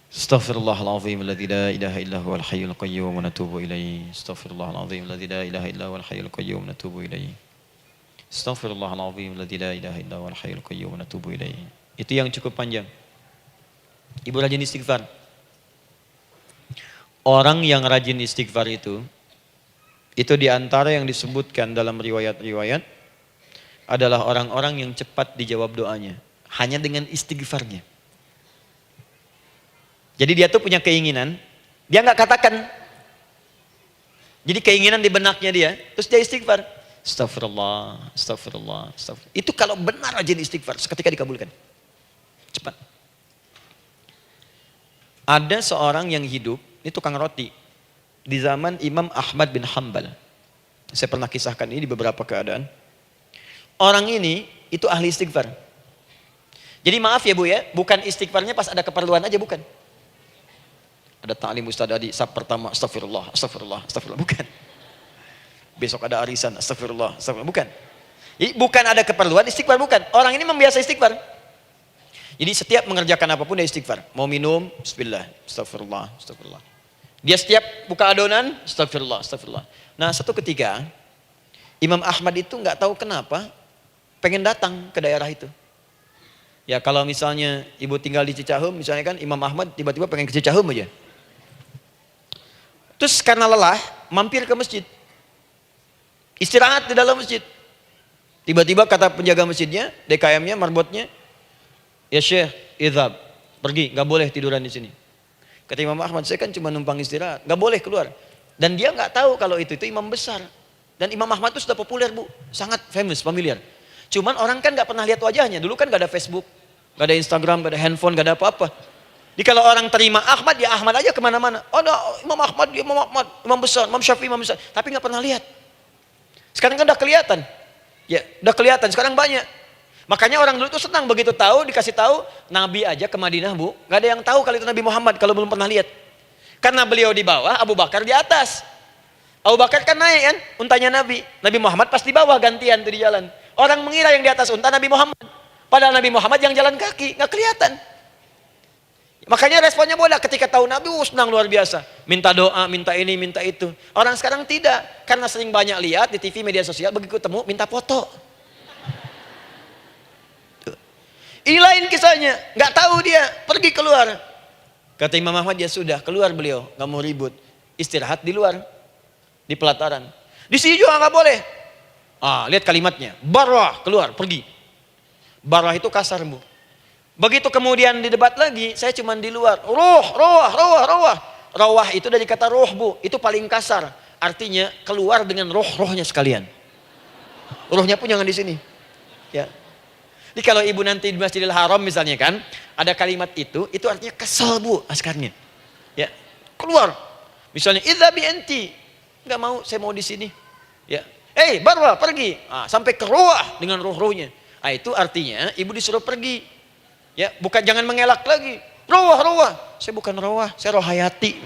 Astaghfirullahaladzim, alladzi la ilaha illa huwal hayyul qayyum wa natubu ilaihi. Astaghfirullahaladzim, alladzi la ilaha illa huwal hayyul qayyum wa natubu ilaihi. Astaghfirullahaladzim, alladzi la ilaha illa huwal hayyul qayyum wa natubu ilaihi. Itu yang cukup panjang. Ibu rajin istighfar. Orang yang rajin istighfar itu diantara yang disebutkan dalam riwayat-riwayat adalah orang-orang yang cepat dijawab doanya. Hanya dengan istighfarnya. Jadi dia tuh punya keinginan, dia nggak katakan. Jadi keinginan di benaknya dia, terus dia istighfar. Astagfirullah, astagfirullah, astagfirullah. Itu kalau benar rajin istighfar, seketika dikabulkan. Cepat. Ada seorang yang hidup, ini tukang roti. Di zaman Imam Ahmad bin Hanbal. Saya pernah kisahkan ini di beberapa keadaan. Orang ini itu ahli istighfar. Jadi maaf ya Bu ya, bukan istighfarnya pas ada keperluan aja, bukan. Ada ta'lim ustaz tadi, sab pertama astagfirullah, astagfirullah, astagfirullah, bukan. Besok ada arisan, astagfirullah, astagfirullah, bukan. Jadi bukan ada keperluan istighfar, bukan. Orang ini membiasa istighfar. Jadi setiap mengerjakan apapun dia istighfar. Mau minum, bismillah, astagfirullah, astagfirullah. Dia setiap buka adonan, astagfirullah, astagfirullah. Nah, satu ketika Imam Ahmad itu nggak tahu kenapa pengen datang ke daerah itu. Ya kalau misalnya ibu tinggal di Cicahem, misalnya kan Imam Ahmad tiba-tiba pengen ke Cicahem aja. Terus karena lelah, mampir ke masjid. Istirahat di dalam masjid. Tiba-tiba kata penjaga masjidnya, DKM-nya, marbotnya, ya Syekh, idhab, pergi, nggak boleh tiduran di sini. Kata Imam Ahmad, saya kan cuma numpang istirahat, nggak boleh keluar. Dan dia nggak tahu kalau itu imam besar. Dan Imam Ahmad itu sudah populer Bu, sangat famous, familiar. Cuman orang kan nggak pernah lihat wajahnya. Dulu kan nggak ada Facebook, nggak ada Instagram, nggak ada handphone, nggak ada apa-apa. Jadi kalau orang terima Ahmad, ya Ahmad aja kemana-mana. Oh, ada Imam Ahmad, dia Imam Ahmad, Imam besar, Imam Syafi'i, Imam besar. Tapi nggak pernah lihat. Sekarang kan udah kelihatan. Ya, udah kelihatan. Sekarang banyak. Makanya orang dulu tuh senang begitu tahu, dikasih tahu Nabi aja ke Madinah Bu, nggak ada yang tahu kalau itu Nabi Muhammad kalau belum pernah lihat. Karena beliau di bawah, Abu Bakar di atas. Abu Bakar kan naik kan, untanya Nabi. Nabi Muhammad pas di bawah gantian tuh di jalan. Orang mengira yang di atas unta Nabi Muhammad. Padahal Nabi Muhammad yang jalan kaki, nggak kelihatan. Makanya responnya bola ketika tahu Nabi, senang luar biasa. Minta doa, minta ini, minta itu. Orang sekarang tidak. Karena sering banyak lihat di TV, media sosial, begitu ketemu, minta foto. Ini lain kisahnya. Nggak tahu dia, pergi keluar. Kata Imam Ahmad, ya sudah, keluar beliau. Nggak mau ribut. Istirahat di luar. Di pelataran. Di sini juga nggak boleh. Lihat kalimatnya. Barwah, keluar, pergi. Barwah itu kasar, Bu. Begitu kemudian di debat lagi, saya cuma di luar. Rawah itu dari kata roh, Bu. Itu paling kasar. Artinya keluar dengan roh-rohnya sekalian. Rohnya pun jangan di sini. Ya. Jadi kalau ibu nanti di Masjidil Haram misalnya kan, ada kalimat itu artinya kesal, Bu, askarnya. Ya. Keluar. Misalnya idza bi anti. Enggak mau, saya mau di sini. Ya. Barwa, pergi. Sampai ke rawah dengan roh-rohnya. Itu artinya ibu disuruh pergi. Ya, bukan jangan mengelak lagi. Rawah. Saya bukan rawah, saya rohayati.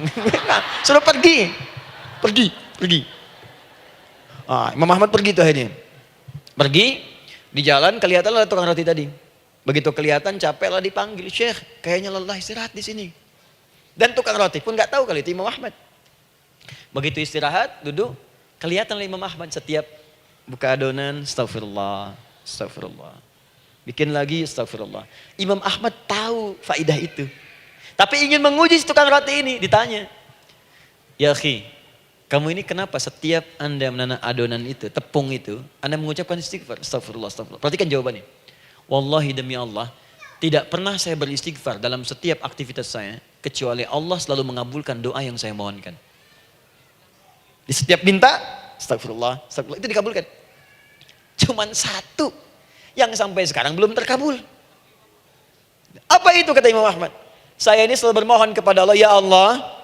Suruh pergi. Pergi. Imam Ahmad pergi tuh akhirnya. Pergi, di jalan kelihatan ada tukang roti tadi. Begitu kelihatan capek lah dipanggil, Syekh, kayaknya lelah, istirahat di sini. Dan tukang roti pun nggak tahu kali itu Imam Ahmad. Begitu istirahat, duduk, kelihatan Imam Ahmad setiap buka adonan, astagfirullah. Bikin lagi, astagfirullah. Imam Ahmad tahu faidah itu. Tapi ingin menguji tukang roti ini, ditanya. Ya akhi, kamu ini kenapa setiap Anda menanam adonan itu, tepung itu, Anda mengucapkan istighfar, astagfirullah. Perhatikan jawabannya. Wallahi demi Allah, tidak pernah saya beristighfar dalam setiap aktivitas saya, kecuali Allah selalu mengabulkan doa yang saya mohonkan. Di setiap minta, astagfirullah, itu dikabulkan. Cuman satu yang sampai sekarang belum terkabul. Apa itu kata Imam Ahmad? Saya ini selalu bermohon kepada Allah, ya Allah,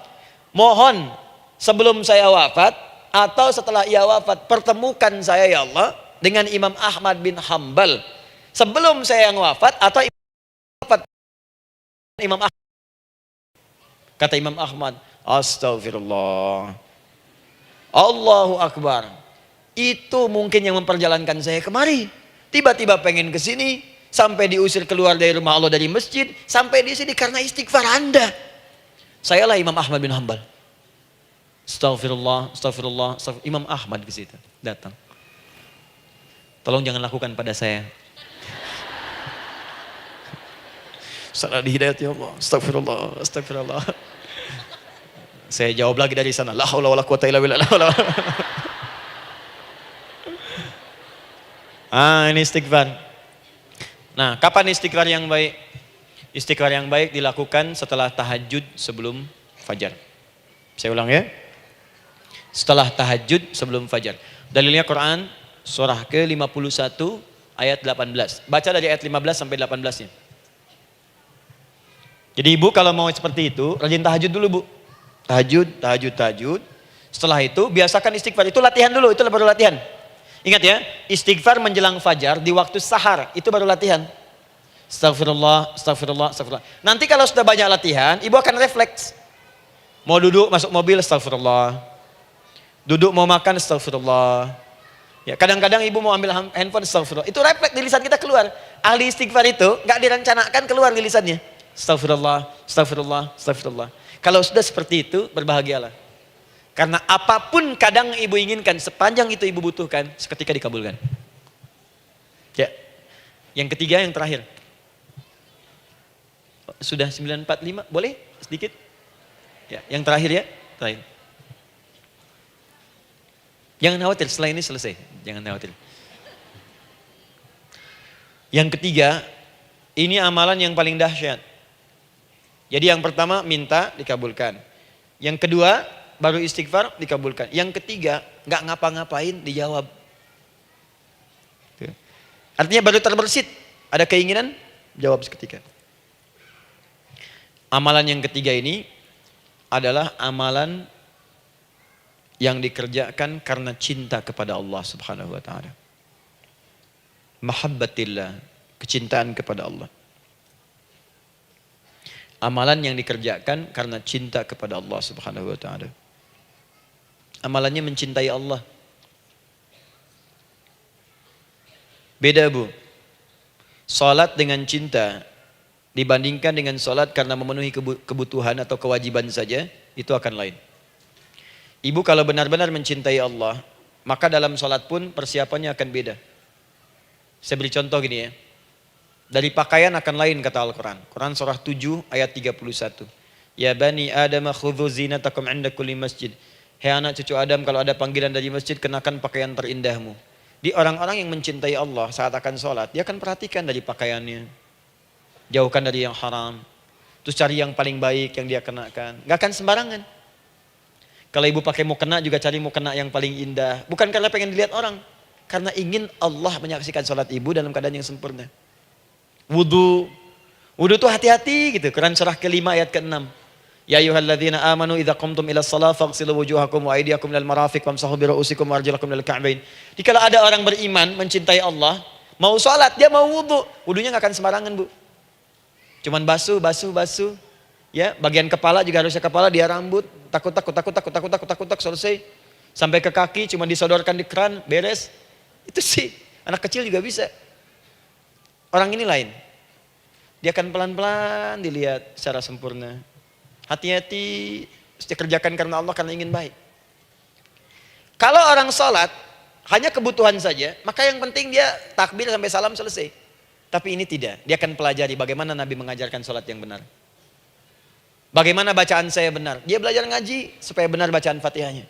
mohon sebelum saya wafat atau setelah ia wafat, pertemukan saya ya Allah dengan Imam Ahmad bin Hambal. Sebelum saya yang wafat atau Imam Ahmad. Kata Imam Ahmad, astagfirullah. Allahu Akbar. Itu mungkin yang memperjalankan saya kemari. Tiba-tiba pengen ke sini, sampai diusir keluar dari rumah Allah dari masjid, sampai di sini karena istighfar Anda. Sayalah Imam Ahmad bin Hambal. Astagfirullah. Imam Ahmad ke situ datang. Tolong jangan lakukan pada saya. Salah di hidayat ya Allah. Astagfirullah. Saya jawab lagi dari sana. La haula wala quwata illa billah. Ini istighfar. Nah, kapan istighfar yang baik? Istighfar yang baik dilakukan setelah tahajud sebelum fajar. Saya ulang ya. Setelah tahajud sebelum fajar. Dalilnya Quran surah ke-51 ayat 18. Baca dari ayat 15 sampai 18-nya. Jadi ibu kalau mau seperti itu, rajin tahajud dulu, Bu. Tahajud. Setelah itu biasakan istighfar. Itu latihan dulu, itu baru latihan. Ingat ya, istighfar menjelang fajar di waktu sahar, itu baru latihan. Astagfirullah. Nanti kalau sudah banyak latihan, ibu akan refleks. Mau duduk masuk mobil, astagfirullah. Duduk mau makan, astagfirullah. Ya, kadang-kadang ibu mau ambil handphone, astagfirullah. Itu refleks di lisan kita keluar. Ahli istighfar itu gak direncanakan keluar di lisannya. Astagfirullah. Kalau sudah seperti itu, berbahagialah. Karena apapun kadang ibu inginkan, sepanjang itu ibu butuhkan, seketika dikabulkan. Ya. Yang ketiga, yang terakhir. Sudah 9:45, boleh sedikit? Ya, yang terakhir ya, terakhir. Jangan khawatir, setelah ini selesai. Jangan khawatir. Yang ketiga, ini amalan yang paling dahsyat. Jadi yang pertama minta dikabulkan. Yang kedua baru istighfar dikabulkan. Yang ketiga nggak ngapa-ngapain dijawab. Artinya baru terbersit, ada keinginan jawab seketika. Amalan yang ketiga ini adalah amalan yang dikerjakan karena cinta kepada Allah Subhanahu wa taala. Mahabbatillah, kecintaan kepada Allah. Amalan yang dikerjakan karena cinta kepada Allah Subhanahu wa taala. Amalannya mencintai Allah. Beda, Bu. Salat dengan cinta dibandingkan dengan sholat karena memenuhi kebutuhan atau kewajiban saja, itu akan lain. Ibu kalau benar-benar mencintai Allah, maka dalam sholat pun persiapannya akan beda. Saya beri contoh gini ya. Dari pakaian akan lain kata Al-Quran. Quran surah 7 ayat 31. Ya bani Adam khudhu zinatakum inda kulli masjid. Hei anak cucu Adam, kalau ada panggilan dari masjid, kenakan pakaian terindahmu. Di orang-orang yang mencintai Allah saat akan sholat, dia akan perhatikan dari pakaiannya. Jauhkan dari yang haram. Terus cari yang paling baik yang dia kenakan. Gak akan sembarangan. Kalau ibu pakai mukena juga cari mukena yang paling indah. Bukan karena pengen dilihat orang. Karena ingin Allah menyaksikan sholat ibu dalam keadaan yang sempurna. Wudu. Wudu itu hati-hati gitu. Quran surah ke-5 ayat ke-6. Ya ayyuhalladzina amanu idza qumtum ila shalah faghsilu wujuhakum wa aydiyakum ilal marafiq wamsahu bi ru'usikum wa arjulakum ilal ka'bain. Jadi kalau ada orang beriman mencintai Allah, mau sholat dia mau wudu, wudunya enggak akan sembarangan, Bu. Cuman basuh. Ya, bagian kepala juga harusnya kepala, dia rambut, takut selesai. Sampai ke kaki cuma disodorkan di keran, beres. Itu sih, anak kecil juga bisa. Orang ini lain. Dia akan pelan-pelan dilihat secara sempurna. Hati-hati, kerjakan karena Allah, karena ingin baik. Kalau orang sholat, hanya kebutuhan saja, maka yang penting dia takbir sampai salam selesai. Tapi ini tidak, dia akan pelajari bagaimana Nabi mengajarkan sholat yang benar. Bagaimana bacaan saya benar. Dia belajar ngaji supaya benar bacaan Fatihahnya.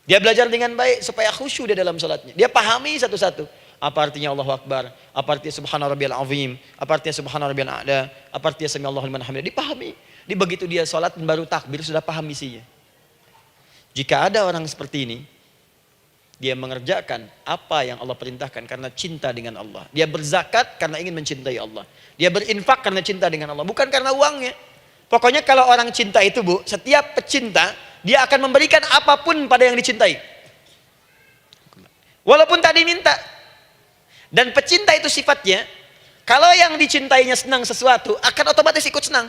Dia belajar dengan baik supaya khusyuk di dalam sholatnya. Dia pahami satu-satu. Apa artinya Allahu Akbar? Apa artinya Subhana Rabbiyal Azim? Apa artinya Subhana Rabbiyal A'la? Apa artinya Sami Allahu liman hamidah? Dipahami. Di begitu dia sholat baru takbir sudah paham isinya. Jika ada orang seperti ini, dia mengerjakan apa yang Allah perintahkan karena cinta dengan Allah. Dia berzakat karena ingin mencintai Allah. Dia berinfak karena cinta dengan Allah, bukan karena uangnya. Pokoknya kalau orang cinta itu, Bu, setiap pecinta, dia akan memberikan apapun pada yang dicintai. Walaupun tak diminta. Dan pecinta itu sifatnya, kalau yang dicintainya senang sesuatu, akan otomatis ikut senang.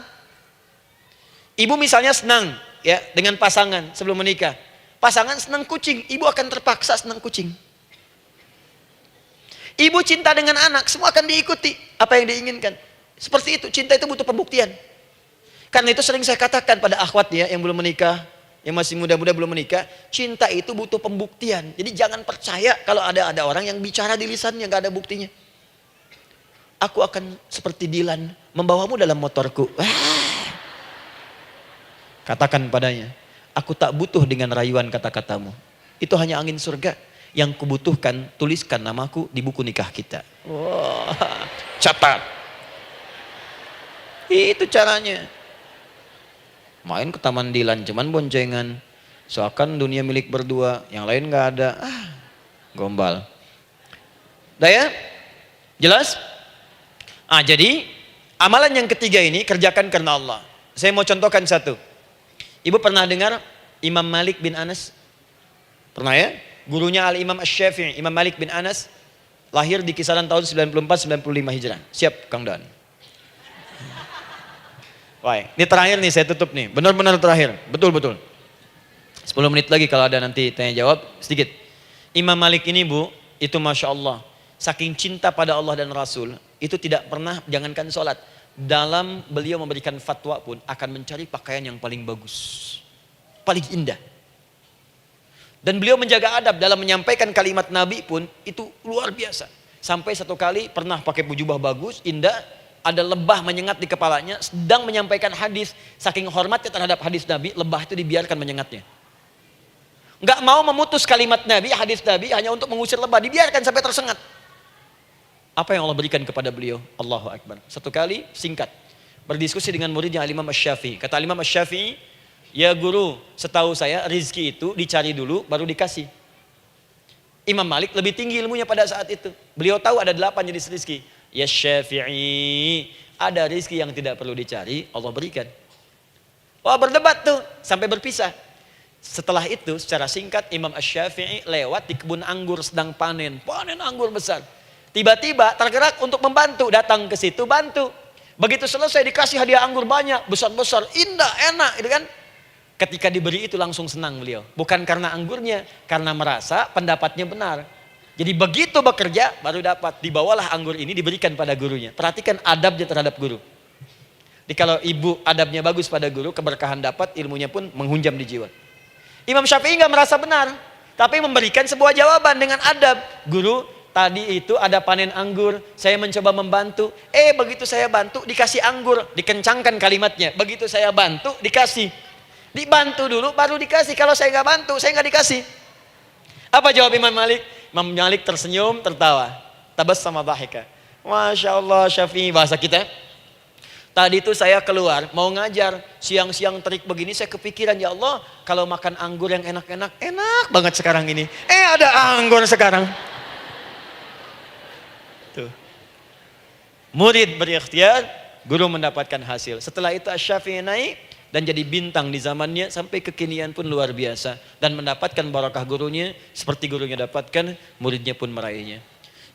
Ibu misalnya senang ya dengan pasangan sebelum menikah. Pasangan senang kucing, ibu akan terpaksa senang kucing. Ibu cinta dengan anak, semua akan diikuti apa yang diinginkan. Seperti itu, cinta itu butuh pembuktian. Karena itu sering saya katakan pada akhwat ya yang belum menikah, yang masih muda-muda belum menikah, cinta itu butuh pembuktian. Jadi jangan percaya kalau ada orang yang bicara di lisannya nggak ada buktinya. Aku akan seperti Dilan membawamu dalam motorku. Katakan padanya, aku tak butuh dengan rayuan kata-katamu. Itu hanya angin surga. Yang kubutuhkan, tuliskan namaku di buku nikah kita. Wah, catat. Itu caranya. Main ke Taman Dilan, cuman boncengan. Seakan dunia milik berdua, yang lain nggak ada. Gombal. Udah ya? Jelas? Jadi amalan yang ketiga ini kerjakan karena Allah. Saya mau contohkan satu. Ibu pernah dengar Imam Malik bin Anas? Pernah ya? Gurunya Al-Imam Asy-Syafi'i, Imam Malik bin Anas, lahir di kisaran tahun 94-95 Hijrah. Siap, Kang Dan. Wah, ini terakhir nih, saya tutup nih. Benar-benar terakhir, betul-betul. 10 menit lagi kalau ada nanti tanya jawab, sedikit. Imam Malik ini, Bu, itu Masya Allah. Saking cinta pada Allah dan Rasul, itu tidak pernah, jangankan sholat. Dalam beliau memberikan fatwa pun, akan mencari pakaian yang paling bagus. Paling indah. Dan beliau menjaga adab dalam menyampaikan kalimat Nabi pun, itu luar biasa. Sampai satu kali pernah pakai jubah bagus, indah, ada lebah menyengat di kepalanya, sedang menyampaikan hadis, saking hormatnya terhadap hadis Nabi, lebah itu dibiarkan menyengatnya. Enggak mau memutus kalimat Nabi, hadis Nabi, hanya untuk mengusir lebah, dibiarkan sampai tersengat. Apa yang Allah berikan kepada beliau? Allahu Akbar. Satu kali, singkat, berdiskusi dengan muridnya Al-Imam Asy-Syafi'i. Kata Al-Imam Asy-Syafi'i, ya guru, setahu saya rizki itu dicari dulu, baru dikasih. Imam Malik lebih tinggi ilmunya pada saat itu. Beliau tahu ada 8 jenis rizki. Ya Syafi'i, ada rizki yang tidak perlu dicari, Allah berikan. Wah, berdebat tuh, sampai berpisah. Setelah itu, secara singkat, Imam Asy-Syafi'i lewat di kebun anggur sedang panen anggur besar. Tiba-tiba tergerak untuk membantu, datang ke situ bantu. Begitu selesai dikasih hadiah anggur banyak, besar-besar, indah, enak, gitu kan. Ketika diberi itu langsung senang beliau. Bukan karena anggurnya, karena merasa pendapatnya benar. Jadi begitu bekerja baru dapat, dibawalah anggur ini diberikan pada gurunya. Perhatikan adabnya terhadap guru. Kalau ibu adabnya bagus pada guru, keberkahan dapat, ilmunya pun menghunjam di jiwa. Imam Syafi'i nggak merasa benar, tapi memberikan sebuah jawaban dengan adab. Guru, tadi itu ada panen anggur, saya mencoba membantu. Begitu saya bantu, dikasih anggur, dikencangkan kalimatnya. Begitu saya bantu, dikasih. Dibantu dulu, baru dikasih. Kalau saya nggak bantu, saya nggak dikasih. Apa jawab Imam Malik? Imam Malik tersenyum, tertawa. Tabassama dhahika. Masya Allah, Syafi'i, bahasa kita. Tadi itu saya keluar, mau ngajar. Siang-siang terik begini, saya kepikiran, ya Allah, kalau makan anggur yang enak-enak, enak banget sekarang ini. Ada anggur sekarang. Tuh. Murid berikhtiar, guru mendapatkan hasil. Setelah itu Asy-Syafi'i naik dan jadi bintang di zamannya, sampai kekinian pun luar biasa. Dan mendapatkan barakah gurunya, seperti gurunya dapatkan, muridnya pun meraihnya.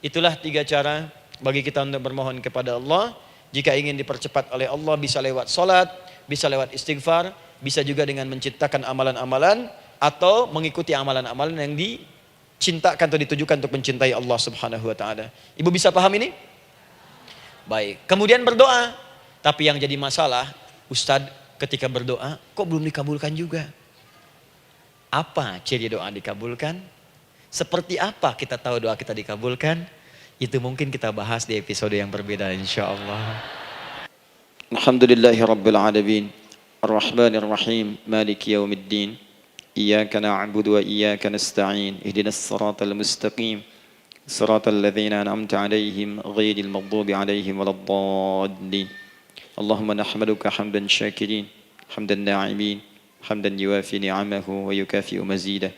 Itulah 3 cara bagi kita untuk bermohon kepada Allah. Jika ingin dipercepat oleh Allah, bisa lewat salat, bisa lewat istighfar, bisa juga dengan menciptakan amalan-amalan, atau mengikuti amalan-amalan yang dicintakan atau ditujukan untuk mencintai Allah Subhanahu wa taala. Ibu bisa paham ini? Baik. Kemudian berdoa. Tapi yang jadi masalah, Ustadz, ketika berdoa kok belum dikabulkan juga? Apa ciri doa dikabulkan? Seperti apa kita tahu doa kita dikabulkan? Itu mungkin kita bahas di episode yang berbeda insyaallah. Alhamdulillahi rabbil alamin. Ar-Rahmanir Rahim. Maliki yaumiddin. Iyyaka na'budu wa iyyaka nasta'in. Ihdinas siratal mustaqim. Siratal ladzina an'amta 'alaihim ghairil maghdubi 'alaihim waladdallin. Allahumma nahmaduka hamdan syakirin, hamdan na'imin, hamdan yuwafi ni'amahu wa yukafi'u mazidah.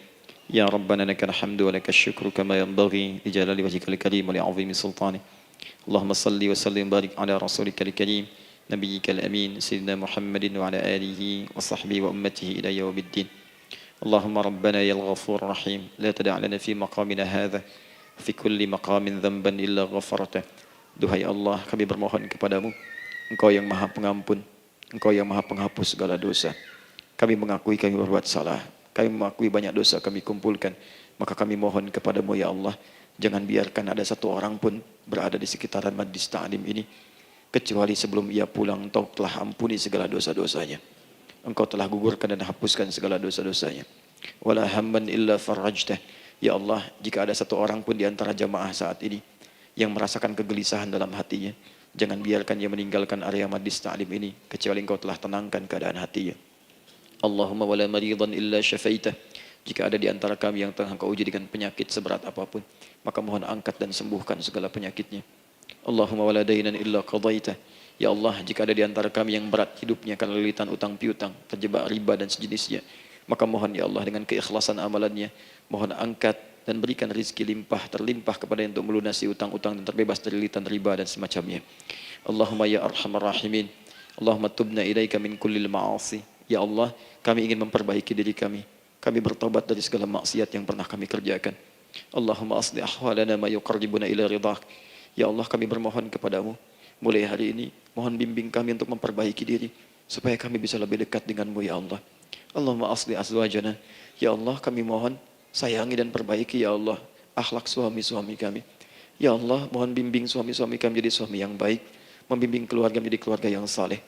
Ya Rabbana lakal hamdu wa lakal syukru kama yanbaghi li jalali wajhikal karim wa li 'azimi sultanik. Allahumma salli wa sallim barik ala rasulikal karim, nabiyyikal amin, sayyidina Muhammadin wa ala alihi wa sahbihi wa ummatihi ila yaumiddin. Allahumma rabbana ya al-ghafur rahim, la tada' lana fi maqamina hadha fi kulli maqamin dhanban illa ghafartah. Duhai Allah, kami bermohon kepadamu, Engkau yang maha pengampun, Engkau yang maha penghapus segala dosa. Kami mengakui kami berbuat salah, kami mengakui banyak dosa kami kumpulkan. Maka kami mohon kepadamu ya Allah, jangan biarkan ada satu orang pun berada di sekitaran majlis ta'lim ini, kecuali sebelum ia pulang Engkau telah ampuni segala dosa-dosanya. Engkau telah gugurkan dan hapuskan segala dosa-dosanya. Wala hamman illa farajtah. Ya Allah, jika ada satu orang pun di antara jamaah saat ini yang merasakan kegelisahan dalam hatinya, jangan biarkan dia meninggalkan area majlis ta'lim ini kecuali Engkau telah tenangkan keadaan hatinya. Allahumma wala maridan illa syafaitah. Jika ada di antara kami yang tengah Engkau uji dengan penyakit seberat apapun, maka mohon angkat dan sembuhkan segala penyakitnya. Allahumma wala dainan illa qadaitah. Ya Allah, jika ada di antara kami yang berat hidupnya karena lilitan utang piutang, terjebak riba dan sejenisnya, maka mohon ya Allah dengan keikhlasan amalannya, mohon angkat dan berikan rizki terlimpah kepada yang untuk melunasi utang-utang dan terbebas dari lilitan riba dan semacamnya. Allahumma ya arhamar rahimin. Allahumma tubna ilaika min kullil ma'asi. Ya Allah, kami ingin memperbaiki diri kami. Kami bertobat dari segala maksiat yang pernah kami kerjakan. Allahumma asli ahwalana ma yuqarribuna ila ridhak. Ya Allah, kami bermohon kepadamu, mulai hari ini, mohon bimbing kami untuk memperbaiki diri, supaya kami bisa lebih dekat denganmu ya Allah. Allahumma asli azwajana. Ya Allah, kami mohon sayangi dan perbaiki ya Allah akhlak suami-suami kami. Ya Allah, mohon bimbing suami-suami kami jadi suami yang baik, membimbing keluarga menjadi keluarga yang saleh.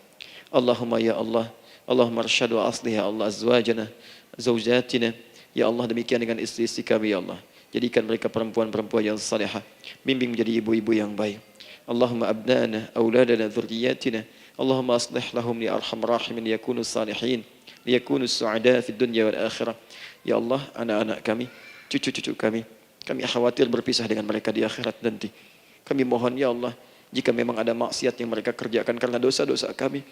Allahumma ya Allah, Allahumma arsyad wa aslih ya Allah azwajana, zawjatina. Ya Allah, demikian dengan istri-istri kami ya Allah. Jadikan mereka perempuan-perempuan yang salihah, bimbing menjadi ibu-ibu yang baik. Allahumma abnana, auladana, dzurriyyatina. Allahumma aslih lahum ya arhamar rahimin yakunu salihin, liyakunu su'ada fid dunya wal akhirah. Ya Allah, anak-anak kami, cucu-cucu kami khawatir berpisah dengan mereka di akhirat nanti. Kami mohon ya Allah, jika memang ada maksiat yang mereka kerjakan karena dosa-dosa kami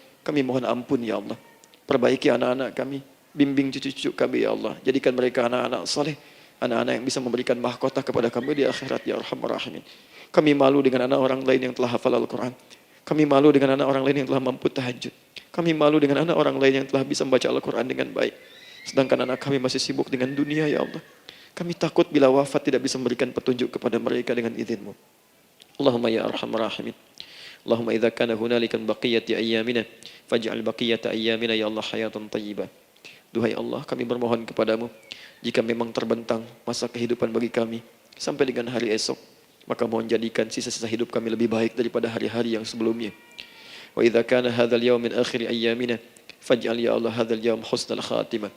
mohon ampun ya Allah. Perbaiki anak-anak kami, bimbing cucu-cucu kami ya Allah. Jadikan mereka anak-anak saleh, anak-anak yang bisa memberikan mahkota kepada kami di akhirat ya arhamar rahimin. Kami malu dengan anak orang lain yang telah hafal Al-Quran. Kami malu dengan anak orang lain yang telah mampu tahajud. Kami malu dengan anak orang lain yang telah bisa membaca Al-Quran dengan baik. Sedangkan anak kami masih sibuk dengan dunia ya Allah. Kami takut bila wafat tidak bisa memberikan petunjuk kepada mereka dengan izin-Mu. Allahumma ya arhamar rahimin. Allahumma idza kana hunalika baqiyati ayyamina faj'al baqiyata ayyamina ya Allah hayatan thayyibah. Duhai Allah, kami bermohon kepadamu, jika memang terbentang masa kehidupan bagi kami sampai dengan hari esok, maka mohon jadikan sisa-sisa hidup kami lebih baik daripada hari-hari yang sebelumnya. وإذا كان هذا اليوم من آخر أيامنا فاجعل يا الله هذا اليوم حسن الخاتمة.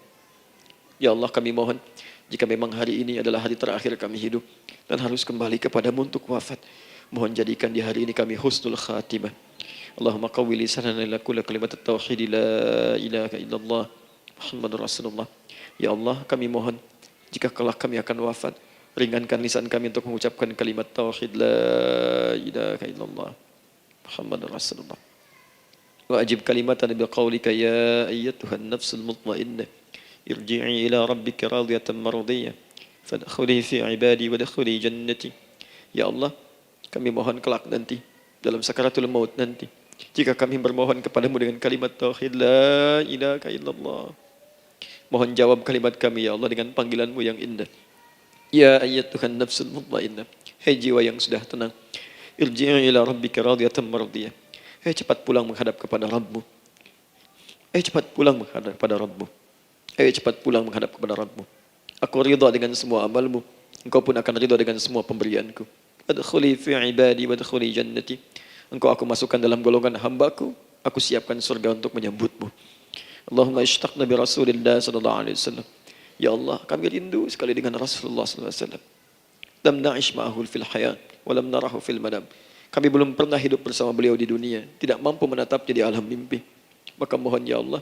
Ya Allah, kami mohon jika memang hari ini adalah hari terakhir kami hidup dan harus kembali kepadamu untuk wafat, mohon jadikan di hari ini kami husnul khatimah. Allahumma qawwi lisanana ila kulli kalimat at-tauhid la ilaha illallah Muhammadur Rasulullah. Ya Allah, kami mohon jika kelak kami akan wafat, ringankan lisan kami untuk mengucapkan kalimat tauhid la ilaha illallah Muhammadur Rasulullah. Wa ajib kalimatan bi qaulika ya ayyatuhan nafsul mutmainnah irji'i ila rabbika radiyatan mardiyah fadkhuli fi ibadi wadkhuli jannati. Ya Allah, kami mohon kelak nanti dalam sakaratul maut nanti, jika kami bermohon kepadamu dengan kalimat tauhid la ilaha illallah, mohon jawab kalimat kami ya Allah dengan panggilanmu yang indah. Ya ayyatuhan nafsul mutmainnah, hai jiwa yang sudah tenang, irji'i ila rabbika radiyatan mardiyah, hai cepat pulang menghadap kepada Rabbmu, hai cepat pulang menghadap kepada Rabbmu, hai cepat pulang menghadap kepada Rabbmu. Aku ridha dengan semua amalmu, engkau pun akan ridha dengan semua pemberianku. Adkhuli fi ibadi wadkhuli jannati, engkau aku masukkan dalam golongan hambaku, aku siapkan surga untuk menyambutmu. Allahumma ishtaqna bi Rasulillah sallallahu alaihi wasallam. Ya Allah, kami rindu sekali dengan Rasulullah sallallahu alaihi wasallam. Lam na'ish ma'ahu fil hayat wa lam narahu fil manam. Kami belum pernah hidup bersama beliau di dunia, tidak mampu menatapnya di alam mimpi. Maka mohon ya Allah,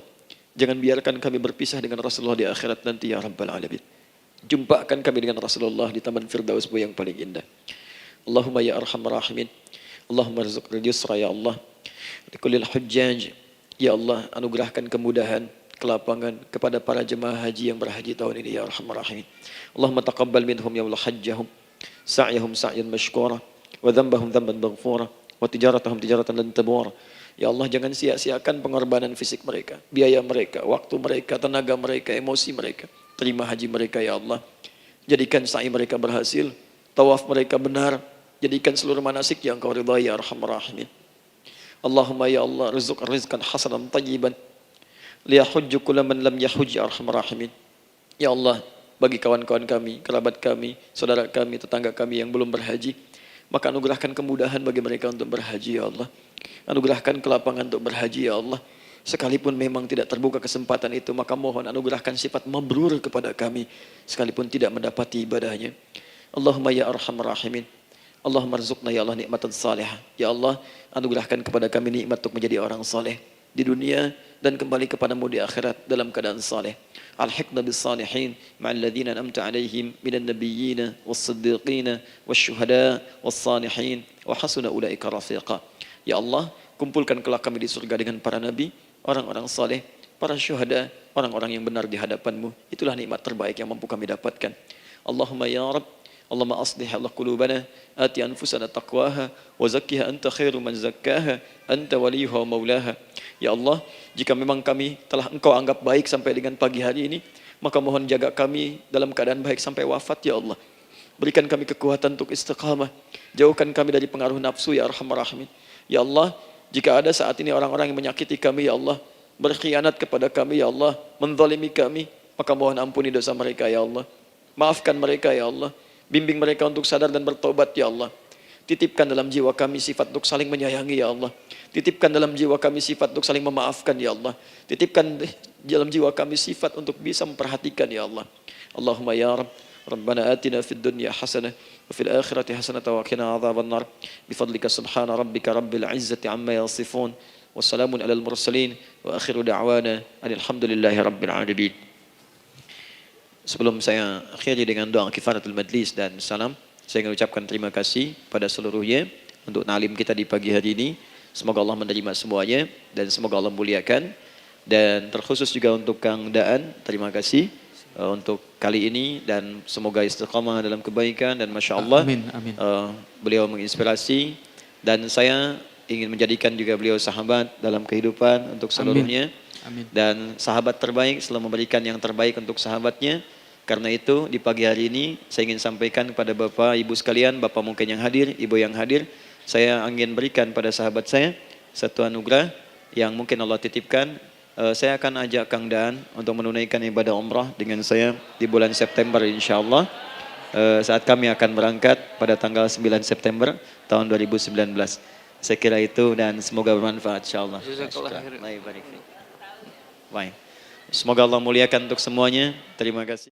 jangan biarkan kami berpisah dengan Rasulullah di akhirat nanti ya Rabbal Alamin. Jumpakan kami dengan Rasulullah di Taman Firdausmu yang paling indah. Allahumma ya arhamar rahimin, Allahumma rizqna yusra ya Allah likulil hujjaj. Ya Allah, anugerahkan kemudahan, kelapangan kepada para jemaah haji yang berhaji tahun ini ya arhamar rahimin. Allahumma taqabbal minhum ya Allah hajjahum, sa'yahum sa'yan mashkura, wa dhanbahum dhanban maghfura, wa tijaratahum tijaratan lan tabur. Ya Allah, jangan sia-siakan pengorbanan fisik mereka, biaya mereka, waktu mereka, tenaga mereka, emosi mereka. Terima haji mereka ya Allah. Jadikan sa'i mereka berhasil, tawaf mereka benar, jadikan seluruh manasik yang Kau ridhai ya arhamar rahimin. Allahumma ya Allah, rizq rizqan hasanan tayyiban liyahujju kullu man lam yahujj ya arhamar rahimin. Ya Allah, bagi kawan-kawan kami, kerabat kami, saudara kami, tetangga kami yang belum berhaji, maka anugerahkan kemudahan bagi mereka untuk berhaji ya Allah. Anugerahkan kelapangan untuk berhaji ya Allah. Sekalipun memang tidak terbuka kesempatan itu, maka mohon anugerahkan sifat mabrur kepada kami sekalipun tidak mendapati ibadahnya. Allahumma ya arhamar rahimin, Allahumma rizqna ya Allah nikmatan salihah. Ya Allah, anugerahkan kepada kami nikmat untuk menjadi orang saleh di dunia dan kembali kepadamu di akhirat dalam keadaan saleh. Alhiqna bis salihin ma'al ladzina an'amta 'alaihim minan nabiyyin was-siddiqin wasyuhada was-salihin wa hasuna ulaika rafiqa. Ya Allah, kumpulkan kelak kami di surga dengan para nabi, orang-orang saleh, para syuhada, orang-orang yang benar di hadapanmu. Itulah nikmat terbaik yang mampu kami dapatkan. Allahumma ya Rabb, Allahumma aslih Allah qulubana, ati anfusana taqwaha, wa zakkiha anta khairu man zakkaha, anta waliyuha wa maulaha. Ya Allah, jika memang kami telah Engkau anggap baik sampai dengan pagi hari ini, maka mohon jaga kami dalam keadaan baik sampai wafat ya Allah. Berikan kami kekuatan untuk istiqamah, jauhkan kami dari pengaruh nafsu ya arhamar rahimin. Ya Allah, jika ada saat ini orang-orang yang menyakiti kami ya Allah, berkhianat kepada kami ya Allah, menzalimi kami, maka mohon ampuni dosa mereka ya Allah. Maafkan mereka ya Allah. Bimbing mereka untuk sadar dan bertobat ya Allah. Titipkan dalam jiwa kami sifat untuk saling menyayangi ya Allah. Titipkan dalam jiwa kami sifat untuk saling memaafkan ya Allah. Titipkan dalam jiwa kami sifat untuk bisa memperhatikan ya Allah. Allahumma ya Rabb, Rabbana atina fid dunya hasanah wa fil akhirati hasanah wa qina adzabannar. Bifadlika subhana rabbika rabbil izzati amma yasifun. Wassalamun alal mursalin wa akhiru da'wana alhamdulillahi rabbil alamin. Sebelum saya akhiri dengan doa kifaratul majlis dan salam, saya ingin ucapkan terima kasih pada seluruhnya untuk ta'lim kita di pagi hari ini. Semoga Allah menerima semuanya dan semoga Allah muliakan. Dan terkhusus juga untuk Kang Daan, terima kasih untuk kali ini dan semoga istiqamah dalam kebaikan dan Masya Allah amin, amin. Beliau menginspirasi dan saya ingin menjadikan juga beliau sahabat dalam kehidupan untuk seluruhnya. Amin. Dan sahabat terbaik selalu memberikan yang terbaik untuk sahabatnya. Karena itu di pagi hari ini saya ingin sampaikan kepada Bapak Ibu sekalian, Bapak mungkin yang hadir, Ibu yang hadir, saya ingin berikan pada sahabat saya satu anugerah yang mungkin Allah titipkan. Saya akan ajak Kang Daan untuk menunaikan ibadah umrah dengan saya di bulan September insyaAllah. Saat kami akan berangkat pada tanggal 9 September tahun 2019. Saya kira itu dan semoga bermanfaat insyaallah. Jazakallah khairan. Baik. Semoga Allah muliakan untuk semuanya. Terima kasih.